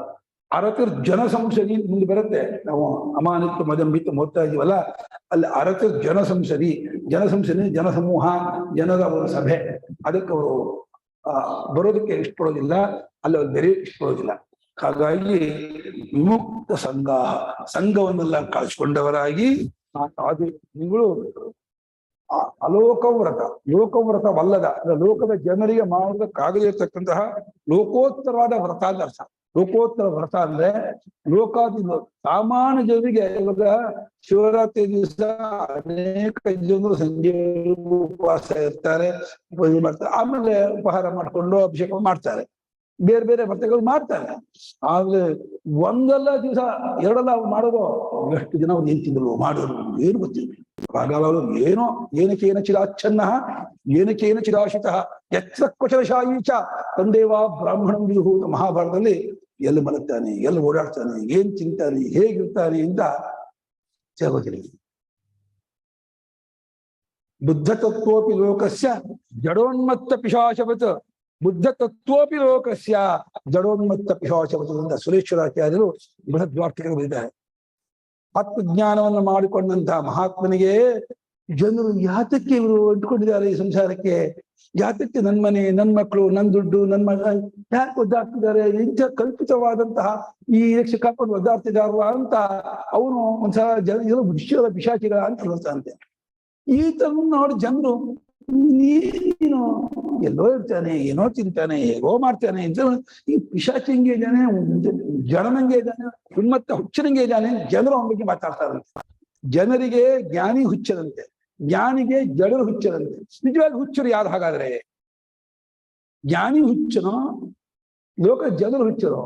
ಅರತಿರ್ ಜನ ಸಂಸದಿ ಮುಂದೆ ಬರುತ್ತೆ. ನಾವು ಅಮಾನಿತ್ತು ಮದಂಬಿತ್ತು ಓದ್ತಾ ಇದೀವಲ್ಲ, ಅಲ್ಲಿ ಅರತಿರ್ ಜನಸಂಸದಿ ಜನಸಮೂಹ, ಜನರ ಒಂದು ಸಭೆ. ಅದಕ್ಕೆ ಅವರು ಬರೋದಕ್ಕೆ ಇಷ್ಟಪಡೋದಿಲ್ಲ, ಅಲ್ಲಿ ಅವ್ರು ಬೇರೆ ಇಷ್ಟಪಡೋದಿಲ್ಲ. ಹಾಗಾಗಿ ವಿಮುಕ್ತ ಸಂಘವನ್ನೆಲ್ಲ ಕಳಿಸ್ಕೊಂಡವರಾಗಿ ಸಾಧುಗಳು ಅಲೋಕವ್ರತ, ಲೋಕವ್ರತವಲ್ಲದ, ಲೋಕದ ಜನರಿಗೆ ಮಾಡೋದಕ್ಕಾಗದೇ ಇರ್ತಕ್ಕಂತಹ ಲೋಕೋತ್ತರವಾದ ವ್ರತ ಅಂತ ಅರ್ಥ. ಲೋಕೋತ್ತರ ವ್ರತ ಅಂದ್ರೆ ಲೋಕಾದಿ ಸಾಮಾನ್ಯ ಜನರಿಗೆ. ಇವಾಗ ಶಿವರಾತ್ರಿ ದಿವಸ ಅನೇಕ ಜನರು ಸಂಜೆ ಉಪವಾಸ ಇರ್ತಾರೆ, ಪೂಜೆ ಮಾಡ್ತಾರೆ, ಆಮೇಲೆ ಉಪಹಾರ ಮಾಡ್ಕೊಂಡು ಅಭಿಷೇಕ ಮಾಡ್ತಾರೆ, ಬೇರೆ ಬೇರೆ ವ್ರತಗಳು ಮಾಡ್ತಾರೆ. ಆದ್ರೆ ಒಂದಲ್ಲ ದಿವಸ ಎರಡಲ್ಲ ಅವ್ರು ಮಾಡೋದು. ಎಷ್ಟು ಜನ ಅವ್ರು ನಿಂತಿದ್ರು ಮಾಡೋರು ಏನು ಗೊತ್ತಿಲ್ಲ. ಭಾಗವರು ಏನಕೇನ ಚಿರಾಚ್ಛನ್ನ ಏನಕೇನ ಚಿರಾಶಿತ ಎಚ್ಚ ಕ್ವಚಲಶಾಯೀಚ ತಂದೇವಾ ಬ್ರಾಹ್ಮಣಂ ವಿದುಹು. ಮಹಾಭಾರತದಲ್ಲಿ ಎಲ್ಲಿ ಮಲಗ್ತಾನೆ, ಎಲ್ಲಿ ಓಡಾಡ್ತಾನೆ, ಏನ್ ತಿಂತಾನೆ, ಹೇಗಿರ್ತಾನೆ ಅಂತ ಗೊತ್ತಿಲ್ಲ. ಬುದ್ಧ ತತ್ವೋಪಿ ಲೋಕಸ್ಯ ಜಡೋನ್ಮತ್ತ ಪಿಶಾಚವತ್, ಬುದ್ಧ ತತ್ವೋಪಿ ಲೋಕಸ್ಯ ಜಡೋನ್ಮತ್ತ ಪಿಶಾಚವತ್ ಅಂತ ಸುರೇಶ್ವರಾಚಾರ್ಯರು ಬೃಹದ್ವಾಕ್ಯಗಳು ಬರೆದಿದ್ದಾರೆ. ಆತ್ಮಜ್ಞಾನವನ್ನು ಮಾಡಿಕೊಂಡಂತಹ ಮಹಾತ್ಮನಿಗೆ ಜನರು ಯಾತಕ್ಕೆ ಇವರು ಅಂಟ್ಕೊಂಡಿದ್ದಾರೆ ಈ ಸಂಸಾರಕ್ಕೆ, ಯಾತಕ್ಕೆ ನನ್ನ ಮನೆ, ನನ್ನ ಮಕ್ಕಳು, ನನ್ನ ದುಡ್ಡು, ನನ್ನ ಮಗ ಯಾಕೆ ಒದ್ದಾಡ್ತಿದ್ದಾರೆ, ಇಂಥ ಕಲ್ಪಿತವಾದಂತಹ ಈ ಕಾಕೊಂಡು ಒದ್ದಾಡ್ತಿದಾರಲ್ಲ ಅಂತ ಅವನು ಒಂದ್ಸಲ ವಿಶ್ವದ ಪಿಶಾಚಿಗಳ ಅಂತ ಹೇಳ್ತಾನಂತೆ. ಈ ತರ ನೋಡಿ ಜನರು ನೀನು ಎಲ್ಲೋ ಇರ್ತಾನೆ, ಏನೋ ತಿಂತಾನೆ, ಹೇಗೋ ಮಾಡ್ತಾನೆ ಅಂತ ಈ ಪಿಶಾಚಿಂಗೆ ಇದ್ದಾನೆ, ಜನನಂಗೆ ಇದ್ದಾನೆ, ಉನ್ಮತ್ತ ಹುಚ್ಚನಂಗೆ ಇದ್ದಾನೆ, ಜನರು ಅವನ ಬಗ್ಗೆ ಮಾತಾಡ್ತಾರಂತೆ. ಜನರಿಗೆ ಜ್ಞಾನಿ ಹುಚ್ಚರಂತೆ, ಜ್ಞಾನಿಗೆ ಜಡರು ಹುಚ್ಚರಂತೆ. ನಿಜವಾಗಿ ಹುಚ್ಚರು ಯಾರು ಹಾಗಾದ್ರೆ? ಜ್ಞಾನಿ ಹುಚ್ಚನೋ ಲೋಕ ಜನರು ಹುಚ್ಚರು?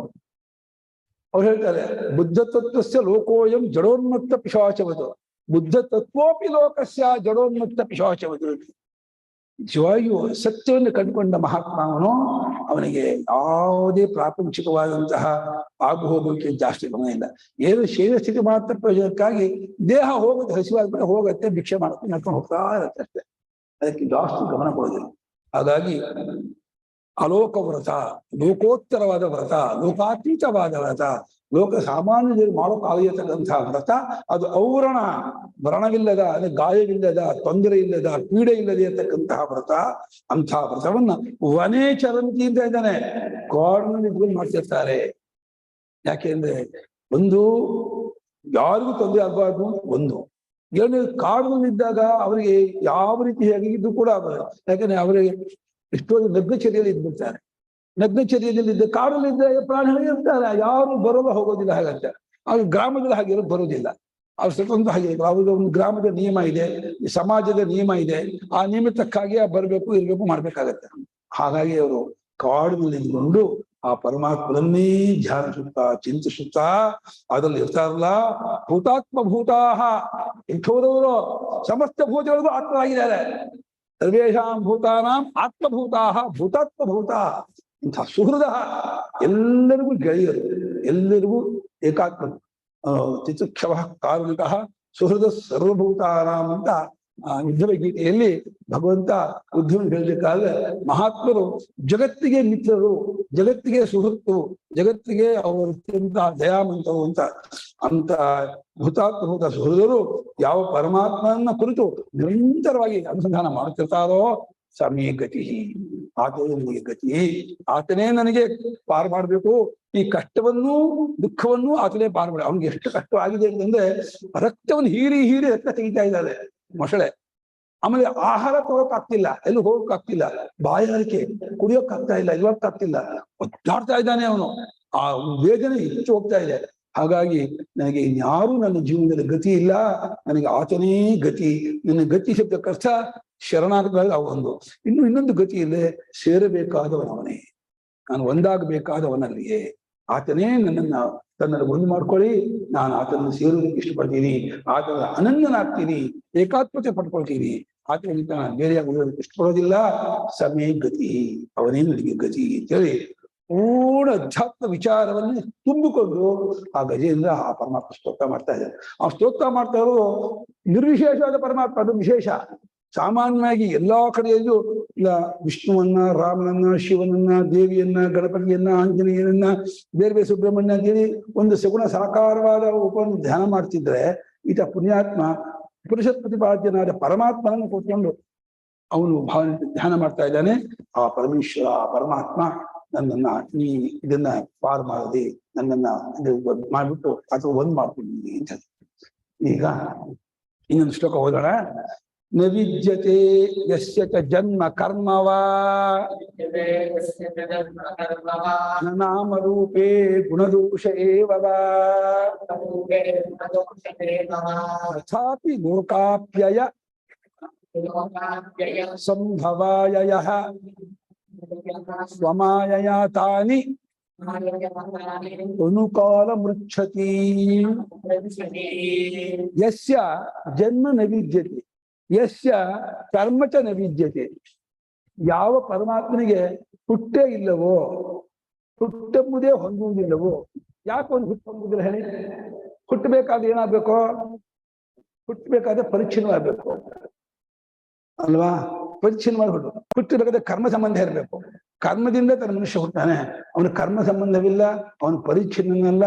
ಅವ್ರು ಹೇಳ್ತಾರೆ ಬುದ್ಧ ತತ್ವಸ್ಯ ಲೋಕೋಯಂ ಜಡೋನ್ಮತ್ತ ಪಿಶಾಚವದು, ಬುದ್ಧ ತತ್ವೋಪಿ ಲೋಕಸ್ಯ ಜಡೋನ್ಮತ್ತ ಪಿಶಾಚವದು. ನಿಜವಾಗಿಯೂ ಸತ್ಯವನ್ನು ಕಂಡುಕೊಂಡ ಮಹಾತ್ಮನು ಅವನಿಗೆ ಯಾವುದೇ ಪ್ರಾಪಂಚಿಕವಾದಂತಹ ಆಗು ಹೋಗೋಕೆ ಜಾಸ್ತಿ ಗಮನ ಇಲ್ಲ. ಏನು ಶರೀರ ಸ್ಥಿತಿ ಮಾತ್ರ ಪ್ರಯೋಜನಕ್ಕಾಗಿ ದೇಹ ಹೋಗುತ್ತೆ, ಹಸಿವಾದ ಹೋಗುತ್ತೆ, ಭಿಕ್ಷೆ ಮಾಡ್ಕೊಂಡು ನಡ್ಕೊಂಡು ಹೋಗ್ತಾ ಇರುತ್ತೆ ಅಷ್ಟೇ. ಅದಕ್ಕೆ ಜಾಸ್ತಿ ಗಮನ ಕೊಡೋದಿಲ್ಲ. ಹಾಗಾಗಿ ಅಲೋಕ ವ್ರತ, ಲೋಕೋತ್ತರವಾದ ವ್ರತ, ಲೋಕಾತೀತವಾದ ವ್ರತ, ಲೋಕ ಸಾಮಾನ್ಯರು ಮಾಡೋಕ್ಕಾಗಿರತಕ್ಕಂತಹ ವ್ರತ ಅದು ಔರಣ, ವ್ರಣವಿಲ್ಲದ, ಅಂದ್ರೆ ಗಾಯವಿಲ್ಲದ, ತೊಂದರೆ ಇಲ್ಲದ, ಪೀಡೆ ಇಲ್ಲದೆ ಇರತಕ್ಕಂತಹ ವ್ರತ. ಅಂತಹ ವ್ರತವನ್ನ ವನೇ ಚರಂತಿ ಅಂತ ಇದ್ದಾನೆ, ಕಾಡಿನಲ್ಲಿ ಇದ್ಕೊಂಡು ಮಾಡ್ತಿರ್ತಾರೆ. ಯಾಕೆಂದ್ರೆ ಒಂದು ಯಾರಿಗೂ ತೊಂದರೆ ಆಗಬಾರ್ದು, ಒಂದು ಎರಡನೇ ಕಾಡಿನಲ್ಲಿದ್ದಾಗ ಅವರಿಗೆ ಯಾವ ರೀತಿಯಾಗಿ ಇದು ಕೂಡ ಆಗಲ್ಲ. ಯಾಕಂದ್ರೆ ಅವರಿಗೆ ಎಷ್ಟೊಂದು ನಗ್ನಚರ್ಯಲ್ಲಿ ಇದ್ಬಿಡ್ತಾರೆ. ನಗ್ನಚರ್ಯದಲ್ಲಿದ್ದ ಕಾಡಲ್ಲಿದ್ದ ಪ್ರಾಣಿಗಳು ಇರ್ತಾರೆ, ಯಾರು ಬರೋಲ್ಲ ಹೋಗೋದಿಲ್ಲ. ಹಾಗಂತ ಅವ್ರು ಗ್ರಾಮದಲ್ಲಿ ಹಾಗೆ ಬರೋದಿಲ್ಲ, ಅವ್ರು ಸ್ವತಂತ್ರ ಹಾಗೆ. ಅವ್ರಿಗೆ ಒಂದು ಗ್ರಾಮದ ನಿಯಮ ಇದೆ, ಸಮಾಜದ ನಿಯಮ ಇದೆ, ಆ ನಿಯಮ ತಕ್ಕಾಗಿ ಬರಬೇಕು, ಇರ್ಬೇಕು, ಮಾಡ್ಬೇಕಾಗತ್ತೆ. ಹಾಗಾಗಿ ಅವರು ಕಾಡಿನಲ್ಲಿ ನಿಂತ್ಕೊಂಡು ಆ ಪರಮಾತ್ಮನನ್ನೇ ಧ್ಯಾನಿಸುತ್ತಾ ಚಿಂತಿಸುತ್ತಾ ಅದ್ರಲ್ಲಿ ಇರ್ತಾರಲ್ಲ. ಭೂತಾತ್ಮಭೂತಾಹ, ಇಂಥೋದವರು ಸಮಸ್ತ ಭೂತಗಳಿಗೂ ಆತ್ಮರಾಗಿದ್ದಾರೆ. ಸರ್ವೇಷಾಂ ಭೂತಾನಾಂ ಆತ್ಮಭೂತಾಹ ಭೂತಾತ್ಮಭೂತ. ಇಂಥ ಸುಹೃದ, ಎಲ್ಲರಿಗೂ ಗೆಳೆಯರು, ಎಲ್ಲರಿಗೂ ಏಕಾತ್ಮ. ತಿತಿಕ್ಷವ ಕಾರುಣಿಕ ಸುಹೃದ ಸರ್ವಭೂತಾನಾಂ ಅಂತ ಯುದ್ಧದ ಗೀತೆಯಲ್ಲಿ ಭಗವಂತ ಬುದ್ಧಿಯನ್ನು ಹೇಳಬೇಕಾದ್ರೆ, ಮಹಾತ್ಮರು ಜಗತ್ತಿಗೆ ಮಿತ್ರರು, ಜಗತ್ತಿಗೆ ಸುಹೃತ್ತು, ಜಗತ್ತಿಗೆ ಅವರು ಅತ್ಯಂತ ದಯಾಮಂತರು ಅಂತ. ಅಂತ ಭೂತಾತ್ಮಭೂತ ಸುಹೃದರು ಯಾವ ಪರಮಾತ್ಮನ ಕುರಿತು ನಿರಂತರವಾಗಿ ಅನುಸಂಧಾನ ಮಾಡುತ್ತಿರ್ತಾರೋ ಸಮೇ ಗತಿ, ಆತನೇ ನನಗೆ ಗತಿ, ಆತನೇ ನನಗೆ ಪಾರು ಮಾಡಬೇಕು. ಈ ಕಷ್ಟವನ್ನೂ ದುಃಖವನ್ನೂ ಆತನೇ ಪಾರು ಮಾಡಿ. ಅವ್ನಿಗೆ ಎಷ್ಟು ಕಷ್ಟ ಆಗಿದೆ ಅಂತಂದ್ರೆ ರಕ್ತವನ್ನು ಹೀರಿ ಹೀರಿ ರಕ್ತ ತೆಗಿತಾ ಇದ್ದಾರೆ ಮೊಸಳೆ. ಆಮೇಲೆ ಆಹಾರ ತಗೋಕ್ಕಾಗ್ತಿಲ್ಲ, ಎಲ್ಲೂ ಹೋಗಕ್ಕಾಗ್ತಿಲ್ಲ, ಬಾಯಾರಿಕೆ, ಕುಡಿಯೋಕ್ಕಾಗ್ತಾ ಇಲ್ಲ, ಇವಾಗ್ತಾಗ್ತಿಲ್ಲ, ಒದ್ದಾಡ್ತಾ ಇದ್ದಾನೆ ಅವನು. ಆ ವೇದನೆ ಹೆಚ್ಚು ಹೋಗ್ತಾ ಇದೆ. ಹಾಗಾಗಿ ನನಗೆ ಇನ್ಯಾರೂ ನನ್ನ ಜೀವನದಲ್ಲಿ ಗತಿ ಇಲ್ಲ, ನನಗೆ ಆತನೇ ಗತಿ. ನನ್ನ ಗತಿ ಶಬ್ದಕ್ಕರ್ಥ ಶರಣಾಗತವಾಗಿ ಒಂದು. ಇನ್ನೊಂದು ಗತಿ ಇಲ್ಲದೆ ಸೇರಬೇಕಾದವನವನೇ, ನಾನು ಒಂದಾಗಬೇಕಾದವನಲ್ಲಿಯೇ. ಆತನೇ ತನ್ನನ್ನು ಒಂದು ಮಾಡ್ಕೊಳ್ಳಿ, ನಾನು ಆತನನ್ನು ಸೇರೋದಕ್ಕೆ ಇಷ್ಟಪಡ್ತೀನಿ, ಆತನ ಅನನ್ಯನಾಗ್ತೀನಿ, ಏಕಾತ್ಮತೆ ಪಡ್ಕೊಳ್ತೀನಿ. ಆತನಿಂದ ನಾನು ಬೇರೆಯಾಗಿ ಉಳಿಯೋದಕ್ಕೆ ಇಷ್ಟಪಡೋದಿಲ್ಲ. ಸಮೇ ಗತಿ, ಅವನೇ ನನಗೆ ಗತಿ ಅಂತೇಳಿ ಪೂರ್ಣ ಅಧ್ಯಾತ್ಮ ವಿಚಾರವನ್ನೇ ತುಂಬಿಕೊಂಡು ಆ ಗಜೆಯಿಂದ ಆ ಪರಮಾತ್ಮ ಸ್ತೋತ್ರ ಮಾಡ್ತಾ ಇದ್ದಾರೆ. ಆ ಸ್ತೋತ್ರ ಮಾಡ್ತಾ ಇರೋದು ನಿರ್ವಿಶೇಷವಾದ ಪರಮಾತ್ಮ, ಅದು ವಿಶೇಷ. ಸಾಮಾನ್ಯವಾಗಿ ಎಲ್ಲಾ ಕಡೆಯಲ್ಲೂ ವಿಷ್ಣುವನ್ನ, ರಾಮನನ್ನ, ಶಿವನನ್ನ, ದೇವಿಯನ್ನ, ಗಣಪತಿಯನ್ನ, ಆಂಜನೇಯನನ್ನ, ಬೇರೆ ಬೇರೆ ಸುಬ್ರಹ್ಮಣ್ಯ ಅಂತೇಳಿ ಒಂದು ಸಗುಣ ಸಾಕಾರವಾದ ರೂಪವನ್ನು ಧ್ಯಾನ ಮಾಡ್ತಿದ್ರೆ, ಈತ ಪುಣ್ಯಾತ್ಮ ಪುರುಷತ್ ಪ್ರತಿಪಾದ್ಯನಾದ ಪರಮಾತ್ಮನನ್ನು ಕೂತ್ಕೊಂಡು ಅವನು ಭಾವನೆ ಧ್ಯಾನ ಮಾಡ್ತಾ ಇದ್ದಾನೆ. ಆ ಪರಮೇಶ್ವರ, ಆ ಪರಮಾತ್ಮ ನನ್ನನ್ನ ನೀ ಇದನ್ನ ಪಾರು ಮಾಡದೆ, ನನ್ನನ್ನ ಮಾಡ್ಬಿಟ್ಟು ಅಥವಾ ಒಂದ್ ಮಾಡ್ತೀನಿ ಅಂತ. ಈಗ ಇನ್ನೊಂದು ಶ್ಲೋಕ ಓದೋಣ. ನ ವಿದ್ಯತೆ ಯಸ್ಯ ಚ ಜನ್ಮ ಕರ್ಮವಾ ನ ನಾಮ ರೂಪೇ ಗುಣದೋಷ ಏವ ವಾ ತಥಾಪಿ ಲೋಕಾಪ್ಯಯ ಸಂಭವಾಯಯಃ ಸ್ವಮಾಯಯಾ ತಾನಿ ಅನುಕಾಲ ಮೃಚ್ಛತಿ. ಯಸ್ಯ ಜನ್ಮ ನ ವಿದ್ಯತೆ ಯಸ್ಯ ಕರ್ಮ ಚ ನ ವಿದ್ಯತೆ. ಯಾವ ಪರಮಾತ್ಮನಿಗೆ ಹುಟ್ಟೇ ಇಲ್ಲವೋ, ಹುಟ್ಟೆಂಬುದೇ ಹೊಂದುವುದಿಲ್ಲವೋ. ಯಾಕೆ ಒಂದು ಹುಟ್ಟು ಹೊಂದುದಿಲ್ಲ ಹೇಳಿ? ಹುಟ್ಟಬೇಕಾದ್ರೆ ಏನಾಗ್ಬೇಕು? ಹುಟ್ಟಬೇಕಾದ್ರೆ ಪರಿಚ್ಛಿನ್ನವಾಗಬೇಕು ಅಲ್ವಾ? ಪರಿಚ್ಛಿನ್ನವಾಗಿ ಹುಟ್ಟಬೇಕಾದ್ರೆ ಕರ್ಮ ಸಂಬಂಧ ಇರಬೇಕು. ಕರ್ಮದಿಂದ ತನ್ನ ಮನುಷ್ಯ ಹುಟ್ಟಾನೆ, ಅವನ ಕರ್ಮ ಸಂಬಂಧವಿಲ್ಲ, ಅವನು ಪರಿಚ್ಛಿನ್ನನಲ್ಲ,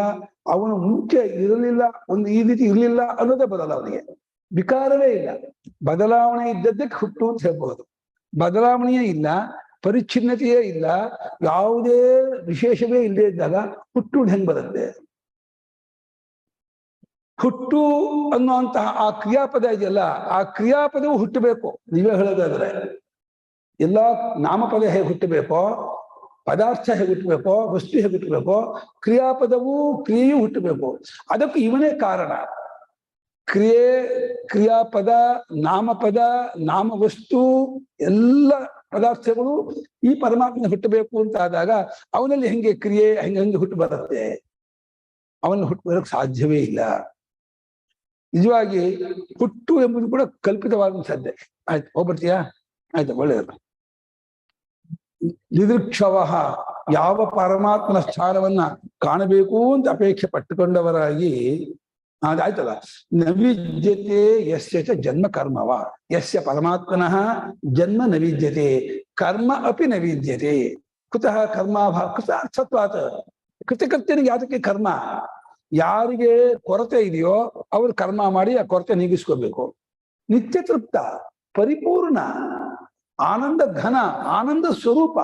ಅವನು ಮುಂಚೆ ಇರಲಿಲ್ಲ, ಒಂದು ಈ ರೀತಿ ಇರಲಿಲ್ಲ ಅನ್ನೋದೇ ಬರಲ್ಲ ಅವನಿಗೆ. ವಿಕಾರವೇ ಇಲ್ಲ. ಬದಲಾವಣೆ ಇದ್ದದ್ದಕ್ಕೆ ಹುಟ್ಟು ಅಂತ ಹೇಳ್ಬಹುದು. ಬದಲಾವಣೆಯೇ ಇಲ್ಲ, ಪರಿಚ್ಛಿನ್ನತೆಯೇ ಇಲ್ಲ, ಯಾವುದೇ ವಿಶೇಷವೇ ಇಲ್ಲದೆ ಇದ್ದಾಗ ಹುಟ್ಟು ಹೆಂಗ್ ಬರುತ್ತೆ? ಹುಟ್ಟು ಅನ್ನುವಂತಹ ಆ ಕ್ರಿಯಾಪದ ಇದೆಯಲ್ಲ, ಆ ಕ್ರಿಯಾಪದವು ಹುಟ್ಟಬೇಕು. ನೀವೇ ಹೇಳೋದಾದ್ರೆ ಎಲ್ಲಾ ನಾಮಪದ ಹೇಗೆ ಹುಟ್ಟಬೇಕೋ, ಪದಾರ್ಥ ಹೇಗೆ ಹುಟ್ಟಬೇಕೋ, ವಸ್ತು ಹೇಗೆ ಹುಟ್ಟಬೇಕೋ, ಕ್ರಿಯಾಪದವೂ ಕ್ರಿಯೆಯೂ ಹುಟ್ಟಬೇಕು. ಅದಕ್ಕೂ ಇವನೇ ಕಾರಣ. ಕ್ರಿಯೆ, ಕ್ರಿಯಾಪದ, ನಾಮಪದ, ನಾಮವಸ್ತು ಎಲ್ಲ ಪದಾರ್ಥಗಳು ಈ ಪರಮಾತ್ಮನ ಹುಟ್ಟಬೇಕು ಅಂತ ಆದಾಗ ಅವನಲ್ಲಿ ಹೆಂಗೆ ಕ್ರಿಯೆ ಹೆಂಗೆ ಹುಟ್ಟು ಬರುತ್ತೆ? ಅವನ್ನ ಹುಟ್ಟು ಬರೋಕ್ಕೆ ಸಾಧ್ಯವೇ ಇಲ್ಲ. ನಿಜವಾಗಿ ಹುಟ್ಟು ಎಂಬುದು ಕೂಡ ಕಲ್ಪಿತವಾದ ಸಾಧ್ಯ. ಆಯ್ತು, ಹೋಗ್ಬರ್ತೀಯಾ? ಆಯ್ತು, ಒಳ್ಳೆಯದು. ನಿದೃಕ್ಷವ, ಯಾವ ಪರಮಾತ್ಮನ ಸ್ಥಾನವನ್ನ ಕಾಣಬೇಕು ಅಂತ ಅಪೇಕ್ಷೆ ಪಟ್ಟುಕೊಂಡವರಾಗಿ ಅದಾಯ್ತಲ್ಲ. ನವಿದ್ಯತೆ ಯಸ್ಯ ಚ ಜನ್ಮ ಕರ್ಮವ, ಯಸ್ಯ ಪರಮಾತ್ಮನಃ ಜನ್ಮ ನವಿದ್ಯತೆ ಕರ್ಮ ಅಪಿ ನವಿದ್ಯತೆ. ಕುತಃ ಕರ್ಮಾಭಾವ ಕೃತ ಅರ್ಥತ್ವಾತ್. ಕೃತಕೃತ್ಯನಿಗೆ ಯಾತಕ್ಕೆ ಕರ್ಮ? ಯಾರಿಗೆ ಕೊರತೆ ಇದೆಯೋ ಅವರು ಕರ್ಮ ಮಾಡಿ ಆ ಕೊರತೆ ನೀಗಿಸ್ಕೋಬೇಕು. ನಿತ್ಯ ತೃಪ್ತ, ಪರಿಪೂರ್ಣ, ಆನಂದ ಘನ, ಆನಂದ ಸ್ವರೂಪ,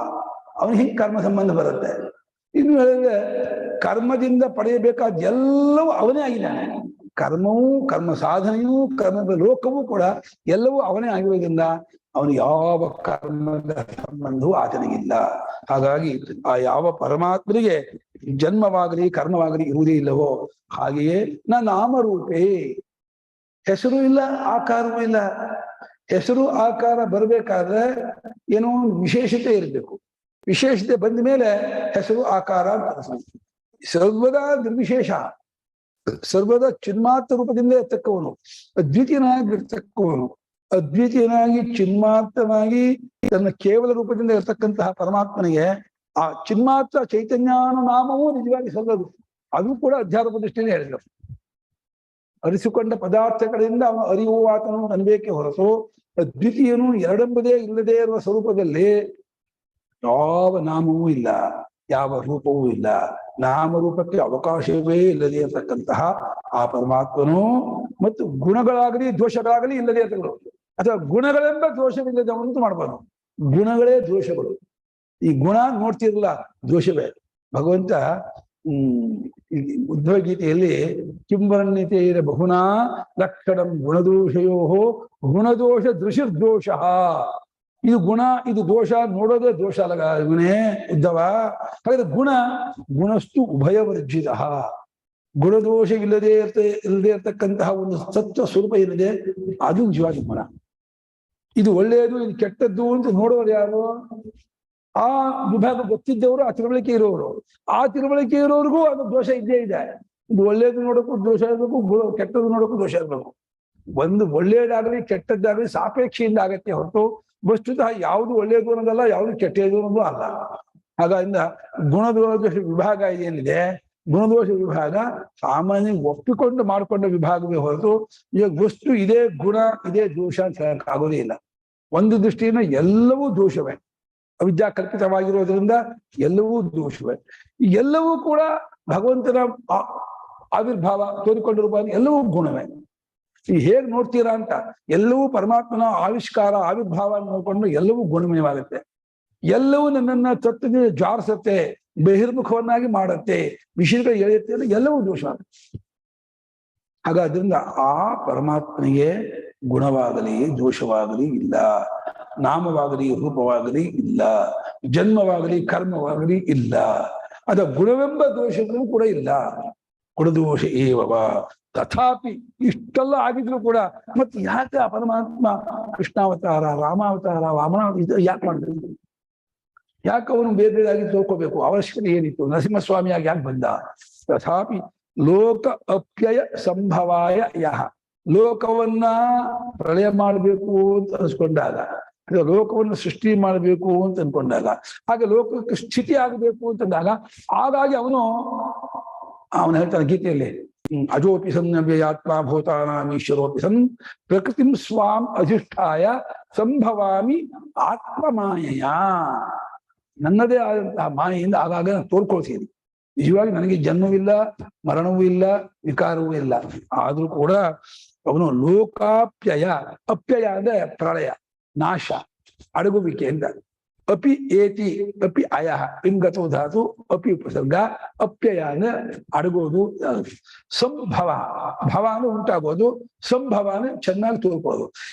ಅವನಿಗೆ ಹಿಂಗೆ ಕರ್ಮ ಸಂಬಂಧ ಬರುತ್ತೆ. ಇನ್ನು ಹೇಳಿದ್ರೆ ಕರ್ಮದಿಂದ ಪಡೆಯಬೇಕಾದ ಎಲ್ಲವೂ ಅವನೇ ಆಗಿದ್ದಾನೆ. ಕರ್ಮವೂ, ಕರ್ಮ ಸಾಧನೆಯೂ, ಕರ್ಮದ ಲೋಕವೂ ಕೂಡ ಎಲ್ಲವೂ ಅವನೇ ಆಗಿರೋದ್ರಿಂದ ಅವನು ಯಾವ ಕರ್ಮದ ಸಂಬಂಧವೂ ಆತನಿಗಿಲ್ಲ. ಹಾಗಾಗಿ ಆ ಯಾವ ಪರಮಾತ್ಮನಿಗೆ ಜನ್ಮವಾಗಲಿ ಕರ್ಮವಾಗಲಿ ಇರುವುದೇ ಇಲ್ಲವೋ ಹಾಗೆಯೇ ನಾಮರೂಪೇ, ಹೆಸರು ಇಲ್ಲ ಆಕಾರವೂ ಇಲ್ಲ. ಹೆಸರು ಆಕಾರ ಬರಬೇಕಾದ್ರೆ ಏನೋ ಒಂದು ವಿಶೇಷತೆ ಇರಬೇಕು. ವಿಶೇಷತೆ ಬಂದ ಮೇಲೆ ಹೆಸರು ಆಕಾರ ಅಂತ. ಸರ್ವದಾ ನಿರ್ವಿಶೇಷ, ಸರ್ವದ ಚಿನ್ಮಾತ್ರ ರೂಪದಿಂದ ಇರ್ತಕ್ಕವನು, ಅದ್ವಿತೀಯನಾಗಿರ್ತಕ್ಕವನು. ಅದ್ವಿತೀಯನಾಗಿ ಚಿನ್ಮಾತ್ರನಾಗಿ ತನ್ನ ಕೇವಲ ರೂಪದಿಂದ ಇರ್ತಕ್ಕಂತಹ ಪರಮಾತ್ಮನಿಗೆ ಆ ಚಿನ್ಮಾತ್ರ ಚೈತನ್ಯಾನ ನಾಮವೂ ನಿಜವಾಗಿ ಸಲ್ಲದು. ಅದು ಕೂಡ ಅಧ್ಯಾರೋಪ ದೃಷ್ಟಿಯಲ್ಲಿ ಹೇಳಿದರು. ಅರಿಸಿಕೊಂಡ ಪದಾರ್ಥಗಳಿಂದ ಅವನು ಅರಿಯುವಾತನು ಅನ್ಬೇಕೆ ಹೊರತು ಅದ್ವಿತೀಯನು ಎರಡೆಂಬುದೇ ಇಲ್ಲದೇ ಇರುವ ಸ್ವರೂಪದಲ್ಲಿ ಯಾವ ನಾಮವೂ ಇಲ್ಲ, ಯಾವ ರೂಪವೂ ಇಲ್ಲ. ನಾಮರೂಪಕ್ಕೆ ಅವಕಾಶವೇ ಇಲ್ಲದೆ ಇರತಕ್ಕಂತಹ ಆ ಪರಮಾತ್ಮನು ಮತ್ತು ಗುಣಗಳಾಗಲಿ ದೋಷಗಳಾಗಲಿ ಇಲ್ಲದೆ ಇರ್ತಗಳು, ಅಥವಾ ಗುಣಗಳೆಂಬ ದೋಷವಿಲ್ಲದವಂತೂ ಮಾಡ್ಬಾರ್ದು. ಗುಣಗಳೇ ದೋಷಗಳು. ಈ ಗುಣ ನೋಡ್ತಿರಲ್ಲ, ದೋಷವೇ. ಭಗವಂತ ಉದ್ಧವ ಗೀತೆಯಲ್ಲಿ ಕಿಂವರ್ಣಿತೇರ ಬಹುನಾ ಲಕ್ಷಣಂ ಗುಣದೋಷಯೋ ಗುಣದೋಷ ದೃಶಿರ್ದೋಷ. ಇದು ಗುಣ, ಇದು ದೋಷ, ನೋಡೋದೇ ದೋಷ ಅಲ್ಲ ಇವನೇ ಉದ್ಧವ. ಹಾಗಾದ್ರೆ ಗುಣಸ್ತು ಉಭಯವರ್ಜಿತ. ಗುಣದೋಷ ಇಲ್ಲದೆ ಇರ್ತಕ್ಕಂತಹ ಒಂದು ಸತ್ವ ಸ್ವರೂಪ ಏನಿದೆ ಅದು ನಿಜವಾಗಿ ಗುಣ. ಇದು ಒಳ್ಳೆಯದು, ಇದು ಕೆಟ್ಟದ್ದು ಅಂತ ನೋಡೋರು ಯಾರು? ಆ ವಿಭಾಗ ಗೊತ್ತಿದ್ದವರು, ಆ ತಿಳುವಳಿಕೆ ಇರೋರು. ಆ ತಿಳುವಳಿಕೆ ಇರೋರಿಗೂ ಅದು ದೋಷ ಇದ್ದೇ ಇದೆ. ಇದು ಒಳ್ಳೇದು ನೋಡೋಕ್ಕೂ ದೋಷ ಇರಬೇಕು, ಕೆಟ್ಟದ್ದು ನೋಡೋಕ್ಕೂ ದೋಷ ಇರಬೇಕು. ಒಂದು ಒಳ್ಳೆಯದಾಗಲಿ ಕೆಟ್ಟದ್ದಾಗಲಿ ಸಾಪೇಕ್ಷೆಯಿಂದ ಆಗತ್ತೆ ಹೊರತು ವಸ್ತುತಃ ಯಾವುದು ಒಳ್ಳೆಯದು ಅನ್ನೋದಲ್ಲ, ಯಾವುದು ಕೆಟ್ಟದ್ದು ಅನ್ನೋದು ಅಲ್ಲ. ಹಾಗಾದ್ರಿಂದ ಗುಣದೋಷ ವಿಭಾಗ ಏನಿದೆ, ಗುಣದೋಷ ವಿಭಾಗ ಸಾಮಾನ್ಯ ಒಪ್ಪಿಕೊಂಡು ಮಾಡಿಕೊಂಡ ವಿಭಾಗವೇ ಹೊರತು ಈಗ ವಸ್ತು ಇದೇ ಗುಣ ಇದೇ ದೋಷ ಅಂತ ಹೇಳಕ್ಕಾಗೋದೇ ಇಲ್ಲ. ಒಂದು ದೃಷ್ಟಿಯಿಂದ ಎಲ್ಲವೂ ದೋಷವೇ, ಅವಿದ್ಯಾ ಕಲ್ಪಿತವಾಗಿರೋದ್ರಿಂದ ಎಲ್ಲವೂ ದೋಷವೇ. ಈ ಎಲ್ಲವೂ ಕೂಡ ಭಗವಂತನ ಆವಿರ್ಭಾವ ತೋರಿಕೊಂಡಿರುವ ಎಲ್ಲವೂ ಗುಣವೇ. ಈ ಹೇಗ್ ನೋಡ್ತೀರಾ ಅಂತ ಎಲ್ಲವೂ ಪರಮಾತ್ಮನ ಆವಿಷ್ಕಾರ ಆವಿರ್ಭಾವ ನೋಡ್ಕೊಂಡು ಎಲ್ಲವೂ ಗುಣಮಯವಾಗುತ್ತೆ. ಎಲ್ಲವೂ ನನ್ನನ್ನ ತತ್ವದಿಂದ ಜಾರಿಸುತ್ತೆ, ಬಹಿರ್ಮುಖವನ್ನಾಗಿ ಮಾಡುತ್ತೆ, ವಿಷಯಗಳು ಎಳೆಯುತ್ತೆ ಅಂದ್ರೆ ಎಲ್ಲವೂ ದೋಷ ಆಗುತ್ತೆ. ಹಾಗಾದ್ರಿಂದ ಆ ಪರಮಾತ್ಮನಿಗೆ ಗುಣವಾಗಲಿ ದೋಷವಾಗಲಿ ಇಲ್ಲ, ನಾಮವಾಗಲಿ ರೂಪವಾಗಲಿ ಇಲ್ಲ, ಜನ್ಮವಾಗಲಿ ಕರ್ಮವಾಗಲಿ ಇಲ್ಲ. ಅದ ಗುಣವೆಂಬ ದೋಷಗಳು ಕೂಡ ಇಲ್ಲ. ಗುಣದೋಷ ಏವವ. ತಥಾಪಿ ಇಷ್ಟೆಲ್ಲ ಆಗಿದ್ರು ಕೂಡ ಮತ್ತೆ ಯಾಕೆ ಆ ಪರಮಾತ್ಮ ಕೃಷ್ಣಾವತಾರ, ರಾಮಾವತಾರ, ವಾಮನಾವತಾರ ಯಾಕೆ ಮಾಡಿದ್ರು? ಯಾಕೆ ಅವನು ಬೇರೆ ಬೇರೆಯಾಗಿ ತೋರ್ಕೋಬೇಕು? ಅವಶ್ಯಕತೆ ಏನಿತ್ತು? ನರಸಿಂಹಸ್ವಾಮಿಯಾಗಿ ಯಾಕೆ ಬಂದ? ತಥಾಪಿ ಲೋಕ ಅಪ್ಯಯ ಸಂಭವಾಯ ಯಹ. ಲೋಕವನ್ನ ಪ್ರಳಯ ಮಾಡಬೇಕು ಅಂತ ಅನ್ಸ್ಕೊಂಡಾಗ, ಲೋಕವನ್ನು ಸೃಷ್ಟಿ ಮಾಡಬೇಕು ಅಂತ ಅನ್ಕೊಂಡಾಗ, ಹಾಗೆ ಲೋಕಕ್ಕೆ ಸ್ಥಿತಿ ಆಗಬೇಕು ಅಂತಂದಾಗ ಹಾಗಾಗಿ ಅವನು ಹೇಳ್ತಾನೆ ಗೀತೆಯಲ್ಲಿ, ಅಜೋಪಿ ಸಂವ್ಯಯಾತ್ಮ ಭೂತಾನಾಮೀಶ್ವರೋಪಿ ಸನ್ ಪ್ರಕೃತಿಂ ಸ್ವಾಂ ಅಧಿಷ್ಠಾಯ ಸಂಭವಾಮಿ ಆತ್ಮಮಾಯೆಯ. ನನ್ನದೇ ಆದಂತಹ ಮಾಯೆಯಿಂದ ಆಗಾಗ ತೋರ್ಕೊಳ್ತೀನಿ. ನಿಜವಾಗಿ ನನಗೆ ಜನ್ಮವಿಲ್ಲ, ಮರಣವೂ ಇಲ್ಲ, ವಿಕಾರವೂ ಇಲ್ಲ. ಆದ್ರೂ ಕೂಡ ಅವನು ಲೋಕಾಪ್ಯಯ. ಅಪ್ಯಯ ಅಂದ್ರೆ ಪ್ರಳಯ, ನಾಶ, ಅಡಗುವಿಕೆ ಅಂತ. ಅಪಿ ಏತಿ ಅಪಿ ಅಯಃ ಪಿಂಗತೋ ಧಾತು ಅಪಿ ಉಪಸರ್ಗ. ಅಪ್ಯಯ ಅಂದ್ರೆ ಅಡಗೋದು. ಸಂಭವ, ಭವ ಅಂದ್ರೆ ಉಂಟಾಗೋದು, ಸಂಭವ ಅಂದ್ರೆ ಚೆನ್ನಾಗಿ ತೋರ್ಕೋದು.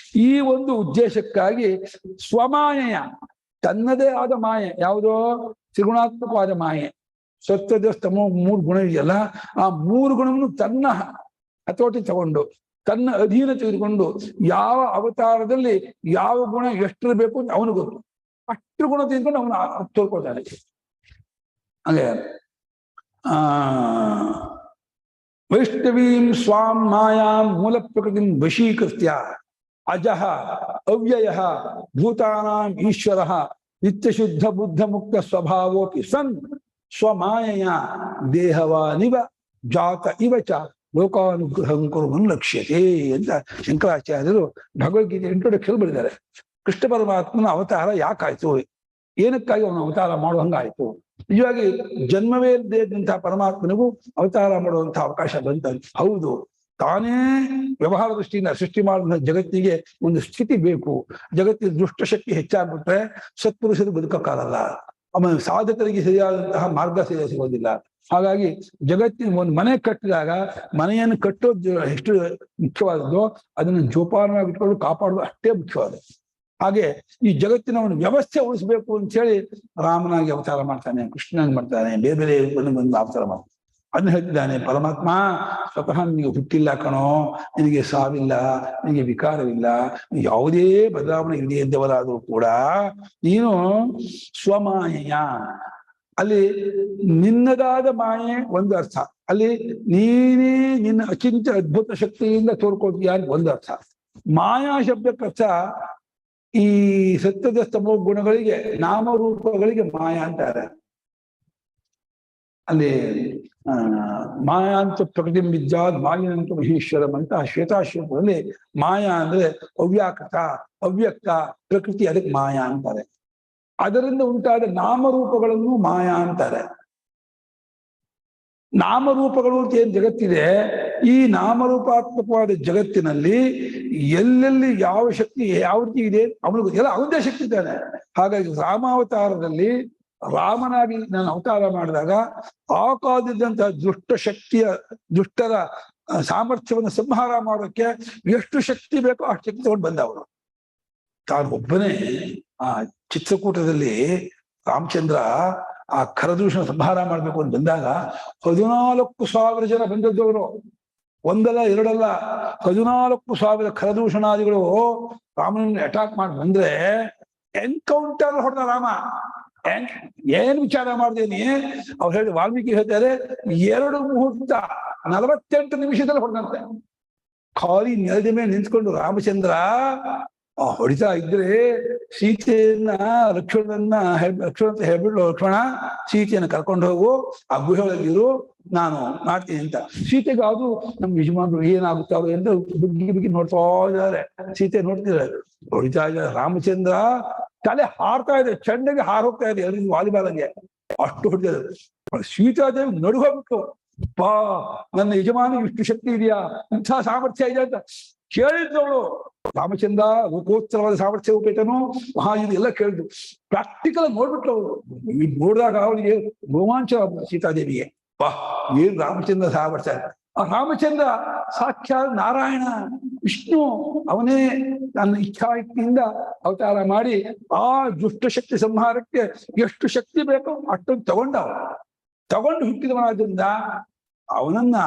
ಈ ಒಂದು ಉದ್ದೇಶಕ್ಕಾಗಿ ಸ್ವಮಾಯೆಯ, ತನ್ನದೇ ಆದ ಮಾಯೆ, ಯಾವುದೋ ತ್ರಿಗುಣಾತ್ಮಕವಾದ ಮಾಯೆ, ಸತ್ವದ ಸ್ತಮೋ 3 ಗುಣ ಇದೆಯಲ್ಲ, ಆ 3 ಗುಣವನ್ನು ತನ್ನ ಹತೋಟಿ ತಗೊಂಡು, ತನ್ನ ಅಧೀನ ತೆಗೆದುಕೊಂಡು, ಯಾವ ಅವತಾರದಲ್ಲಿ ಯಾವ ಗುಣ ಎಷ್ಟಿರಬೇಕು ಅಂತ ಅವನು ಗೊತ್ತು. ಅಷ್ಟು ಗುಣ ತೆಗೆದುಕೊಂಡು ಅವನು ತೋರ್ಕೊಳ್ತಾನೆ. ಹಾಗೆ ವೈಷ್ಣವೀಂ ಸ್ವಾಂ ಮಾಯಾಂ ಮೂಲ ಪ್ರಕೃತಿಂ ವಶೀಕೃತ್ಯ ಅಜಃ ಅವ್ಯಯ ಭೂತಾನಾಂ ಈಶ್ವರಃ ನಿತ್ಯಶುದ್ಧ ಬುದ್ಧ ಮುಕ್ತ ಸ್ವಭಾವೋಪಿ ಸನ್ ಸ್ವಮಾಯೆಯ ದೇಹವಾನಿವ ಜಾತ ಇವ ಚ ಲೋಕಾನುಗ್ರಹಂ ಕುರುವನ್ ಲಕ್ಷ್ಯತೆ ಅಂತ ಶಂಕರಾಚಾರ್ಯರು ಭಗವದ್ಗೀತೆ ಇಂಟ್ರೊಡಕ್ಷನ್ ಬರೆದಿದ್ದಾರೆ. ಕೃಷ್ಣ ಪರಮಾತ್ಮನ ಅವತಾರ ಯಾಕಾಯ್ತು, ಏನಕ್ಕಾಗಿ ಅವನು ಅವತಾರ ಮಾಡುವಂಗಾಯ್ತು ನಿಜವಾಗಿ ಜನ್ಮವೇ ಇಲ್ಲದೆ ಇದ್ದಂತಹ ಪರಮಾತ್ಮನಿಗೂ ಅವತಾರ ಮಾಡುವಂತಹ ಅವಕಾಶ ಬಂತ. ಹೌದು, ತಾನೇ ವ್ಯವಹಾರ ದೃಷ್ಟಿಯಿಂದ ಸೃಷ್ಟಿ ಮಾಡಿದ ಜಗತ್ತಿಗೆ ಒಂದು ಸ್ಥಿತಿ ಬೇಕು. ಜಗತ್ತಿನ ದುಷ್ಟಶಕ್ತಿ ಹೆಚ್ಚಾಗ್ಬಿಟ್ರೆ ಸತ್ಪುರುಷರು ಬದುಕಕ್ಕಾಗಲ್ಲ, ಆಮೇಲೆ ಸಾಧಕರಿಗೆ ಸರಿಯಾದಂತಹ ಮಾರ್ಗ ಸಿಗೋದಿಲ್ಲ. ಹಾಗಾಗಿ ಜಗತ್ತಿನ ಒಂದು ಮನೆ ಕಟ್ಟಿದಾಗ ಮನೆಯನ್ನು ಕಟ್ಟೋದು ಎಷ್ಟು ಮುಖ್ಯವಾದದ್ದು, ಅದನ್ನು ಜೋಪಾನವಾಗಿ ಇಟ್ಕೊಂಡು ಕಾಪಾಡೋದು ಅಷ್ಟೇ ಮುಖ್ಯವಾದ. ಹಾಗೆ ಈ ಜಗತ್ತಿನ ಒಂದು ವ್ಯವಸ್ಥೆ ಉಳಿಸ್ಬೇಕು ಅಂತ ಹೇಳಿ ರಾಮನಾಗಿ ಅವತಾರ ಮಾಡ್ತಾನೆ, ಕೃಷ್ಣನಾಗಿ ಮಾಡ್ತಾನೆ, ಬೇರೆ ಬೇರೆ ಬಂದು ಅವತಾರ ಮಾಡ್ತಾನೆ. ಅದನ್ನ ಹೇಳ್ತಿದ್ದಾನೆ ಪರಮಾತ್ಮ, ಸ್ವತಃ ನಿನಗೆ ಹುಟ್ಟಿಲ್ಲ ಕಣೋ, ನಿನಗೆ ಸಾವಿಲ್ಲ, ನಿನಗೆ ವಿಕಾರವಿಲ್ಲ, ಯಾವುದೇ ಬದಲಾವಣೆ ಇದೆ ಇದ್ದವರಾದರೂ ಕೂಡ ನೀನು ಸ್ವಮಾಯೆಯ, ಅಲ್ಲಿ ನಿನ್ನದಾದ ಮಾಯೆ ಒಂದು ಅರ್ಥ, ಅಲ್ಲಿ ನೀನೇ ನಿನ್ನ ಅಚಿಂತ್ಯ ಅದ್ಭುತ ಶಕ್ತಿಯಿಂದ ತೋರ್ಕೊಳ್ತೀಯ ಅಂತ ಒಂದು ಅರ್ಥ. ಮಾಯಾ ಶಬ್ದಕ್ಕರ್ಥ ಈ ಸತ್ಯದ ಸ್ತಂಭ ಗುಣಗಳಿಗೆ, ನಾಮರೂಪಗಳಿಗೆ ಮಾಯಾ ಅಂತಾರೆ. ಅಲ್ಲಿ ಮಾಯಾಂತ ಪ್ರಕೃತಿ ವಿದ್ಯಾದ್ ಮಾಯನಂತ ಮಹೇಶ್ವರಂ ಅಂತ ಶ್ವೇತಾಶ್ವರದಲ್ಲಿ ಮಾಯಾ ಅಂದ್ರೆ ಅವ್ಯಾಕೃತ, ಅವ್ಯಕ್ತ ಪ್ರಕೃತಿ, ಅದಕ್ಕೆ ಮಾಯಾ ಅಂತಾರೆ. ಅದರಿಂದ ಉಂಟಾದ ನಾಮರೂಪಗಳನ್ನು ಮಾಯಾ ಅಂತಾರೆ. ನಾಮರೂಪಗಳು ಅಂತ ಏನ್ ಜಗತ್ತಿದೆ, ಈ ನಾಮರೂಪಾತ್ಮಕವಾದ ಜಗತ್ತಿನಲ್ಲಿ ಎಲ್ಲೆಲ್ಲಿ ಯಾವ ಶಕ್ತಿ ಯಾವ ರೀತಿ ಇದೆ ಅವನಿಗೂ ಎಲ್ಲ ಅವನದೇ ಶಕ್ತಿ ಇದ್ದಾನೆ. ಹಾಗಾಗಿ ರಾಮಾವತಾರದಲ್ಲಿ ರಾಮನಾಗಿ ನಾನು ಅವತಾರ ಮಾಡಿದಾಗ ಆ ಕಾಲದಿದ್ದಂತಹ ದುಷ್ಟರ ಸಾಮರ್ಥ್ಯವನ್ನು ಸಂಹಾರ ಮಾಡೋಕ್ಕೆ ಎಷ್ಟು ಶಕ್ತಿ ಬೇಕೋ ಆ ಶಕ್ತಿ ತಗೊಂಡು ಬಂದ ಅವರು. ತಾನು ಒಬ್ಬನೇ ಆ ಚಿತ್ರಕೂಟದಲ್ಲಿ ರಾಮಚಂದ್ರ ಆ ಖರದೂಷಣ ಸಂಹಾರ ಮಾಡ್ಬೇಕು ಅಂತ ಬಂದಾಗ 14,000 ಜನ ಬಂದದ್ದವರು, ಒಂದಲ್ಲ ಎರಡಲ್ಲ, 14,000 ಖರದೂಷಣಾದಿಗಳು ರಾಮನನ್ನು ಅಟ್ಯಾಕ್ ಮಾಡಿ ಬಂದ್ರೆ ಎನ್ಕೌಂಟರ್ ಹೊಡೆದ ರಾಮ. ಏನ್ ವಿಚಾರ ಮಾಡ್ದೇನಿ ಅವ್ರು ಹೇಳಿ, ವಾಲ್ಮೀಕಿ ಹೇಳ್ತಾರೆ 2 ಮುಹೂರ್ತ 48 ನಿಮಿಷದಲ್ಲಿ ಹೊಡೆದಂತೆ. ಖಾಲಿ ನೆಲದ ಮೇಲೆ ನಿಂತ್ಕೊಂಡು ರಾಮಚಂದ್ರ ಹೊಡಿತಾ ಇದ್ರೆ ಸೀತೆಯನ್ನ ಲಕ್ಷ್ಮಣನ ಅಂತ ಹೇಳ್ಬಿಡ್ಲು, ಲಕ್ಷ್ಮಣ ಸೀತೆಯನ್ನು ಕರ್ಕೊಂಡು ಹೋಗು, ಆ ಗುಹೆಯೊಳಗಿರು, ನಾನು ಮಾಡ್ತೀನಿ ಅಂತ. ಸೀತೆಗೆ ಅದು ನಮ್ ಯಜಮಾನ್ರು ಏನಾಗುತ್ತಾರೋ ಎಂದು ಬಿಗಿ ನೋಡ್ತಾ ಇದ್ದಾರೆ. ಸೀತೆ ನೋಡ್ತಿದ್ದಾರೆ, ಹೊಡಿತಾ ಇದ್ದಾರೆ. ರಾಮಚಂದ್ರ ತಲೆ ಹಾರ್ತಾ ಇದೆ, ಚೆಂಡಗೆ ಹಾರೋಗ್ತಾ ಇದೆ, ಎಲ್ಲಿ ವಾಲಿಬಾಲ್ಗೆ ಅಷ್ಟು ಹೊಡಿತಾರೆ. ಸೀತಾದೇವಿ ನಡುಗೋಗ್ಬಿಟ್ಟು, ಬಾ ನನ್ನ ಯಜಮಾನ ಇಷ್ಟು ಶಕ್ತಿ ಇದೆಯಾ, ಇಂಥ ಸಾಮರ್ಥ್ಯ ಇದೆ ಅಂತ ಕೇಳಿದ್ದವಳು. ರಾಮಚಂದ್ರ ಲೋಕೋತ್ತರವಾದ ಸಾಮರ್ಥ್ಯ ಉಪೇತನು ಇದು ಎಲ್ಲ ಕೇಳಿದ್ರು. ಪ್ರಾಕ್ಟಿಕಲ್ ನೋಡ್ಬಿಟ್ಲು ಅವರು. ನೋಡಿದಾಗ ಅವಳಿಗೆ ರೋಮಾಂಚ ಸೀತಾದೇವಿಗೆ, ಬಾ ಏನ್ ರಾಮಚಂದ್ರ ಸಾಮರ್ಥ್ಯ. ಆ ರಾಮಚಂದ್ರ ಸಾಕ್ಷಾತ್ ನಾರಾಯಣ ವಿಷ್ಣು, ಅವನೇ ತನ್ನ ಇಚ್ಛಾಯುಕ್ತಿಯಿಂದ ಅವತಾರ ಮಾಡಿ ಆ ದುಷ್ಟಶಕ್ತಿ ಸಂಹಾರಕ್ಕೆ ಎಷ್ಟು ಶಕ್ತಿ ಬೇಕೋ ಅಷ್ಟೊಂದು ತಗೊಂಡು ಹುಟ್ಟಿದವನಾದ್ರಿಂದ ಅವನನ್ನ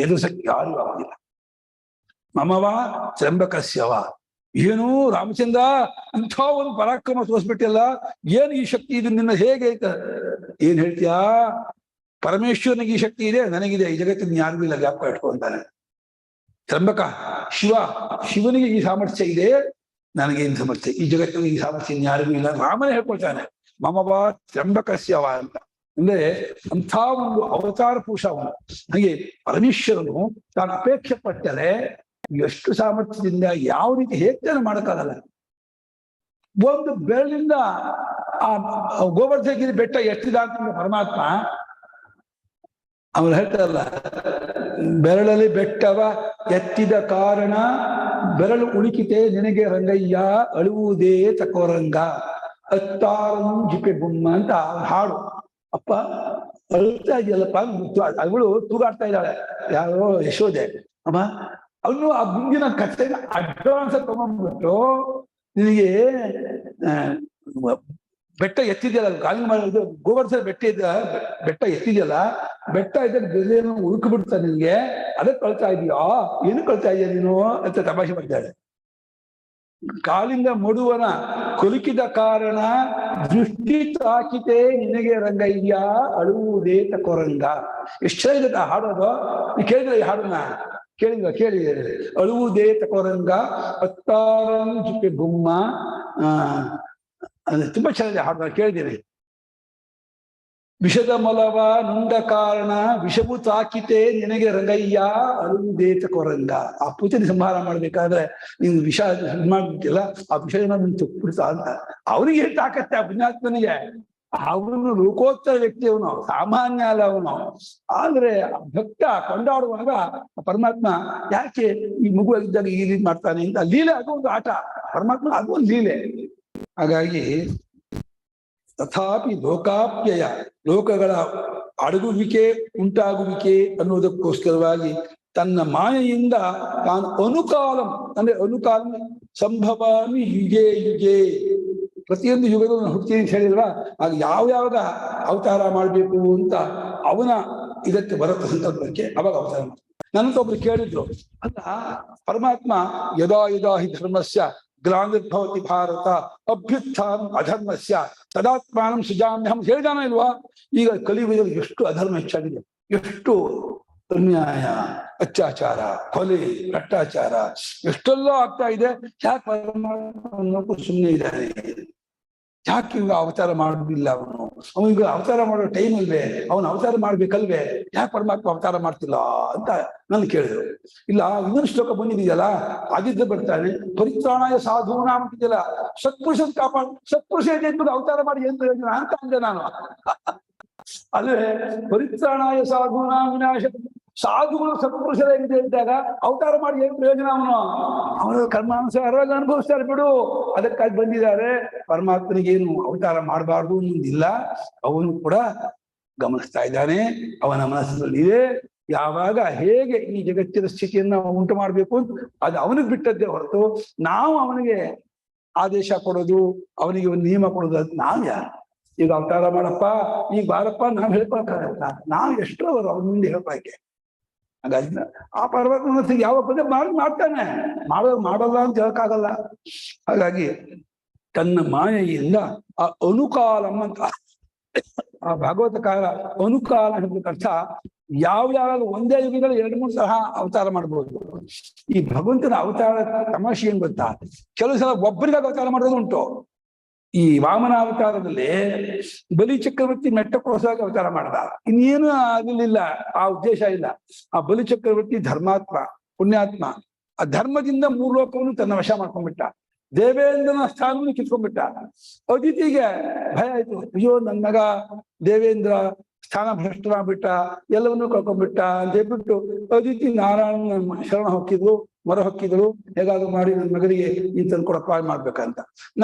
ಎದುರಿಸಕ್ಕೆ ಯಾರು ಆಗುದಿಲ್ಲ. ಮಮವ ತ್ರಂಬಕಸ್ಯವ, ಏನು ರಾಮಚಂದ್ರ ಅಂಥ ಒಂದು ಪರಾಕ್ರಮ ತೋರಿಸ್ಬಿಟ್ಟಿಲ್ಲ, ಏನು ಈ ಶಕ್ತಿ ಇದು ನಿನ್ನ ಹೇಗೆ ಏನ್ ಹೇಳ್ತೀಯಾ? ಪರಮೇಶ್ವರನಿಗೆ ಈ ಶಕ್ತಿ ಇದೆ, ನನಗಿದೆ, ಈ ಜಗತ್ತಿನ ಯಾರಿಗೂ ಇಲ್ಲ, ಜ್ಞಾಪಕ ಇಟ್ಕೊಂತಾನೆ. ತ್ರಂಬಕ ಶಿವನಿಗೆ ಈ ಸಾಮರ್ಥ್ಯ ಇದೆ, ನನಗೆ ಏನ್ ಸಾಮರ್ಥ್ಯ, ಈ ಜಗತ್ತಿನ ಈ ಸಾಮರ್ಥ್ಯ ಯಾರಿಗೂ ಇಲ್ಲ, ರಾಮನೇ ಹೇಳ್ಕೊಳ್ತಾನೆ ಮಮವ ತ್ರಂಬಕಸ್ಯವ ಅಂತ. ಅಂದ್ರೆ ಅಂಥ ಒಂದು ಅವತಾರ ಪುರುಷ ಅವನು. ಹಾಗೆ ಪರಮೇಶ್ವರನು ತಾನು ಅಪೇಕ್ಷೆ ಪಟ್ಟರೆ ಎಷ್ಟು ಸಾಮರ್ಥ್ಯದಿಂದ ಯಾವ ರೀತಿ ಹೇಗೆ ಮಾಡಕ್ಕಾಗಲ್ಲ. ಒಂದು ಬೆರಳಿಂದ ಆ ಗೋವರ್ಧನಗಿರಿ ಬೆಟ್ಟ ಎತ್ತಿದ ಅಂತ ಪರಮಾತ್ಮ ಅವ್ರು ಹೇಳ್ತಾರಲ್ಲ, ಬೆರಳಲ್ಲಿ ಬೆಟ್ಟವ ಎತ್ತಿದ ಕಾರಣ ಬೆರಳು ಉಳುಕಿತೆ ನಿನಗೆ ರಂಗಯ್ಯ ಅಳುವುದೇ ತಕೋರಂಗ ಅತ್ತಾರಂ ಜಿಪೆ ಬುಮ್ಮ ಅಂತ ಹಾಡು. ಅಪ್ಪ ಅಳುತ್ತಾ ಇದೆಯಲ್ಲಪ್ಪ, ಅವಳು ತೂಗಾಡ್ತಾ ಇದ್ದಾಳೆ, ಯಾರೋ ಯಶೋದೆ. ಅಮ್ಮ ಅವನು ಆ ಮುಂದಿನ ಕಥೆ ಅಡ್ವಾನ್ಸ್ ತಗೊಂಡ್ಬಿಟ್ಟು ನಿನಗೆ ಬೆಟ್ಟ ಎತ್ತಿದೆಯಲ್ಲ, ಗಾಳಿ ಮಾಡಿದ್ದು ಗೋವರ್ಧನ ಬೆಟ್ಟ ಎತ್ತಿದೆಯಲ್ಲ, ಬೆಟ್ಟ ಇದ್ದಾಗ ಬೆಲೆಯನ್ನು ಉಳುಕ್ಬಿಡ್ತಾ ನಿನ್ಗೆ, ಅದಕ್ಕೆ ಕಳ್ತಾ ಇದೀಯಾ, ಏನು ಕಳ್ತಾ ಇದೆಯಾ ನೀನು ಅಂತ ತಮಾಷೆ ಮಾಡ್ತಾಳೆ. ಕಾಲಿಂದ ಮಡುವನ ಕೊಲುಕಿದ ಕಾರಣ ದೃಷ್ಟಿ ತಾಕಿತೆ ನಿನಗೆ ರಂಗಯ್ಯ ಅಳುವುದೇ ತಕೋರಂಗ. ಎಷ್ಟು ಚೆನ್ನಾಗಿದೆ ಆ ಹಾಡೋದು. ನೀವು ಕೇಳಿದ್ರೆ ಈ ಹಾಡನ್ನ ಕೇಳಿದ್ರೆ ಅಳುವುದೇ ತಕೋರಂಗ ಅತ್ತಾರಂ ಜಿಪೆ ಬುಮ್ಮ, ತುಂಬಾ ಚೆನ್ನಾಗಿದೆ ಹಾಡು, ಕೇಳಿದ್ದೀರಿ. ವಿಷದ ಮೊಲವ ನುಂಡ ಕಾರಣ ವಿಷವು ತಾಕಿತೆ ನಿನಗೆ ರಂಗಯ್ಯ ಅಳುವುದೇ ತಕೋರಂಗ. ಆ ಪೂಜನೆ ಸಂಹಾರ ಮಾಡ್ಬೇಕಾದ್ರೆ ನೀನು ವಿಷ ಮಾಡ್ಬಿಟ್ಟಿಲ್ಲ, ಆ ವಿಷಯನ ನೀನು ತುಪ್ಪಿಡ್ತಾ ಅಂತ ಅವ್ರಿಗೆ ತಾಕತ್ತೆ ಆ ಪುಣ್ಯಾತ್ಮನಿಗೆ. ಅವನು ಲೋಕೋತ್ತರ ವ್ಯಕ್ತಿ, ಅವನು ಸಾಮಾನ್ಯ ಅಲ್ಲ ಅವನು. ಆದ್ರೆ ಭಕ್ತ ಕೊಂಡಾಡುವಾಗ ಪರಮಾತ್ಮ ಯಾಕೆ ಈ ಮಗು ಇದ್ದಾಗ ಈ ರೀತಿ ಮಾಡ್ತಾನೆ ಅಂತ ಲೀಲೆ, ಅದು ಒಂದು ಆಟ ಪರಮಾತ್ಮ, ಅದು ಒಂದು ಲೀಲೆ. ಹಾಗಾಗಿ ತಥಾಪಿ ಲೋಕಾಪ್ಯಯ, ಲೋಕಗಳ ಅಡಗುವಿಕೆ ಉಂಟಾಗುವಿಕೆ ಅನ್ನೋದಕ್ಕೋಸ್ಕರವಾಗಿ ತನ್ನ ಮಾಯೆಯಿಂದ ತಾನು ಅನುಕಾಲಂ, ಅಂದ್ರೆ ಅನುಕಾಲಂ ಸಂಭವಾಮಿ ಯುಗೇ ಯುಗೇ, ಪ್ರತಿಯೊಂದು ಯುಗದಲ್ಲೂ ನಾನು ಹುಡ್ತೀನಿ ಅಂತ ಹೇಳಿಲ್ವಾ, ಆಗ ಯಾವ್ಯಾವಾಗ ಅವತಾರ ಮಾಡಬೇಕು ಅಂತ ಅವನ ಇದಕ್ಕೆ ಬರುತ್ತೆ ಸಂದರ್ಭಕ್ಕೆ ಅವಾಗ ಅವತಾರ ಮಾಡ್ತಾರೆ. ನನ್ನಂತ ಒಬ್ರು ಕೇಳಿದ್ರು, ಅಲ್ಲ ಪರಮಾತ್ಮ ಯದಾ ಯದಾ ಹಿ ಧರ್ಮಸ್ಯ ಗ್ಲಾನಿರ್ಭವತಿ ಭಾರತ ಅಭ್ಯುತ್ಥಾನ ಅಧರ್ಮಸ್ಯ ತದಾತ್ಮಾನಂ ಸುಜಾಮ್ಯಹಂ ಹೇಳಿದಾನ ಇಲ್ವಾ? ಈಗ ಕಲಿಯುಗದಲ್ಲಿ ಎಷ್ಟು ಅಧರ್ಮ ಹೆಚ್ಚಾಗಿದೆ, ಎಷ್ಟು ಅನ್ಯಾಯ, ಅತ್ಯಾಚಾರ, ಕೊಲೆ, ಭ್ರಷ್ಟಾಚಾರ ಎಷ್ಟೆಲ್ಲ ಆಗ್ತಾ ಇದೆ. ಯಾಕೆ ಪರಮಾತ್ಮ ಸುಮ್ಮನೆ ಇದ್ದಾನೆ? ಯಾಕೆ ಇವಾಗ ಅವತಾರ ಮಾಡುದಿಲ್ಲ ಅವನು? ಅವನಿಗೆ ಅವತಾರ ಮಾಡೋ ಟೈಮ್ ಇಲ್ವೇ? ಅವನು ಅವತಾರ ಮಾಡ್ಬೇಕಲ್ವೇ? ಯಾಕೆ ಪರಮಾತ್ಮ ಅವತಾರ ಮಾಡ್ತಿಲ್ಲ ಅಂತ ನಾನು ಕೇಳಿದ್ರು. ಇಲ್ಲ, ಇನ್ನೊಂದು ಶ್ಲೋಕ ಬಂದಿದೆಯಲ್ಲ, ಆದಿದ್ದ ಬರ್ತಾನೆ, ಪರಿತ್ರಾಣಾಯ ಸಾಧೂನ ಅಂತಿದೆಯಲ್ಲ, ಸತ್ಪುರುಷನ್ ಕಾಪಾಡು, ಸತ್ಪುರುಷ ಇದೆ ಅಂತ ಅವತಾರ ಮಾಡಿ ಏನ್ ಪ್ರಯೋಜನ ಅಂತ ಅಂದೆ ನಾನು. ಅಲ್ಲೇ ಪರಿತ್ರಾಣಾಯ ಸಾಧೂನ ವಿನಾಶ, ಸಾಧುಗಳು ಸತ್ಪುರುಷರಾಗಿದೆ ಇದ್ದಾಗ ಅವತಾರ ಮಾಡಿ ಏನ್ ಪ್ರಯೋಜನ? ಅವನು ಕರ್ಮಾನುಸಾರವಾಗಿ ಅನುಭವಿಸ್ತಾರೆ ಬಿಡು, ಅದಕ್ಕಾಗಿ ಬಂದಿದ್ದಾರೆ. ಪರಮಾತ್ಮನಿಗೇನು ಅವತಾರ ಮಾಡಬಾರ್ದು ಅನ್ನೋದಿಲ್ಲ, ಅವನು ಕೂಡ ಗಮನಿಸ್ತಾ ಇದ್ದಾನೆ, ಅವನ ಮನಸ್ಸಿನಲ್ಲಿದೆ. ಯಾವಾಗ ಹೇಗೆ ಈ ಜಗತ್ತಿನ ಸ್ಥಿತಿಯನ್ನ ಉಂಟು ಮಾಡ್ಬೇಕು ಅಂತ ಅದು ಅವನಿಗೆ ಬಿಟ್ಟದ್ದೇ ಹೊರತು ನಾವು ಅವನಿಗೆ ಆದೇಶ ಕೊಡೋದು, ಅವನಿಗೆ ಒಂದು ನಿಯಮ ಕೊಡೋದು, ಅದು ನಾವು ಯಾರು? ಈಗ ಅವತಾರ ಮಾಡಪ್ಪ, ಈಗ ಬಾರಪ್ಪ ನಾವ್ ಹೇಳ್ಕೊಳಕ್ಕಾಗಲ್ಲ, ನಾವು ಎಷ್ಟೋ ಅವರು ಅವನ ಮುಂದೆ ಹೇಳ್ಕೊಳಕ್ಕೆ. ಹಾಗಾಗಿ ಆ ಪರ್ವತ ಯಾವಾಗ ಬಂದ್ರೆ ಮಾಡ್ತಾನೆ, ಮಾಡಲ್ಲ ಅಂತ ಹೇಳಕ್ಕಾಗಲ್ಲ. ಹಾಗಾಗಿ ತನ್ನ ಮಾಯೆಯಿಂದ ಆ ಅನುಕಾಲಂ ಅಂತ ಆ ಭಾಗವತಕಾರ ಅನುಕಾಲ ಅರ್ಥ ಯಾವ್ಯಾವ ಒಂದೇ ಯುಗದಲ್ಲಿ 2-3 ಸಲ ಅವತಾರ ಮಾಡ್ಬೋದು. ಈ ಭಗವಂತನ ಅವತಾರ ತಮಾಷೆ ಏನ್ ಗೊತ್ತಾ, ಕೆಲವು ಸಲ ಒಬ್ಬರಿಗಾಗಿ ಅವತಾರ ಮಾಡೋದು ಉಂಟು. ಈ ವಾಮನ ಅವತಾರದಲ್ಲಿ ಬಲಿ ಚಕ್ರವರ್ತಿ ಮೆಟ್ಟಕ್ಕೋಸ್ಕರ ಅವತಾರ ಮಾಡ್ದ, ಇನ್ನೇನು ಆಗಲಿಲ್ಲ, ಆ ಉದ್ದೇಶ ಇಲ್ಲ. ಆ ಬಲಿ ಚಕ್ರವರ್ತಿ ಧರ್ಮಾತ್ಮ, ಪುಣ್ಯಾತ್ಮ, ಆ ಧರ್ಮದಿಂದ 3 ಲೋಕವನ್ನು ತನ್ನ ವಶ ಮಾಡ್ಕೊಂಡ್ಬಿಟ್ಟ, ದೇವೇಂದ್ರನ ಸ್ಥಾನವನ್ನು ಕಿತ್ಕೊಂಡ್ಬಿಟ್ಟ. ಅದಿತಿಗೆ ಭಯ ಆಯ್ತು, ಅಯ್ಯೋ ನನ್ನ ಮಗ ದೇವೇಂದ್ರ ಸ್ಥಾನ ಭ್ರಷ್ಟನಾಗ್ಬಿಟ್ಟ, ಎಲ್ಲವನ್ನೂ ಕಳ್ಕೊಂಡ್ಬಿಟ್ಟ ಅಂತ ಹೇಳ್ಬಿಟ್ಟು ಅದಿತಿ ನಾರಾಯಣನ ಶರಣ ಹೊಕ್ಕಿದ್ರು, ಮೊರ ಹೊಕ್ಕಿದ್ರು, ಹೇಗಾದ್ರು ಮಾಡಿ ನನ್ನ ಮಗನಿಗೆ ಈ ತಂದು ಕೊಡಪ್ಪ ಮಾಡ್ಬೇಕಂತ.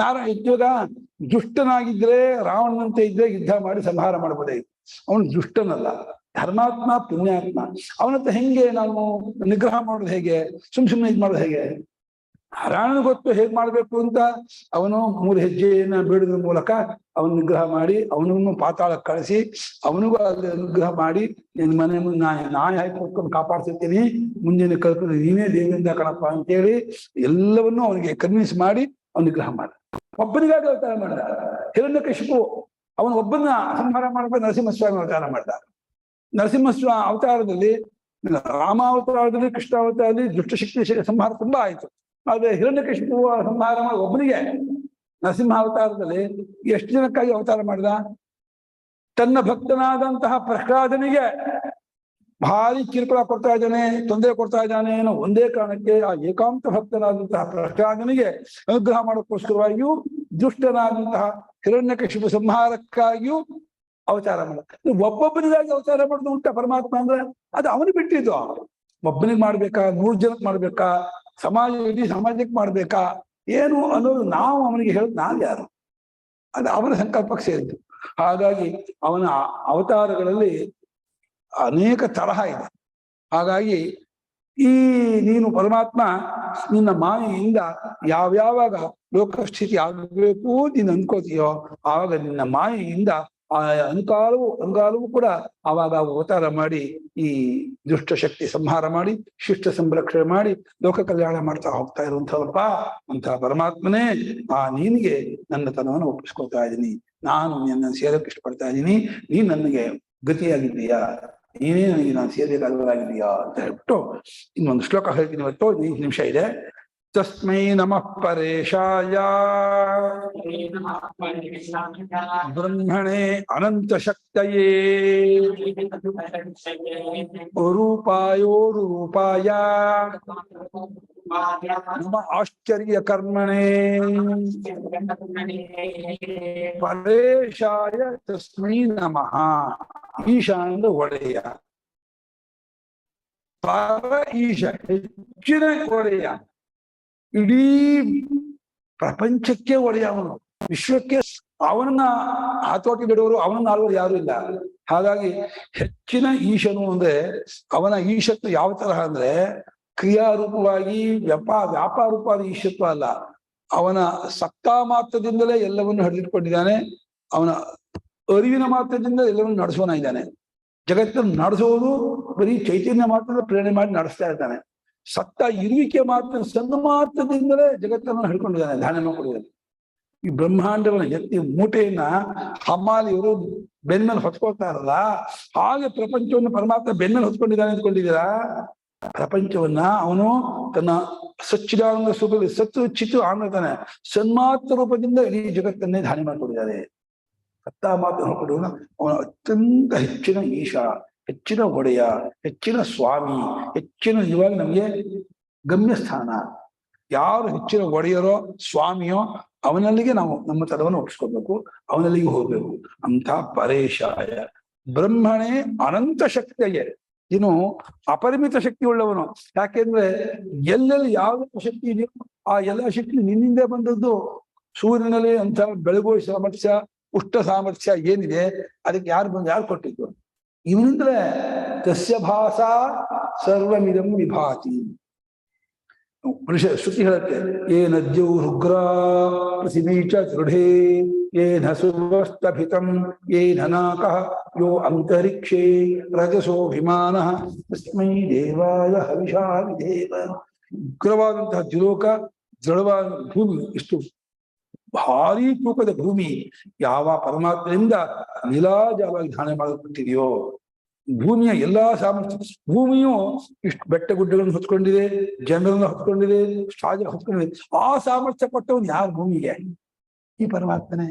ಇವಾಗ ದುಷ್ಟನಾಗಿದ್ರೆ, ರಾವಣನಂತೆ ಇದ್ರೆ ಯುದ್ಧ ಮಾಡಿ ಸಂಹಾರ ಮಾಡಬಹುದಾಗಿತ್ತು. ಅವನು ದುಷ್ಟನಲ್ಲ, ಧರ್ಮಾತ್ಮ, ಪುಣ್ಯಾತ್ಮ. ಅವನತ್ರ ಹೆಂಗೆ ನಾವು ನಿಗ್ರಹ ಮಾಡೋದು ಹೇಗೆ? ಸುಮ್ಮನೆ ಇದು ಮಾಡೋದು ಹೇಗೆ? ನಾರಾಯಣ ಗೊತ್ತು ಹೇಗ್ ಮಾಡ್ಬೇಕು ಅಂತ. ಅವನು 3 ಹೆಜ್ಜೆಯನ್ನ ಬೀಳೋದ್ರ ಮೂಲಕ ಅವನು ನಿಗ್ರಹ ಮಾಡಿ, ಅವನನ್ನು ಪಾತಾಳಕ್ಕೆ ಕಳಿಸಿ, ಅವನಿಗೂ ಅಲ್ಲಿ ಅನುಗ್ರಹ ಮಾಡಿ, ನಿನ್ನ ಮನೆ ಮುಂದೆ ನಾಯಿ ಹಾಕಿಕೊಂಡು ಕಾಪಾಡ್ತಿರ್ತೀನಿ, ಮುಂದಿನ ಕಲ್ಪನೆ ನೀನೇ ದೇವಿಯಿಂದ ಕಣಪ್ಪ ಅಂತೇಳಿ ಎಲ್ಲವನ್ನೂ ಅವನಿಗೆ ಕನ್ವಿನ್ಸ್ ಮಾಡಿ ಅವನು ನಿಗ್ರಹ ಮಾಡ. ಒಬ್ಬನಿಗಾಗಿ ಅವತಾರ ಮಾಡ್ದ. ಹಿರಣ್ಯಕಶಿಪು ಅವನು ಒಬ್ಬನ ಸಂಹಾರ ಮಾಡಬೇಕು, ನರಸಿಂಹಸ್ವಾಮಿ ಅವತಾರ ಮಾಡ್ದ. ನರಸಿಂಹಸ್ವಾಮಿ ಅವತಾರದಲ್ಲಿ, ರಾಮಾವತಾರದಲ್ಲಿ, ಕೃಷ್ಣಾವತಾರದಲ್ಲಿ ದುಷ್ಟಶಕ್ತಿ ಸಂಹಾರ ತುಂಬಾ ಆಯ್ತು. ಆದ್ರೆ ಹಿರಣ್ಯಕಶಿಪು ಸಂಹಾರ ಮಾಡಿ ಒಬ್ಬನಿಗೆ ನರಸಿಂಹ ಅವತಾರದಲ್ಲಿ ಎಷ್ಟು ಜನಕ್ಕಾಗಿ ಅವತಾರ ಮಾಡಿದ? ತನ್ನ ಭಕ್ತನಾದಂತಹ ಪ್ರಹ್ಲಾದನಿಗೆ ಭಾರಿ ಕಿರುಕುಳ ಕೊಡ್ತಾ ಇದ್ದಾನೆ, ತೊಂದರೆ ಕೊಡ್ತಾ ಇದ್ದಾನೆ ಅನ್ನೋ ಒಂದೇ ಕಾರಣಕ್ಕೆ ಆ ಏಕಾಂತ ಭಕ್ತನಾದಂತಹ ಪ್ರಹ್ಲಾದನಿಗೆ ಅನುಗ್ರಹ ಮಾಡೋಕ್ಕೋಸ್ಕರವಾಗಿಯೂ, ದುಷ್ಟನಾದಂತಹ ಹಿರಣ್ಯಕಶಿಪು ಸಂಹಾರಕ್ಕಾಗಿಯೂ ಅವತಾರ ಮಾಡ. ಒಬ್ಬೊಬ್ಬನಿಗಾಗಿ ಅವತಾರ ಮಾಡೋದು ಉಂಟ ಪರಮಾತ್ಮ ಅಂದ್ರೆ ಅದು ಅವನು ಬಿಟ್ಟಿದ್ದು. ಒಬ್ಬನಿಗೆ ಮಾಡ್ಬೇಕಾ, 100 ಜನಕ್ಕೆ ಮಾಡ್ಬೇಕಾ, ಇಡೀ ಸಮಾಜಕ್ಕೆ ಮಾಡ್ಬೇಕಾ, ಏನು ಅನ್ನೋದು ನಾವು ಅವನಿಗೆ ಹೇಳೋದು ನಾವು ಯಾರು? ಅದು ಅವನ ಸಂಕಲ್ಪಕ್ಕೆ ಸೇರಿದ್ದು. ಹಾಗಾಗಿ ಅವನ ಅವತಾರಗಳಲ್ಲಿ ಅನೇಕ ತರಹ ಇದೆ. ಹಾಗಾಗಿ ಈ ನೀನು ಪರಮಾತ್ಮ ನಿನ್ನ ಮಾಯೆಯಿಂದ ಯಾವ್ಯಾವಾಗ ಲೋಕಸ್ಥಿತಿ ಆಗಬೇಕು ನೀನು ಅನ್ಕೋತೀಯೋ, ಆವಾಗ ನಿನ್ನ ಮಾಯೆಯಿಂದ ಆ ಅನುಕಾಲವೂ ಕೂಡ ಆವಾಗ ಅವತಾರ ಮಾಡಿ ಈ ದುಷ್ಟ ಶಕ್ತಿ ಸಂಹಾರ ಮಾಡಿ, ಶಿಷ್ಟ ಸಂರಕ್ಷಣೆ ಮಾಡಿ, ಲೋಕ ಕಲ್ಯಾಣ ಮಾಡ್ತಾ ಹೋಗ್ತಾ ಇರುವಂಥವಪ್ಪ ಅಂತ ಪರಮಾತ್ಮನೇ. ನಿನಗೆ ನನ್ನ ತನವನ್ನು ಒಪ್ಪಿಸ್ಕೊಳ್ತಾ ಇದ್ದೀನಿ, ನಾನು ನಿನ್ನ ಸೇರಕ್ಕೆ ಇಷ್ಟಪಡ್ತಾ ಇದ್ದೀನಿ, ನೀನ್ ನನಗೆ ಗತಿಯಾಗಿದ್ದೀಯಾ, ನೀನೇ ನನಗೆ ನಾನು ಸೇರಬೇಕಾಗಿದೆಯಾ ಅಂತ ಹೇಳ್ಬಿಟ್ಟು ಇನ್ನೊಂದು ಶ್ಲೋಕ ಹೇಳ್ತೀನಿ. ಇವತ್ತು 5 ನಿಮಿಷ ಇದೆ. ತಸ್ಮೈ ನಮಃ ಪರೇಶಾಯ ಬ್ರಹ್ಮಣೇ ಅನಂತ ಶಕ್ತಯೇ ರೂಪಾಯೋ ರೂಪಾಯ ನಮ ಆಶ್ಚರ್ಯ ಕರ್ಮಣೇ ಪರೇಶಾಯ ತಸ್ಮೈ ನಮಃ. ಈಶಾನಂದ ಒಡೆಯ, ಪರ ಈಶ ಹೆಚ್ಚಿನ ಒಡೆಯ, ಇಡೀ ಪ್ರಪಂಚಕ್ಕೆ ಒಡೆಯ ಅವನು, ವಿಶ್ವಕ್ಕೆ. ಅವನನ್ನ ಹತೋಟಿ ಬಿಡುವರು, ಅವನನ್ನ ಆಳುವರು ಯಾರು ಇಲ್ಲ. ಹಾಗಾಗಿ ಹೆಚ್ಚಿನ ಈಶನು ಅಂದ್ರೆ ಅವನ ಈಶತ್ವ ಯಾವ ತರಹ ಅಂದ್ರೆ ಕ್ರಿಯಾರೂಪವಾಗಿ ವ್ಯಾಪಾರೂಪವಾದ ಈಶತ್ವ ಅಲ್ಲ. ಅವನ ಸತ್ತಾ ಮಾತ್ರದಿಂದಲೇ ಎಲ್ಲವನ್ನು ಹಿಡಿದಿಟ್ಕೊಂಡಿದ್ದಾನೆ. ಅವನ ಅರಿವಿನ ಮಾತ್ರದಿಂದ ಎಲ್ಲವನ್ನು ನಡೆಸೋನಾಗಿದ್ದಾನೆ. ಜಗತ್ತನ್ನು ನಡೆಸೋದು ಬರೀ ಚೈತನ್ಯ ಮಾತ್ರ ಪ್ರೇರಣೆ ಮಾಡಿ ನಡೆಸ್ತಾ ಇರ್ತಾನೆ. ಸತ್ತ ಇರುವಿಕೆ ಮಾತ್ರ ಸಣ್ಣ ಮಾತ್ರದಿಂದಲೇ ಜಗತ್ತನ್ನು ಹಿಡ್ಕೊಂಡಿದ್ದಾನೆ, ಧಾನ್ಯ ಮಾಡಿದ್ದಾನೆ. ಈ ಬ್ರಹ್ಮಾಂಡವನ್ನ ಎತ್ತಿ ಮೂಟೆಯನ್ನ ಹಮಾಲಿಯವರು ಬೆನ್ನಲ್ಲಿ ಹೊತ್ಕೊಳ್ತಾ ಇರಲ್ಲ, ಹಾಗೆ ಪ್ರಪಂಚವನ್ನು ಪರಮಾತ್ಮ ಬೆನ್ನಲ್ಲಿ ಹೊತ್ಕೊಂಡಿದ್ದಾನೆ ಅಂದ್ಕೊಂಡಿದ್ದೀರಾ? ಪ್ರಪಂಚವನ್ನ ಅವನು ತನ್ನ ಸಚ್ಚಿದಾನಂದ ಸ್ವರೂಪದಲ್ಲಿ ಸತ್ತು ಚಿತ್ತು ಆನಂದಾನೆ ಸನ್ಮಾತ್ರ ರೂಪದಿಂದ ಇಡೀ ಜಗತ್ತನ್ನೇ ಧಾನ್ಯ ಮಾಡಿಕೊಂಡಿದ್ದಾರೆ. ಸತ್ತ ಮಾತ್ರ ನೋಡ್ಕೊಂಡು ಅವನ ಅತ್ಯಂತ ಹೆಚ್ಚಿನ ಈಶ, ಹೆಚ್ಚಿನ ಒಡೆಯ, ಹೆಚ್ಚಿನ ಸ್ವಾಮಿ, ಹೆಚ್ಚಿನ ಇವಾಗ ನಮ್ಗೆ ಗಮ್ಯ ಸ್ಥಾನ. ಯಾರು ಹೆಚ್ಚಿನ ಒಡೆಯರೋ ಸ್ವಾಮಿಯೋ ಅವನಲ್ಲಿಗೆ ನಾವು ನಮ್ಮ ತರವನ್ನು ಒಪ್ಪಿಸ್ಕೋಬೇಕು, ಅವನಲ್ಲಿಗೆ ಹೋಗ್ಬೇಕು. ಅಂತ ಪರೇಶಾಯ ಬ್ರಹ್ಮಣೇ ಅನಂತ ಶಕ್ತಿಯೇ, ಇನ್ನು ಅಪರಿಮಿತ ಶಕ್ತಿ ಉಳ್ಳವನು. ಯಾಕೆಂದ್ರೆ ಎಲ್ಲೆಲ್ಲಿ ಯಾವ ಶಕ್ತಿ ಇದೆಯೋ ಆ ಎಲ್ಲ ಶಕ್ತಿ ನಿನ್ನಿಂದ ಬಂದದ್ದು. ಸೂರ್ಯನಲ್ಲಿ ಅಂತ ಬೆಳಗುವ ಸಾಮರ್ಥ್ಯ, ಉಷ್ಣ ಸಾಮರ್ಥ್ಯ ಏನಿದೆ ಅದಕ್ಕೆ ಯಾರು ಕೊಟ್ಟಿದ್ದು? ಇವನಿಂದಲೇ ತಸ್ಯ ಭಾಷಾ ಸರ್ವಮಿದಂ ವಿಭಾತಿ. ಶ್ರುತಿ ಹೇಳುತ್ತೆ, ಏನದ್ಯೌ ರುಗ್ರ ಪೃಥಿವೀಚ ದೃಢೇ ಏನ ಸುವಸ್ತಭಿತಂ ಏನ ನಾಕಃ ಯೋ ಅಂತರಿಕ್ಷೇ ರಜಸೋಭಿಮಾನಃ ತಸ್ಮೈ ದೇವಾಯ ಹವಿಷಾ ವಿಧೇವ. ಉಗ್ರವಾದಂತಹ ದ್ಯುಲೋಕ, ದೃಢವಾದ ಭೂಮಿ, ಇಷ್ಟು ಭಾರೀ ತೂಕದ ಭೂಮಿ ಯಾವ ಪರಮಾತ್ಮದಿಂದ ನೀಲಾಜಾವಾಗಿ ಧಾರಣೆ ಮಾಡಲ್ಪಟ್ಟಿದೆಯೋ, ಭೂಮಿಯ ಎಲ್ಲಾ ಸಾಮರ್ಥ್ಯ, ಭೂಮಿಯು ಇಷ್ಟು ಬೆಟ್ಟ ಗುಡ್ಡಗಳನ್ನು ಹೊತ್ಕೊಂಡಿದೆ, ಜನರನ್ನು ಹೊತ್ಕೊಂಡಿದೆ, ಸ್ಟಾಜ ಹೊತ್ಕೊಂಡಿದೆ. ಆ ಸಾಮರ್ಥ್ಯ ಕೊಟ್ಟವನು ಯಾರು ಭೂಮಿಗೆ? ಈ ಪರಮಾತ್ಮನೇ.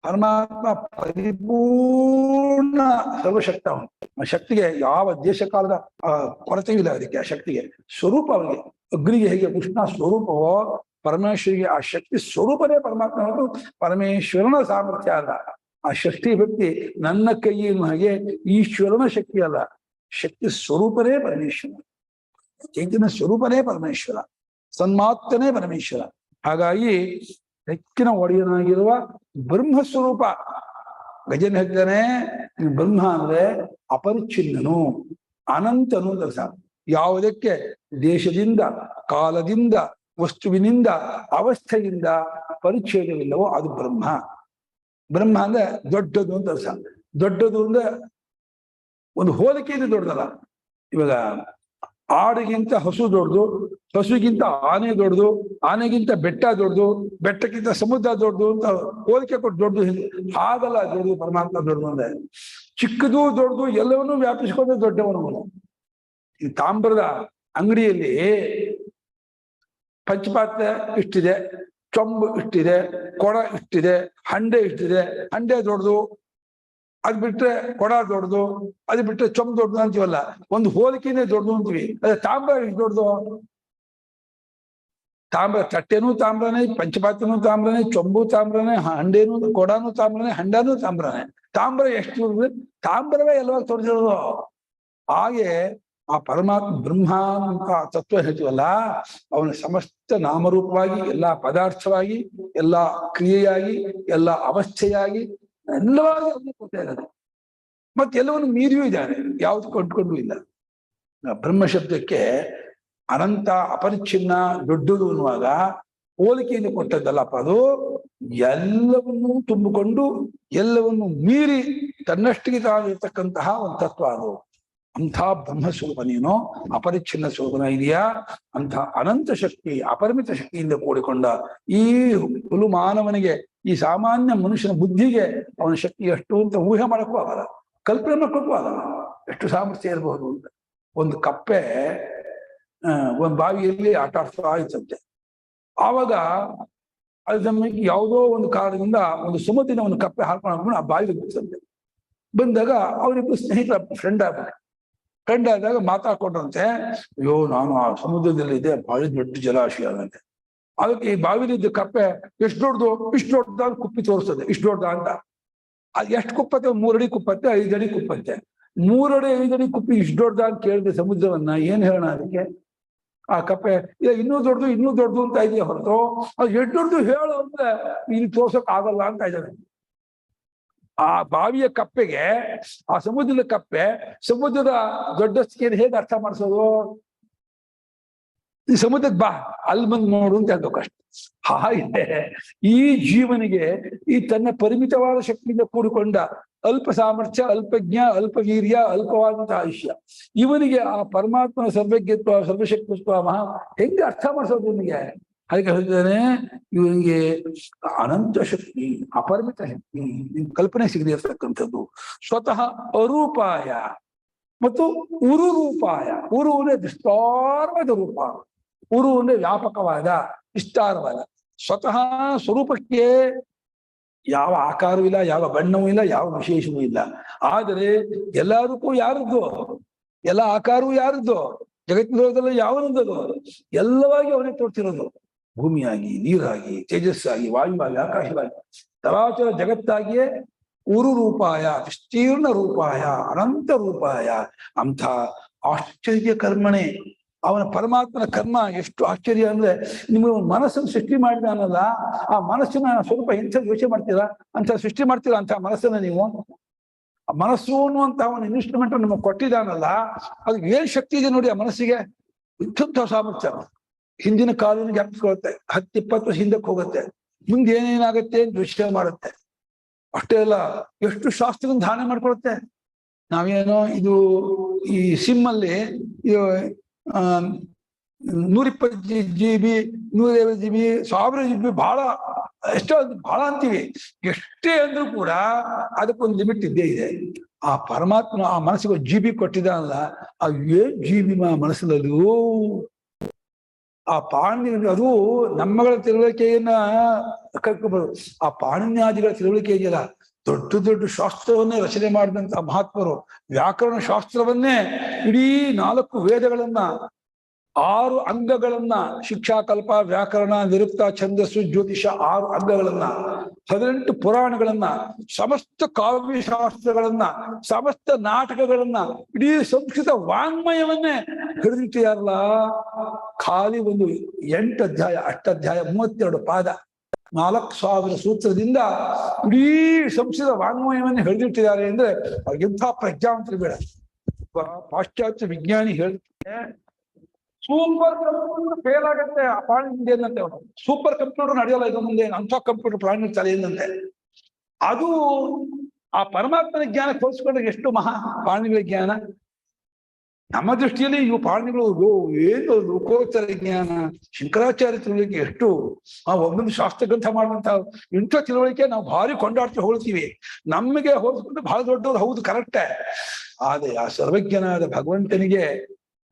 ಪರಮಾತ್ಮ ಪರಿಪೂರ್ಣ ಸರ್ವಶಕ್ತ. ಅವನು ಆ ಶಕ್ತಿಗೆ ಯಾವ ದೇಶ ಕಾಲದ ಕೊರತೆಯೂ ಇಲ್ಲ. ಅದಕ್ಕೆ ಆ ಶಕ್ತಿಗೆ ಸ್ವರೂಪ ಅವನಿಗೆ. ಅಗ್ನಿಗೆ ಹೇಗೆ ಉಷ್ಣ ಸ್ವರೂಪವೋ ಪರಮೇಶ್ವರಿಗೆ ಆ ಶಕ್ತಿ ಸ್ವರೂಪನೇ ಪರಮಾತ್ಮ ಹೊರತು ಪರಮೇಶ್ವರನ ಸಾಮರ್ಥ್ಯ ಅಲ್ಲ. ಆ ಶಕ್ತಿ ಭಕ್ತಿ ನನ್ನ ಕೈಯಿನ ಹಾಗೆ ಈಶ್ವರನ ಶಕ್ತಿ ಅಲ್ಲ, ಶಕ್ತಿ ಸ್ವರೂಪನೇ ಪರಮೇಶ್ವರ, ಚೈತನ್ಯ ಸ್ವರೂಪನೇ ಪರಮೇಶ್ವರ, ಸನ್ಮಾತ್ರನೇ ಪರಮೇಶ್ವರ. ಹಾಗಾಗಿ ಹೆಚ್ಚಿನ ಒಡೆಯನಾಗಿರುವ ಬ್ರಹ್ಮಸ್ವರೂಪ ಗಜನ ಹೇಳ್ತಾನೆ. ಬ್ರಹ್ಮ ಅಂದ್ರೆ ಅಪರಿಚ್ಛಿನ್ನನು, ಅನಂತನು ಅಂತ. ಯಾವುದಕ್ಕೆ ದೇಶದಿಂದ, ಕಾಲದಿಂದ, ವಸ್ತುವಿನಿಂದ, ಅವಸ್ಥೆಯಿಂದ ಪರಿಚ್ಛೇದವಿಲ್ಲವೋ ಅದು ಬ್ರಹ್ಮ. ಬ್ರಹ್ಮ ಅಂದ್ರೆ ದೊಡ್ಡದು ಅಂತ ಅರ್ಥ. ದೊಡ್ಡದು ಅಂದ್ರೆ ಒಂದು ಹೋಲಿಕೆಯಿಂದ ದೊಡ್ಡದಲ್ಲ. ಇವಾಗ ಆಡಿಗಿಂತ ಹಸು ದೊಡ್ಡದು, ಹಸುಗಿಂತ ಆನೆ ದೊಡ್ಡದು, ಆನೆಗಿಂತ ಬೆಟ್ಟ ದೊಡ್ಡದು, ಬೆಟ್ಟಕ್ಕಿಂತ ಸಮುದ್ರ ದೊಡ್ಡದು ಅಂತ ಹೋಲಿಕೆ ಕೊಟ್ಟು ದೊಡ್ಡದು. ಹಾಗಲ್ಲ ದೊಡ್ಡದು ಪರಮಾತ್ಮ. ದೊಡ್ಡದು ಅಂದ್ರೆ ಚಿಕ್ಕದು ದೊಡ್ಡದು ಎಲ್ಲವನ್ನೂ ವ್ಯಾಪಿಸಿಕೊಂಡ್ರೆ ದೊಡ್ಡವನು. ಈ ತಾಮ್ರದ ಅಂಗಡಿಯಲ್ಲಿ ಪಂಚಪಾತ್ರೆ ಇಷ್ಟಿದೆ, ಚೊಂಬು ಇಷ್ಟಿದೆ, ಕೊಡ ಇಷ್ಟಿದೆ, ಹಂಡೆ ಇಷ್ಟಿದೆ. ಹಂಡೆ ದೊಡ್ಡದು, ಅದ್ ಬಿಟ್ರೆ ಕೊಡ ದೊಡ್ಡದು, ಅದ್ ಬಿಟ್ರೆ ಚೊಂಬು ದೊಡ್ಡದು ಅಂತೀವಲ್ಲ. ಒಂದು ಹೋಲಿಕೆನೇ ದೊಡ್ಡದು ಅಂತೀವಿ. ಅದೇ ತಾಮ್ರ ಇಷ್ಟು ದೊಡ್ಡದು. ತಾಮ್ರ ತಟ್ಟೆನೂ ತಾಮ್ರನೇ, ಪಂಚಪಾತ್ರೆನೂ ತಾಮ್ರನೇ, ಚೊಂಬು ತಾಮ್ರನೇ, ಹಂಡೇನು ಕೊಡಾನು ತಾಮ್ರನೇ, ಹಂಡಾನು ತಾಮ್ರನೇ. ತಾಮ್ರ ಎಷ್ಟು ತಾಮ್ರವೇ ಎಲ್ಲವಾಗ ತೋರಿಸಿರೋದು. ಹಾಗೆ ಆ ಪರಮಾತ್ಮ ಬ್ರಹ್ಮ ಅಂತ ತತ್ವ ಹೇಳ್ತೀವಲ್ಲ, ಅವನ ಸಮಸ್ತ ನಾಮರೂಪವಾಗಿ, ಎಲ್ಲ ಪದಾರ್ಥವಾಗಿ, ಎಲ್ಲ ಕ್ರಿಯೆಯಾಗಿ, ಎಲ್ಲ ಅವಸ್ಥೆಯಾಗಿ, ಎಲ್ಲವಾಗಿ ಅವನಿಗೆ ಕೊಡ್ತಾ ಇದ್ದಾನೆ. ಮತ್ತೆ ಎಲ್ಲವನ್ನು ಮೀರಿಯೂ ಇದ್ದಾನೆ, ಯಾವುದು ಕೊಂಡ್ಕೊಂಡೂ ಇಲ್ಲ. ಬ್ರಹ್ಮ ಶಬ್ದಕ್ಕೆ ಅನಂತ, ಅಪರಿಚ್ಛಿನ್ನ, ದೊಡ್ಡದು ಅನ್ನುವಾಗ ಹೋಲಿಕೆಯನ್ನು ಕೊಟ್ಟದ್ದಲ್ಲಪ್ಪ. ಅದು ಎಲ್ಲವನ್ನೂ ತುಂಬಿಕೊಂಡು ಎಲ್ಲವನ್ನು ಮೀರಿ ತನ್ನಷ್ಟಿಗೆ ತಾಗಿರ್ತಕ್ಕಂತಹ ಒಂದು ತತ್ವ ಅದು. ಅಂಥ ಬ್ರಹ್ಮಸ್ವರೂಪ ನೀನು, ಅಪರಿಚ್ಛಿನ್ನ ಸ್ವರೂಪನ ಇದೆಯಾ. ಅಂಥ ಅನಂತ ಶಕ್ತಿ, ಅಪರಿಮಿತ ಶಕ್ತಿಯಿಂದ ಕೂಡಿಕೊಂಡ ಈ ಹುಲು ಮಾನವನಿಗೆ, ಈ ಸಾಮಾನ್ಯ ಮನುಷ್ಯನ ಬುದ್ಧಿಗೆ ಅವನ ಶಕ್ತಿ ಎಷ್ಟು ಅಂತ ಊಹೆ ಮಾಡಕ್ಕೂ ಆಗಲ್ಲ, ಕಲ್ಪನೆ ಮಾಡ್ಕೊಕ್ಕೂ ಆಗಲ್ಲ. ಎಷ್ಟು ಸಾಮರ್ಥ್ಯ ಇರಬಹುದು ಅಂತ. ಒಂದು ಕಪ್ಪೆ ಒಂದು ಬಾವಿಯಲ್ಲಿ ಆಟ ಆಡ್ತಾ ಇರ್ತಂತೆ. ಆವಾಗ ಅದು ನಮಗೆ ಯಾವುದೋ ಒಂದು ಕಾರಣದಿಂದ ಒಂದು ಸುಮತಿನ ಒಂದು ಕಪ್ಪೆ ಹಾಕೊಂಡು ಆ ಬಾವಿಗೆ ಬಿಡಿಸಂತೆ. ಬಂದಾಗ ಅವರಿಬ್ಬರು ಸ್ನೇಹಿತರ ಫ್ರೆಂಡ್ ಆದಾಗ ಮಾತಾಡ್ಕೊಂಡ್ರಂತೆ, ಅಯ್ಯೋ ನಾನು ಆ ಸಮುದ್ರದಲ್ಲಿ ಇದೆ, ಬಾವಿ ದೊಡ್ಡ ಜಲಾಶಯ ಅಂತೆ. ಅದಕ್ಕೆ ಈ ಬಾವಿಲಿದ್ದ ಕಪ್ಪೆ ಎಷ್ಟು ದೊಡ್ಡದು, ಇಷ್ಟು ದೊಡ್ಡದಾದ ಕುಪ್ಪಿ ತೋರಿಸ್ತದೆ, ಇಷ್ಟು ದೊಡ್ಡ ಅಂತ. ಅದು ಎಷ್ಟು ಕುಪ್ಪತ್ತೆ? 3 ಅಡಿ ಕುಪ್ಪತ್ತೆ, 5 ಅಡಿ ಕುಪ್ಪತ್ತೆ. 3 ಅಡಿ 5 ಅಡಿ ಕುಪ್ಪಿ ಇಷ್ಟು ದೊಡ್ಡದ ಅಂತ ಕೇಳಿದ್ರೆ ಸಮುದ್ರವನ್ನ ಏನ್ ಹೇಳೋಣ ಅದಕ್ಕೆ? ಆ ಕಪ್ಪೆ ಇನ್ನೂ ದೊಡ್ಡದು ಅಂತ ಇದೆಯಾ ಹೊರತು ಅದು ಎಷ್ಟು ದೊಡ್ಡದು ಹೇಳು ಅಂದ್ರೆ ಇಲ್ಲಿ ತೋರ್ಸಕ್ ಆಗಲ್ಲ ಅಂತ ಇದ್ದಾನೆ. ಆ ಬಾವಿಯ ಕಪ್ಪೆಗೆ ಆ ಸಮುದ್ರದ ಕಪ್ಪೆ ಸಮುದ್ರದ ದೊಡ್ಡಸ್ತಿಗೆ ಹೇಗೆ ಅರ್ಥ ಮಾಡಿಸೋದು? ಈ ಸಮುದ್ರಕ್ಕೆ ಬಾ, ಅಲ್ಲಿ ಬಂದು ನೋಡು ಅಂತ ಹೇಳ್ಬೇಕು ಅಷ್ಟೆ. ಹಾಗೆ ಈ ಜೀವನಿಗೆ ಈ ತನ್ನ ಪರಿಮಿತವಾದ ಶಕ್ತಿಯಿಂದ ಕೂಡಿಕೊಂಡ ಅಲ್ಪ ಸಾಮರ್ಥ್ಯ, ಅಲ್ಪಜ್ಞ, ಅಲ್ಪ ವೀರ್ಯ, ಅಲ್ಪವಾದಂತಹ ಆಯುಷ್ಯ, ಇವನಿಗೆ ಆ ಪರಮಾತ್ಮನ ಸರ್ವಜ್ಞತ್ವ, ಸರ್ವಶಕ್ತಿತ್ವ ಹೆಂಗೆ ಅರ್ಥ ಮಾಡಿಸೋದು ಇವನಿಗೆ? ಹಾಗೆ ಹೇಳ್ತಾನೆ, ಇವನಿಗೆ ಅನಂತ ಶಕ್ತಿ, ಅಪರಿಮಿತ ಶಕ್ತಿ, ಕಲ್ಪನೆ ಸಿಗದೆ ಇರ್ತಕ್ಕಂಥದ್ದು. ಸ್ವತಃ ಅರೂಪಾಯ ಮತ್ತು ಉರು ರೂಪಾಯ. ಉರು ಅಂದ್ರೆ ವಿಸ್ತಾರವಾದ ರೂಪ, ಉರು ಅಂದ್ರೆ ವ್ಯಾಪಕವಾದ ವಿಸ್ತಾರವಾದ. ಸ್ವತಃ ಸ್ವರೂಪಕ್ಕೆ ಯಾವ ಆಕಾರವೂ ಇಲ್ಲ, ಯಾವ ಬಣ್ಣವೂ ಇಲ್ಲ, ಯಾವ ವಿಶೇಷವೂ ಇಲ್ಲ. ಆದರೆ ಎಲ್ಲರಿಗೂ ಯಾರದ್ದು? ಎಲ್ಲ ಆಕಾರವೂ ಯಾರದ್ದು? ಜಗತ್ತಿನೊಳಗೆಲ್ಲ ಯಾವನದ್ದು? ಎಲ್ಲವಾಗಿ ಅವನೇ ತೋರ್ತಿರೋದು. ಭೂಮಿಯಾಗಿ, ನೀರಾಗಿ, ತೇಜಸ್ಸಾಗಿ, ವಾಯುವಾಗಿ, ಆಕಾಶವಾಗಿ, ಚರಾಚರ ಜಗತ್ತಾಗಿಯೇ ಉರು ರೂಪಾಯ, ವಿಸ್ತೀರ್ಣ ರೂಪಾಯ, ಅನಂತ ರೂಪಾಯ. ಅಂಥ ಆಶ್ಚರ್ಯ ಕರ್ಮಣೆ ಅವನ ಪರಮಾತ್ಮನ ಕರ್ಮ ಎಷ್ಟು ಆಶ್ಚರ್ಯ ಅಂದ್ರೆ, ನಿಮಗೆ ಮನಸ್ಸನ್ನು ಸೃಷ್ಟಿ ಮಾಡಿದಾನಲ್ಲ, ಆ ಮನಸ್ಸಿನ ಸ್ವರೂಪ ಎಂಥ ಯೋಚನೆ ಮಾಡ್ತೀರಾ? ಅಂತ ಸೃಷ್ಟಿ ಮಾಡ್ತೀರಾ ಅಂತ ಮನಸ್ಸನ್ನ ನೀವು? ಮನಸ್ಸು ಅನ್ನುವಂತ ಒಂದು ಇನ್ಸ್ಟ್ರೂಮೆಂಟ್ ನಿಮಗೆ ಕೊಟ್ಟಿದ್ದಾನಲ್ಲ, ಅದು ಏನ್ ಶಕ್ತಿ ಇದೆ ನೋಡಿ ಆ ಮನಸ್ಸಿಗೆ. ಇಂಥ ಸಾಮರ್ಥ್ಯ ಹಿಂದಿನ ಕಾಲವನ್ನು ಜ್ಞಾಪಿಸ್ಕೊಳುತ್ತೆ, 10-20 ವರ್ಷ ಹಿಂದಕ್ಕೆ ಹೋಗುತ್ತೆ, ಮುಂದೆ ಏನೇನಾಗತ್ತೆ ಅಂತ ಯೋಚನೆ ಮಾಡುತ್ತೆ. ಅಷ್ಟೇ ಅಲ್ಲ, ಎಷ್ಟು ಶಾಸ್ತ್ರಗಳನ್ನು ಧಾರಣೆ ಮಾಡ್ಕೊಳುತ್ತೆ. ನಾವೇನೋ ಇದು ಈ ಸಿಮ್ಮಲ್ಲಿ 120 GB, 150 GB, 1000 GB ಬಹಳ ಎಷ್ಟೋ ಬಹಳ ಅಂತೀವಿ. ಎಷ್ಟೇ ಅಂದ್ರೂ ಕೂಡ ಅದಕ್ಕೊಂದು ಲಿಮಿಟ್ ಇದ್ದೇ ಇದೆ. ಆ ಪರಮಾತ್ಮ ಆ ಮನಸ್ಸಿಗೆ GB ಕೊಟ್ಟಿದ್ದಾನಲ್ಲ, ಆ 7 GB ಮನಸ್ಸಿನಲ್ಲಿ ಆ ಪಾಣಿನಿ, ಅದು ನಮ್ಮಗಳ ತಿಳುವಳಿಕೆಯನ್ನ ಕರ್ಕೊಬಾರದು. ಆ ಪಾಣಿನ್ಯಾದಿಗಳ ತಿಳುವಳಿಕೆ ಇದೆಯಲ್ಲ, ದೊಡ್ಡ ದೊಡ್ಡ ಶಾಸ್ತ್ರವನ್ನೇ ರಚನೆ ಮಾಡಿದಂತ ಮಹಾತ್ಮರು ವ್ಯಾಕರಣ ಶಾಸ್ತ್ರವನ್ನೇ, ಇಡೀ 4 ವೇದಗಳನ್ನ, 6 ಅಂಗಗಳನ್ನ, ಶಿಕ್ಷಾಕಲ್ಪ, ವ್ಯಾಕರಣ, ನಿರುಕ್ತ, ಛಂದಸ್ಸು, ಜ್ಯೋತಿಷ, 6 ಅಂಗಗಳನ್ನ, 18 ಪುರಾಣಗಳನ್ನ, ಸಮಸ್ತ ಕಾವ್ಯಶಾಸ್ತ್ರಗಳನ್ನ, ಸಮಸ್ತ ನಾಟಕಗಳನ್ನ, ಇಡೀ ಸಂಸ್ಕೃತ ವಾಂಗ್ಮಯವನ್ನೇ ಹಿಡಿದಿಟ್ಟಿಯಾರಲ್ಲ. ಖಾಲಿ ಒಂದು 8 ಅಧ್ಯಾಯ, 8 ಅಧ್ಯಾಯ, 32 ಪಾದ, 4000 ಸೂತ್ರದಿಂದ ಇಡೀ ಸಂಸ್ಕೃತ ವಾಂಗ್ಮಯವನ್ನೇ ಹಿಡಿದಿಟ್ಟಿದ್ದಾರೆ ಅಂದ್ರೆ ಎಂಥ ಪ್ರಜ್ಞಾವಂತರು ಬೇಡ. ಪಾಶ್ಚಾತ್ಯ ವಿಜ್ಞಾನಿ ಹೇಳ್ತಾರೆ, ಸೂಪರ್ ಕಂಪ್ಯೂಟರ್ ಫೇಲ್ ಆಗತ್ತೆ ಆ ಪ್ರಾಣಿ ಏನಂತೆ. ಸೂಪರ್ ಕಂಪ್ಯೂಟರ್ ನಡೆಯಲ್ಲ ಇದು ಮುಂದೆ, ಅಂಥ ಕಂಪ್ಯೂಟರ್ ಪ್ರಾಣಿ ತಲೆ ಏನಂತೆ. ಅದು ಆ ಪರಮಾತ್ಮನ ಜ್ಞಾನ ತೋರಿಸ್ಕೊಂಡ್ರೆ ಎಷ್ಟು ಮಹಾ ಪ್ರಾಣಿಗಳ ಜ್ಞಾನ. ನಮ್ಮ ದೃಷ್ಟಿಯಲ್ಲಿ ಇವು ಪ್ರಾಣಿಗಳು ಏನು ಲೋಕೋತ್ತರ ಜ್ಞಾನ. ಶಂಕರಾಚಾರ್ಯ ತಿಳುವಳಿಕೆ ಎಷ್ಟು, ಒಬ್ಬೊಂದು ಶಾಸ್ತ್ರ ಗ್ರಂಥ ಮಾಡುವಂತ ಇಂಥ ತಿಳುವಳಿಕೆ ನಾವು ಭಾರಿ ಕೊಂಡಾಡ್ತಾ ಹೋಗ್ತೀವಿ. ನಮಗೆ ಹೋಲಿಸ್ಕೊಂಡು ಬಹಳ ದೊಡ್ಡವ್ರು, ಹೌದು ಕರೆಕ್ಟೇ. ಆದ್ರೆ ಆ ಸರ್ವಜ್ಞನಾದ ಭಗವಂತನಿಗೆ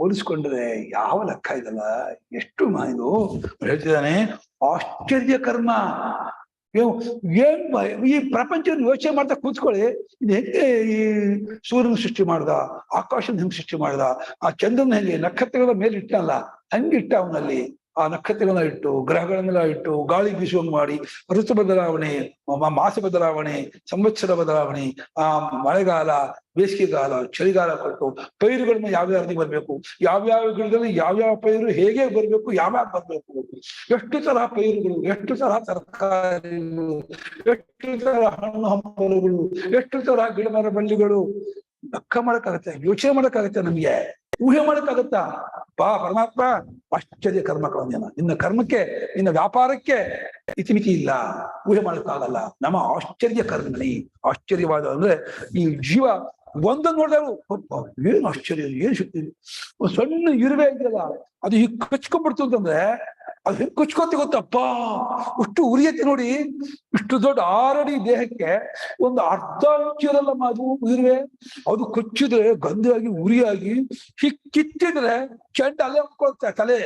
ಹೋಲಿಸ್ಕೊಂಡ್ರೆ ಯಾವ ಲೆಕ್ಕ ಇದಲ್ಲ. ಎಷ್ಟು ಇದು ಹೇಳ್ತಿದ್ದಾನೆ, ಆಶ್ಚರ್ಯ ಕರ್ಮ. ಏನ್ ಈ ಪ್ರಪಂಚ ಯೋಚನೆ ಮಾಡ್ತಾ ಕೂತ್ಕೊಳ್ಳಿ. ಇದು ಹೆಂಗೆ ಈ ಸೂರ್ಯನ ಸೃಷ್ಟಿ ಮಾಡ್ದ, ಆಕಾಶನ ಹೆಂಗ್ ಸೃಷ್ಟಿ ಮಾಡ್ದ, ಆ ಚಂದ್ರನ ಹೆಂಗೆ ನಕ್ಷತ್ರಗಳ ಮೇಲೆ ಇಟ್ಟಲ್ಲ ಹಂಗಿಟ್ಟ ಅವನಲ್ಲಿ. ಆ ನಕ್ಷತ್ರಗಳನ್ನ ಇಟ್ಟು, ಗ್ರಹಗಳನ್ನೆಲ್ಲ ಇಟ್ಟು, ಗಾಳಿ ಬೀಸುವಂಗ್ ಮಾಡಿ, ಋತು ಬದಲಾವಣೆ, ಮಾಸ ಬದಲಾವಣೆ, ಸಂವತ್ಸರ ಬದಲಾವಣೆ, ಆ ಮಳೆಗಾಲ, ಬೇಸಿಗೆಗಾಲ, ಚಳಿಗಾಲ ಕೊಟ್ಟು, ಪೈರುಗಳನ್ನ ಯಾವ್ಯಾವ ಬರ್ಬೇಕು, ಯಾವ್ಯಾವ ಗಿಡದಲ್ಲಿ ಯಾವ್ಯಾವ ಪೈರು ಹೇಗೆ ಬರ್ಬೇಕು, ಯಾವಾಗ ಬರ್ಬೇಕು, ಎಷ್ಟು ತರಹ ಪೈರುಗಳು, ಎಷ್ಟು ತರಹ ತರಕಾರಿಗಳು, ಎಷ್ಟು ತರಹ ಹಣ್ಣು ಹಂಪಲುಗಳು, ಎಷ್ಟು ತರಹ ಗಿಡ ಮರ ಬಳ್ಳಿಗಳು. ಲೆಕ್ಕ ಮಾಡಕ್ಕಾಗತ್ತೆ, ಯೋಚನೆ ಮಾಡಕ್ಕಾಗತ್ತೆ, ನಮ್ಗೆ ಊಹೆ ಮಾಡಕ್ಕಾಗತ್ತಾ? ಪರಮಾತ್ಮ ಆಶ್ಚರ್ಯ ಕರ್ಮಗಳನ್ನು, ನಿನ್ನ ಕರ್ಮಕ್ಕೆ, ನಿನ್ನ ವ್ಯಾಪಾರಕ್ಕೆ ಇತಿಮಿತಿ ಇಲ್ಲ, ಊಹೆ ಮಾಡಕ್ಕಾಗಲ್ಲ. ನಮ್ಮ ಆಶ್ಚರ್ಯ ಕರ್ಮಣಿ. ಆಶ್ಚರ್ಯವಾದ ಅಂದ್ರೆ ಈ ಜೀವ ಒಂದನ್ನು ನೋಡಿದ್ರು ಏನು ಆಶ್ಚರ್ಯ, ಏನ್ ಶಕ್ತಿ. ಸಣ್ಣ ಇರುವೆ ಇದೆಯಲ್ಲ, ಅದು ಹೀಗೆ ಕಚ್ಕೊಂಡ್ಬಿಡ್ತು ಅಂತಂದ್ರೆ ಅದು ಹೆಂಗ್ ಕಚ್ಕೊತಿ ಗೊತ್ತಪ್ಪ, ಅಷ್ಟು ಉರಿಯತ್ತೆ ನೋಡಿ. ಇಷ್ಟು ದೊಡ್ಡ 6 ಅಡಿ ದೇಹಕ್ಕೆ ಒಂದು ಅರ್ಧ ಇಂಚಿರಲ್ಲಮ್ಮ ಅದು ಇರುವೆ. ಅದು ಕಚ್ಚಿದ್ರೆ ಗಂಧವಾಗಿ ಉರಿಯಾಗಿ ಹೀಗೆ ಕಿತ್ತಿದ್ರೆ ಚೆಂಡ ಅಲ್ಲೇ ಹೊಂದ್ಕೊಳ್ತೆ ತಲೆ.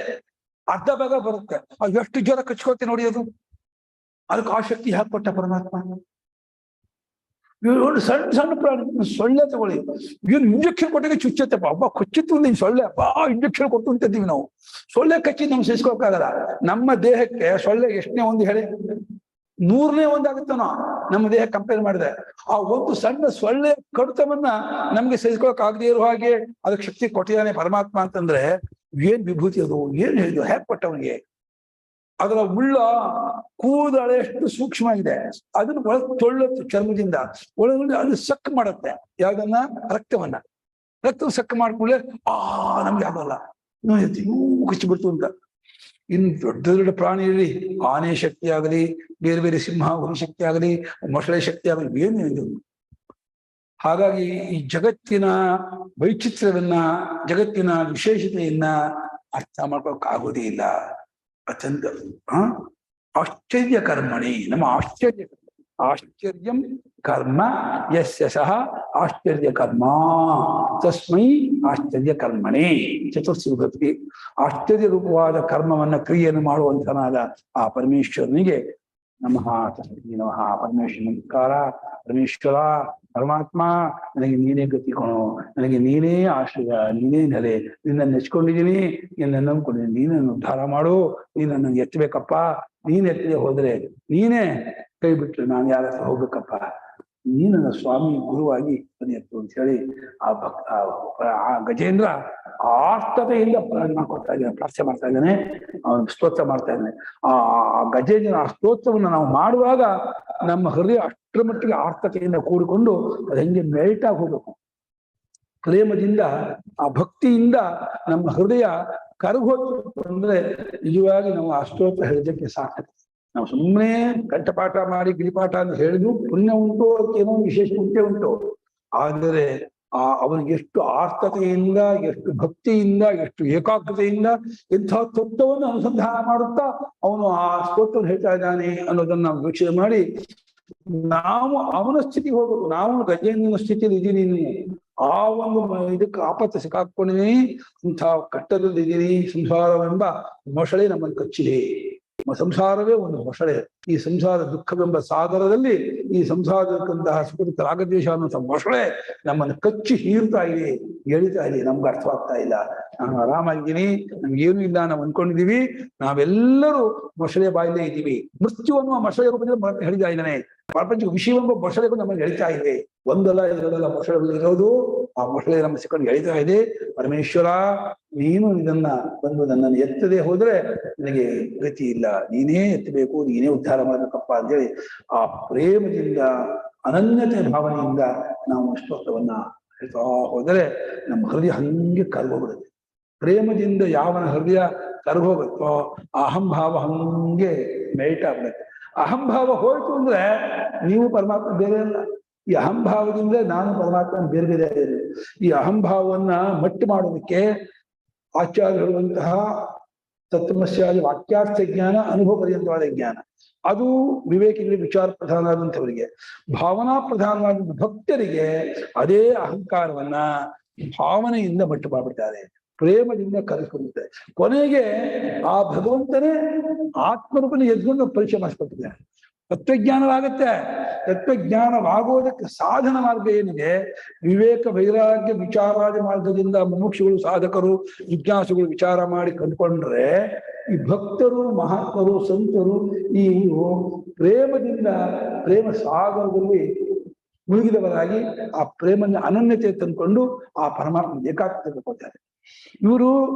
ಅರ್ಧ ಭಾಗ ಬರುತ್ತೆ. ಅದು ಎಷ್ಟು ಜ್ವರ ಕಚ್ಕೋತೆ ನೋಡಿ. ಅದಕ್ಕೆ ಆ ಶಕ್ತಿ ಯಾಕೆ ಕೊಟ್ಟ ಪರಮಾತ್ಮ? ಇವ್ರು ಸಣ್ಣ ಸಣ್ಣ ಪ್ರಾಣಿ, ಸೊಳ್ಳೆ ತಗೊಳ್ಳಿ, ಇವ್ನು ಇಂಜೆಕ್ಷನ್ ಕೊಟ್ಟಿಗೆ ಚುಚ್ಚತ್ತಪ್ಪ, ಹಬ್ಬ ಕೊಚ್ಚಿತ್ತು ನೀನ್ ಸೊಳ್ಳೆ ಅಪ್ಪ, ಇಂಜೆಕ್ಷನ್ ಕೊಟ್ಟು ಅಂತಿದ್ದೀವಿ ನಾವು. ಸೊಳ್ಳೆ ಕಚ್ಚಿ ನಮ್ಗೆ ಸಹಿಸ್ಕೋಕ್ಕಾಗಲ್ಲ. ನಮ್ಮ ದೇಹಕ್ಕೆ ಸೊಳ್ಳೆ ಎಷ್ಟನೇ ಒಂದು ಹೇಳಿ, 100ನೇ ಒಂದಾಗುತ್ತನೋ ನಮ್ಮ ದೇಹ ಕಂಪೇರ್ ಮಾಡಿದೆ. ಆ ಒಂದು ಸಣ್ಣ ಸೊಳ್ಳೆ ಕಡಿತವನ್ನ ನಮ್ಗೆ ಸಹಿಸ್ಕೊಳಕ್ ಆಗದೆ ಇರೋ ಹಾಗೆ ಅದಕ್ಕೆ ಶಕ್ತಿ ಕೊಟ್ಟಿದ್ದಾನೆ ಪರಮಾತ್ಮ ಅಂತಂದ್ರೆ ಏನ್ ವಿಭೂತಿ ಅದು, ಏನ್ ಹೇಳಿದ್ರು, ಹೇಗೆ ಕೊಟ್ಟವನಿಗೆ. ಅದರ ಮುಳ್ಳ ಕೂದಲೆಷ್ಟು ಸೂಕ್ಷ್ಮ ಇದೆ, ಅದನ್ನ ಒಳಗೆ ತೊಳ್ಳತ್ತು ಚರ್ಮದಿಂದ, ಒಳಗಡೆ ಅದು ಸಕ್ ಮಾಡುತ್ತೆ. ಯಾವ್ದನ್ನ? ರಕ್ತವನ್ನ. ರಕ್ತ ಸಕ್ ಮಾಡ್ಕೊಳ್ಳೆ ನಮ್ಗೆ ಆಗಲ್ಲ, ಕಚ್ಚಿಬಿಡ್ತು ಅಂತ. ಇನ್ನು ದೊಡ್ಡ ದೊಡ್ಡ ಪ್ರಾಣಿಯಲ್ಲಿ ಆನೆ ಶಕ್ತಿ ಆಗಲಿ, ಬೇರೆ ಬೇರೆ ಸಿಂಹ ಹುಲಿ ಶಕ್ತಿ ಆಗಲಿ, ಮೊಸಳೆ ಶಕ್ತಿ ಆಗಲಿ, ಏನು ಇದು. ಹಾಗಾಗಿ ಈ ಜಗತ್ತಿನ ವೈಚಿತ್ರ್ಯವನ್ನ, ಜಗತ್ತಿನ ವಿಶೇಷತೆಯನ್ನ ಅರ್ಥ ಮಾಡ್ಕೊಳಕ್ ಆಗೋದೇ ಇಲ್ಲ. ಅತ್ಯಂತ ಆಶ್ಚರ್ಯ ಕರ್ಮಣಿ, ನಮ್ಮ ಆಶ್ಚರ್ಯಂ ಕರ್ಮ ಯಸ್ಯ ಸಹ ಆಶ್ಚರ್ಯ ಕರ್ಮ ತಸ್ಮೈ ಆಶ್ಚರ್ಯ ಕರ್ಮಣಿ. ಚತುರ್ಸಿ ವಿಭಕ್ತಿ. ಆಶ್ಚರ್ಯ ರೂಪವಾದ ಕರ್ಮವನ್ನ, ಕ್ರಿಯೆಯನ್ನು ಮಾಡುವಂತನಾದ ಆ ಪರಮೇಶ್ವರನಿಗೆ ನಮಃ ತಸ್ಮೈ ನಮಃ. ಪರಮೇಶ್ವರ ನಮಸ್ಕಾರ. ಪರಮೇಶ್ವರ ಪರಮಾತ್ಮ, ನನಗೆ ನೀನೇ ಗತಿ ಕೊಣೋ, ನನಗೆ ನೀನೇ ಆಶ್ರಯ, ನೀನೇ ನೆಲೆ. ನಿನ್ನನ್ನು ನೆಚ್ಕೊಂಡಿದ್ದೀನಿ, ನಿನ್ನನ್ನು ನಂಬ್ಕೊಂಡಿದ್ದೀನಿ. ನೀನನ್ನು ಉದ್ಧಾರ ಮಾಡು, ನೀನನ್ನು ಎತ್ತಬೇಕಪ್ಪ. ನೀನ್ ಎತ್ತದೆ ಹೋದ್ರೆ, ನೀನೇ ಕೈ ಬಿಟ್ರೆ ನಾನು ಯಾರ ಹತ್ರ ಹೋಗ್ಬೇಕಪ್ಪ. ನೀನನ್ನ ಸ್ವಾಮಿ ಗುರುವಾಗಿ ಎತ್ತು ಅಂತ ಹೇಳಿ ಆ ಗಜೇಂದ್ರ ಆರ್ತತೆಯಿಂದ ಪ್ರಾರ್ಥನೆ ಮಾಡ್ತಾ ಇದ್ದಾನೆ, ಸ್ತೋತ್ರ ಮಾಡ್ತಾ ಇದ್ದಾನೆ. ಆ ಗಜೇಂದ್ರ ಆ ಸ್ತೋತ್ರವನ್ನು ನಾವು ಮಾಡುವಾಗ ನಮ್ಮ ಹೃದಯ ಅಷ್ಟರ ಮಟ್ಟಿಗೆ ಆರ್ತತೆಯಿಂದ ಕೂಡಿಕೊಂಡು ಅದು ಹೆಂಗೆ ಮೆಲ್ಟ್ ಆಗಿ ಹೋಗ್ಬೇಕು. ಪ್ರೇಮದಿಂದ, ಆ ಭಕ್ತಿಯಿಂದ ನಮ್ಮ ಹೃದಯ ಕರಗೋದು ಅಂದ್ರೆ ನಿಜವಾಗಿ ನಾವು ಆ ಸ್ತೋತ್ರ ಹೇಳಿದ್ದಕ್ಕೆ ಸಾಕು. ನಾವು ಸುಮ್ಮನೆ ಕಂಠಪಾಠ ಮಾಡಿ ಗಿರಿಪಾಠ ಅಂತ ಹೇಳಿದ್ರು ಪುಣ್ಯ ಉಂಟು, ಅದಕ್ಕೇನೋ ವಿಶೇಷ ಉಂಟು. ಆದರೆ ಅವನಿಗೆ ಎಷ್ಟು ಆರ್ತತೆಯಿಂದ, ಎಷ್ಟು ಭಕ್ತಿಯಿಂದ, ಎಷ್ಟು ಏಕಾಗ್ರತೆಯಿಂದ ಇಂಥ ತತ್ವವನ್ನು ಅನುಸಂಧಾನ ಮಾಡುತ್ತಾ ಅವನು ಆ ಸ್ತೋತ್ರವನ್ನು ಹೇಳ್ತಾ ಇದ್ದಾನೆ ಅನ್ನೋದನ್ನ ನಾವು ಯೋಚನೆ ಮಾಡಿ ನಾವು ಅವನ ಸ್ಥಿತಿಗೆ ಹೋಗ್ಬೇಕು. ನಾವು ಗಜೇಂದ್ರನ ಸ್ಥಿತಿಯಲ್ಲಿ ಇದ್ದೀನಿ, ಆ ಒಂದು ಇದಕ್ಕೆ ಆಪತ್ತು ಸಿಕ್ಕಾಕೊಂಡಿದ್ದೀನಿ, ಇಂಥ ಕಟ್ಟದಲ್ಲಿ ಇದ್ದೀನಿ. ಸಂಸಾರವೆಂಬ ಮೊಸಳೆ ನಮ್ಮನ್ನು ಕಚ್ಚಿದೆ. ಸಂಸಾರವೇ ಒಂದು ಮೊಸಳೆ. ಈ ಸಂಸಾರ ದುಃಖವೆಂಬ ಸಾಗರದಲ್ಲಿ ಈ ಸಂಸಾರದಂತಹ ಸುಖ ರಾಗದ್ವೇಷ ಅನ್ನುವಂಥ ಮೊಸಳೆ ನಮ್ಮನ್ನು ಕಚ್ಚಿ ಹೀರ್ತಾ ಇದೆ, ಎಳಿತಾ ಇದೆ. ನಮ್ಗೆ ಅರ್ಥವಾಗ್ತಾ ಇಲ್ಲ. ನಾನು ಆರಾಮಾಗಿದ್ದೀನಿ, ನಮ್ಗೇನು ಇಲ್ಲ ನಾವು ಅನ್ಕೊಂಡಿದೀವಿ. ನಾವೆಲ್ಲರೂ ಮೊಸಳೆ ಬಾಯಿಲೇ ಇದ್ದೀವಿ. ಮೃತ್ಯು ಅನ್ನುವ ಮೊಸಳೆ ರೂಪದಲ್ಲಿ ಹೇಳಿತಾ ಇದ್ದಾನೆ. ಪ್ರಪಂಚ ವಿಷಯವೆಂಬ ಮೊಸಳೆಗೂ ನಮ್ಮನ್ನು ಎಳಿತಾ ಇದೆ. ಒಂದಲ್ಲ ಎರಡಲ್ಲ ಮೊಸಳೆಗಳು ಇರೋದು. ಆ ಮೊಸಳೆ ನಮ್ಮ ಸಿಕ್ಕೊಂಡು ಎಳಿತಾ ಇದೆ. ಪರಮೇಶ್ವರ, ನೀನು ಇದನ್ನ ಬಂದು ನನ್ನನ್ನು ಎತ್ತದೆ ಹೋದ್ರೆ ನನಗೆ ಗತಿ ಇಲ್ಲ, ನೀನೇ ಎತ್ತಬೇಕು, ನೀನೇ ಉದ್ಧಾರ ಮಾಡಬೇಕಪ್ಪ ಅಂತೇಳಿ ಆ ಪ್ರೇಮದಿಂದ, ಅನನ್ಯತೆ ಭಾವನೆಯಿಂದ ನಾವು ಸ್ತೋತ್ರವನ್ನ ಹೇಳ್ತಾ ಹೋದರೆ ನಮ್ಮ ಹೃದಯ ಹಂಗೆ ಕರಗೋಗ್ಬಿಡುತ್ತೆ. ಪ್ರೇಮದಿಂದ ಯಾವನ ಹೃದಯ ಕರಗೋಗುತ್ತೋ ಅಹಂಭಾವ ಹಂಗೆ ಮೆಲ್ಟ್ ಆಗ್ಬಿಡುತ್ತೆ. ಅಹಂಭಾವ ಹೋಯ್ತು ಅಂದ್ರೆ ನೀವು ಪರಮಾತ್ಮ ಬೇರೆ ಅಲ್ಲ. ಈ ಅಹಂಭಾವದಿಂದ ನಾನು ಪರಮಾತ್ಮ ಬೇರೆ ಬೇರೆ ಆಗಿರೋದು. ಈ ಅಹಂಭಾವವನ್ನ ಮಟ್ಟು ಮಾಡೋದಕ್ಕೆ ಆಚಾರ್ಯ ಹೇಳುವಂತಹ ತತ್ವಮಸ್ಯಾದಿ ವಾಕ್ಯಾರ್ಥ ಜ್ಞಾನ, ಅನುಭವ ಪರ್ಯಂತವಾದ ಜ್ಞಾನ, ಅದು ವಿವೇಕಿಗಳಿಗೆ ವಿಚಾರ ಪ್ರಧಾನವಾದಂಥವರಿಗೆ. ಭಾವನಾ ಪ್ರಧಾನವಾದ ಭಕ್ತರಿಗೆ ಅದೇ ಅಹಂಕಾರವನ್ನ ಭಾವನೆಯಿಂದ ಮಟ್ಟು ಮಾಡ್ಬಿಡ್ತಾರೆ, ಪ್ರೇಮದಿಂದ ಕರೆಸ್ಕೊಂಡಿರ್ತಾರೆ. ಕೊನೆಗೆ ಆ ಭಗವಂತನೇ ಆತ್ಮರೂಪನ ಎದ್ಕೊಂಡು ಪರಿಚಯ ಮಾಡಿಸ್ಕೊಟ್ಟಿದ್ದಾರೆ. ತತ್ವಜ್ಞಾನವಾಗತ್ತೆ. ತತ್ವಜ್ಞಾನವಾಗುವುದಕ್ಕೆ ಸಾಧನ ಮಾರ್ಗ ಏನಿದೆ? ವಿವೇಕ ವೈರಾಗ್ಯ ವಿಚಾರಾದಿ ಮಾರ್ಗದಿಂದ ಮುಮುಕ್ಷುಗಳು, ಸಾಧಕರು, ಜಿಜ್ಞಾಸುಗಳು ವಿಚಾರ ಮಾಡಿ ಕಂಡುಕೊಂಡ್ರೆ ಈ ಭಕ್ತರು, ಮಹಾತ್ಮರು, ಸಂತರು ಈ ಪ್ರೇಮದಿಂದ, ಪ್ರೇಮ ಸಾಗರದಲ್ಲಿ ಮುಳುಗಿದವರಾಗಿ ಆ ಪ್ರೇಮನ ಅನನ್ಯತೆ ತಂದುಕೊಂಡು ಆ ಪರಮಾತ್ಮ ಏಕಾಗ್ರತೆ ತಗೊಳ್ತಾರೆ. ಇವರು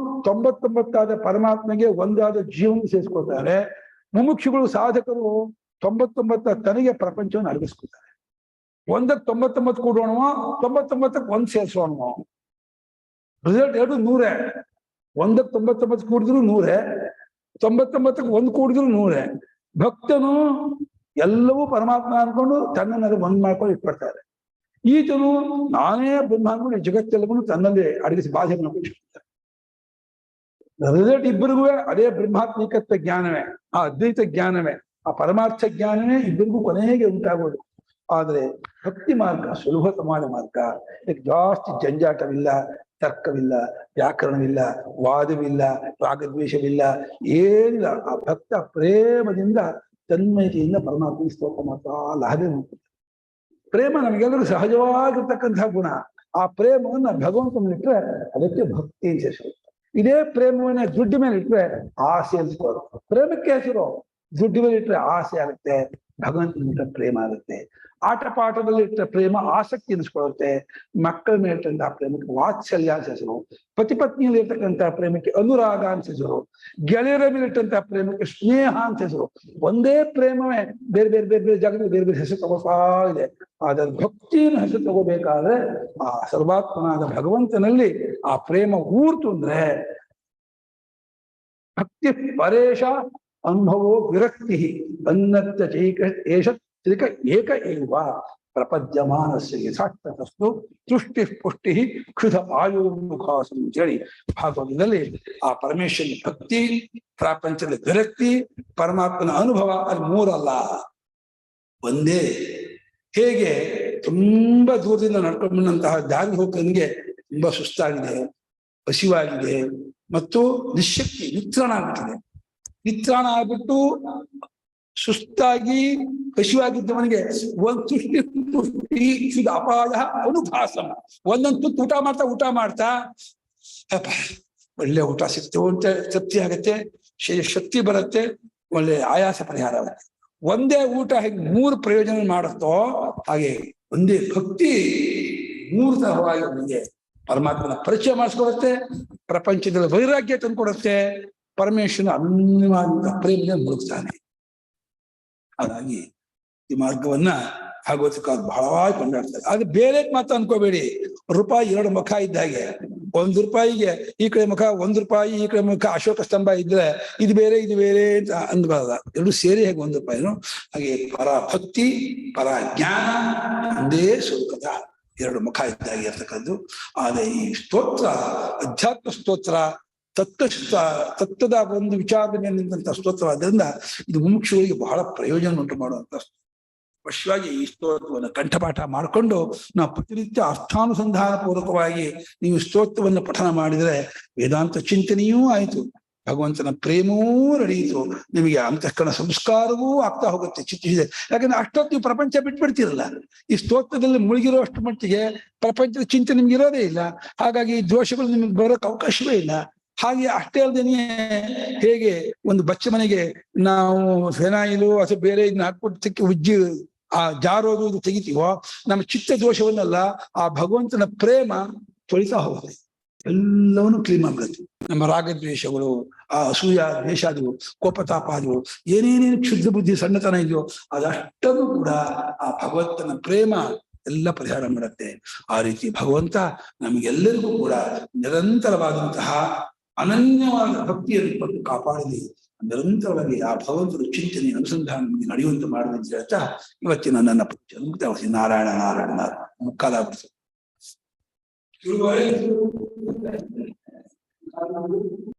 99 ಪರಮಾತ್ಮಗೆ ಒಂದಾದ ಜೀವನ ಸೇರಿಸ್ಕೊಳ್ತಾರೆ. ಮುಮುಕ್ಷುಗಳು, ಸಾಧಕರು 99 ತನಗೆ ಪ್ರಪಂಚವನ್ನು ಅಡಗಿಸ್ಕೊಳ್ತಾರೆ. 1ಕ್ಕೆ 99 ಕೂಡೋಣವ, 99ಕ್ಕೆ 1 ಸೇರಿಸೋಣವ. ರಿಸಲ್ಟ್ ಎರಡು 100. 1ಕ್ಕೆ 99 ಕೂಡಿದ್ರು 100, 99ಕ್ಕೆ 1 ಕೂಡಿದ್ರು 100. ಭಕ್ತನು ಎಲ್ಲವೂ ಪರಮಾತ್ಮ ಅನ್ಕೊಂಡು ತನ್ನನ್ನು ಒಂದ್ ಮಾಡ್ಕೊಂಡು ಇಟ್ಬಿಡ್ತಾರೆ. ಈತನು ನಾನೇ ಬ್ರಹ್ಮ ಅನ್ಕೊಂಡು ಜಗತ್ತೆಲ್ಲವೂ ತನ್ನಲ್ಲಿ ಅಡಗಿಸಿ ಬಾಧೆಯನ್ನು ಮುಗಿಸ್ಬಿಡ್ತಾರೆ. ರಿಸಲ್ಟ್ ಇಬ್ಬರಿಗೂ ಅದೇ ಬ್ರಹ್ಮಾತ್ಮಿಕತ್ವ ಜ್ಞಾನವೇ, ಆ ಅದ್ವೈತ ಜ್ಞಾನವೇ, ಆ ಪರಮಾರ್ಥ ಜ್ಞಾನವೇ ಇಬ್ಬರಿಗೂ ಕೊನೆಗೆ ಉಂಟಾಗೋದು. ಆದ್ರೆ ಭಕ್ತಿ ಮಾರ್ಗ ಸುಲಭತಮಾದ ಮಾರ್ಗ. ಇದಕ್ಕೆ ಜಾಸ್ತಿ ಜಂಜಾಟವಿಲ್ಲ, ತರ್ಕವಿಲ್ಲ, ವ್ಯಾಕರಣವಿಲ್ಲ, ವಾದವಿಲ್ಲ, ರಾಗದ್ವೇಷವಿಲ್ಲ, ಏನಿಲ್ಲ. ಆ ಭಕ್ತ ಪ್ರೇಮದಿಂದ ತನ್ಮಯತೆಯಿಂದ ಪರಮಾತ್ಮ ಸ್ತೋತ್ರ ಮಾಡ್ತಾ ಲಹದೆ ಉಂಟು. ಪ್ರೇಮ ನಮಗೆಲ್ಲರೂ ಸಹಜವಾಗಿರ್ತಕ್ಕಂತಹ ಗುಣ. ಆ ಪ್ರೇಮವನ್ನ ಭಗವಂತನಿಟ್ರೆ ಅದಕ್ಕೆ ಭಕ್ತಿ ಅಂತ ಹೆಸರು. ಇದೇ ಪ್ರೇಮವನ್ನ ದುಡ್ಡು ಮೇಲೆ ಇಟ್ರೆ ಆಸೆ ಅನ್ಸ್ಕೊಳ್ಳೋದು. ಪ್ರೇಮಕ್ಕೆ ಹೆಸರು. ದುಡ್ಡು ಮೇಲೆ ಇಟ್ರೆ ಆಸೆ ಆಗುತ್ತೆ, ಭಗವಂತನ ಪ್ರೇಮ ಆಗುತ್ತೆ. ಆಟ ಪಾಠದಲ್ಲಿ ಇಟ್ಟರೆ ಪ್ರೇಮ ಆಸಕ್ತಿ ಅನಿಸ್ಕೊಳ್ಳುತ್ತೆ. ಮಕ್ಕಳ ಮೇಲೆ ಇಟ್ಟಂತಹ ಪ್ರೇಮಕ್ಕೆ ವಾತ್ಸಲ್ಯ ಅಂತ ಹೆಸರು. ಪತಿ ಪತ್ನಿಯಲ್ಲಿ ಇರ್ತಕ್ಕಂತಹ ಪ್ರೇಮಕ್ಕೆ ಅನುರಾಗ ಅಂತ ಹೆಸರು. ಗೆಳೆಯರ ಮೇಲೆ ಇಟ್ಟಂತಹ ಪ್ರೇಮಕ್ಕೆ ಸ್ನೇಹ ಅಂತ ಹೆಸರು. ಒಂದೇ ಪ್ರೇಮವೇ ಬೇರೆ ಬೇರೆ ಬೇರೆ ಬೇರೆ ಜಾಗದಲ್ಲಿ ಬೇರೆ ಬೇರೆ ಹೆಸರು ತಗೋತಾ ಇದೆ. ಆದ್ರೆ ಭಕ್ತಿಯನ್ನು ಹೆಸರು ತಗೋಬೇಕಾದ್ರೆ ಆ ಸರ್ವಾತ್ಮನಾದ ಭಗವಂತನಲ್ಲಿ ಆ ಪ್ರೇಮ ಊರ್ತು ಅಂದ್ರೆ ಭಕ್ತಿ ಪರೇಶ ಅನುಭವೋ ವಿರಕ್ತಿ ಅನ್ನತ್ಯ ಚೈಕ ಏಷ ತ್ರಿಕ ಏಕ ಏವ ಪ್ರಪದ್ಯಮಾನಸ್ಯ ಯಥಾರ್ಥತಸ್ತು ತುಷ್ಟಿ ಪುಷ್ಟಿ ಕ್ಷುಧ ಆಯುರ್ಮುಖಾಸಂ ಅಂತೇಳಿ ಭಾಗವತದಲ್ಲಿ ಆ ಪರಮೇಶ್ವರನ ಭಕ್ತಿ, ಪ್ರಪಂಚದ ವಿರಕ್ತಿ, ಪರಮಾತ್ಮನ ಅನುಭವ ಅದು ಮೂರಲ್ಲ, ಒಂದೇ. ಹೇಗೆ ತುಂಬಾ ದೂರದಿಂದ ನಡ್ಕೊಂಡು ಬಂದಂತಹ ದಾರಿ ಹೋಗೋನಿಗೆ ತುಂಬಾ ಸುಸ್ತಾಗಿದೆ, ಹಸಿವಾಗಿದೆ ಮತ್ತು ನಿಶಕ್ತಿ, ನಿತ್ರಾಣ ಆಗ್ಬಿಟ್ಟಿದೆ. ನಿತ್ರಾಣ ಆಗ್ಬಿಟ್ಟು ಸುಸ್ತಾಗಿ ಹಸಿವಾಗಿದ್ದವನಿಗೆ ಒಂದು ಅಪಾಯ ಅನುಭಾಸಂ. ಒಂದೊಂದು ತುತ್ತು ಊಟ ಮಾಡ್ತಾ ಒಳ್ಳೆ ಊಟ ಸಿಗ್ತೇವೆ ಅಂತ ತೃಪ್ತಿ ಆಗತ್ತೆ, ಶಕ್ತಿ ಬರುತ್ತೆ, ಒಳ್ಳೆ ಆಯಾಸ ಪರಿಹಾರ ಆಗುತ್ತೆ. ಒಂದೇ ಊಟ ಹೇಗೆ ಮೂರು ಪ್ರಯೋಜನ ಮಾಡುತ್ತೋ ಹಾಗೆ ಒಂದೇ ಭಕ್ತಿ ಮೂರು ತರವಾಗಿ ಅವನಿಗೆ ಪರಮಾತ್ಮನ ಪರಿಚಯ ಮಾಡಿಸ್ಕೊಡುತ್ತೆ, ಪ್ರಪಂಚದಲ್ಲಿ ವೈರಾಗ್ಯ ತಂದುಕೊಡುತ್ತೆ, ಪರಮೇಶ್ವರನ ಅನ್ಯವಾದ ಪ್ರೇಮದಿಂದ ಮುಳುಗ್ತಾನೆ. ಹಾಗಾಗಿ ಈ ಮಾರ್ಗವನ್ನ ಭಾಗವತಕಾರ ಬಹಳವಾಗಿ ಕೊಂಡಾಡ್ತಾರೆ. ಅದು ಬೇರೆ ಮಾತು ಅನ್ಕೋಬೇಡಿ. ರೂಪಾಯಿ ಎರಡು ಮುಖ ಇದ್ದ ಹಾಗೆ, ₹1 ಈ ಕಡೆ ಮುಖ, ₹1 ಈ ಕಡೆ ಮುಖ, ಅಶೋಕ ಸ್ತಂಭ ಇದ್ರೆ ಇದು ಬೇರೆ ಇದು ಬೇರೆ ಅಂತ ಅಂದ್ಬಾರ್ದ. ಎರಡು ಸೇರಿ ಹೇಗೆ ₹1. ಹಾಗೆ ಪರ ಭಕ್ತಿ, ಪರ ಜ್ಞಾನ ಒಂದೇ ಸ್ವರೂಪದ ಎರಡು ಮುಖ ಇದ್ದಾಗಿ ಇರ್ತಕ್ಕದ್ದು. ಆದ್ರೆ ಈ ಸ್ತೋತ್ರ ಅಧ್ಯಾತ್ಮ ಸ್ತೋತ್ರ, ತತ್ವದ ಒಂದು ವಿಚಾರದ ಮೇಲೆ ನಿಂತ ಸ್ತೋತ್ರ ಆದ್ದರಿಂದ ಇದು ಮುಮುಕ್ಷುಗಳಿಗೆ ಬಹಳ ಪ್ರಯೋಜನ ಉಂಟು ಮಾಡುವಂತ. ಅವಶ್ಯವಾಗಿ ಈ ಸ್ತೋತ್ರವನ್ನು ಕಂಠಪಾಠ ಮಾಡಿಕೊಂಡು ನಾವು ಪ್ರತಿನಿತ್ಯ ಅರ್ಥಾನುಸಂಧಾನ ಪೂರ್ವಕವಾಗಿ ನೀವು ಸ್ತೋತ್ರವನ್ನು ಪಠನ ಮಾಡಿದರೆ ವೇದಾಂತ ಚಿಂತನೆಯೂ ಆಯಿತು, ಭಗವಂತನ ಪ್ರೇಮವೂ ನಡೆಯಿತು, ನಿಮಗೆ ಅಂತಃಕರಣ ಸಂಸ್ಕಾರವೂ ಆಗ್ತಾ ಹೋಗುತ್ತೆ. ಚಿತ್ತಿಸಿದೆ. ಯಾಕಂದ್ರೆ ಅಷ್ಟೊತ್ತು ನೀವು ಪ್ರಪಂಚ ಬಿಟ್ಬಿಡ್ತಿರಲ್ಲ. ಈ ಸ್ತೋತ್ರದಲ್ಲಿ ಮುಳುಗಿರೋ ಅಷ್ಟು ಮಟ್ಟಿಗೆ ಪ್ರಪಂಚದ ಚಿಂತೆ ನಿಮ್ಗೆ ಇರೋದೇ ಇಲ್ಲ. ಹಾಗಾಗಿ ದೋಷಗಳು ನಿಮ್ಗೆ ಬರೋಕೆ ಅವಕಾಶವೇ ಇಲ್ಲ. ಹಾಗೆ ಅಷ್ಟೇ ಅಲ್ಲದೇನೆ ಹೇಗೆ ಒಂದು ಬಚ್ಚ ಮನೆಗೆ ನಾವು ಫೆನಾಯಿಲು ಅಥವಾ ಬೇರೆ ಇದನ್ನ ಹಾಕ್ಬಿಟ್ಟು ಉಜ್ಜಿ ಆ ಜಾರೋದು ಇದು ತೆಗಿತೀವೋ, ನಮ್ಮ ಚಿತ್ತ ದೋಷವನ್ನೆಲ್ಲ ಆ ಭಗವಂತನ ಪ್ರೇಮ ತೊಳಿತಾ ಹೋಗುತ್ತೆ, ಎಲ್ಲವನ್ನೂ ಕ್ಲೀನ್ ಮಾಡ್ಬಿಡುತ್ತೆ. ನಮ್ಮ ರಾಗದ್ವೇಷಗಳು, ಆ ಅಸೂಯ ದ್ವೇಷಾದಿಗಳು, ಕೋಪತಾಪಾದಿಗಳು, ಏನೇನೇನು ಕ್ಷುದ್ರ ಬುದ್ಧಿ ಸಣ್ಣತನ ಇದೆಯೋ ಅದಷ್ಟನ್ನು ಕೂಡ ಆ ಭಗವಂತನ ಪ್ರೇಮ ಎಲ್ಲ ಪರಿಹಾರ ಮಾಡುತ್ತೆ. ಆ ರೀತಿ ಭಗವಂತ ನಮಗೆಲ್ಲರಿಗೂ ಕೂಡ ನಿರಂತರವಾದಂತಹ ಅನನ್ಯವಾದ ಭಕ್ತಿಯನ್ನು ಕೊಟ್ಟು ಕಾಪಾಡಲಿ, ನಿರಂತರವಾಗಿ ಆ ಭಗವಂತನ ಚಿಂತನೆ ಅನುಸಂಧಾನ ನಮಗೆ ನಡೆಯುವಂತೆ ಮಾಡಿದ ಅಂತ ಹೇಳ್ತಾ ಇವತ್ತಿನ ನನ್ನ ನಾರಾಯಣ ನಾರಾಯಣ ಮುಕ್ಕಾಲಾಗ್ಬಿಡ್ತು.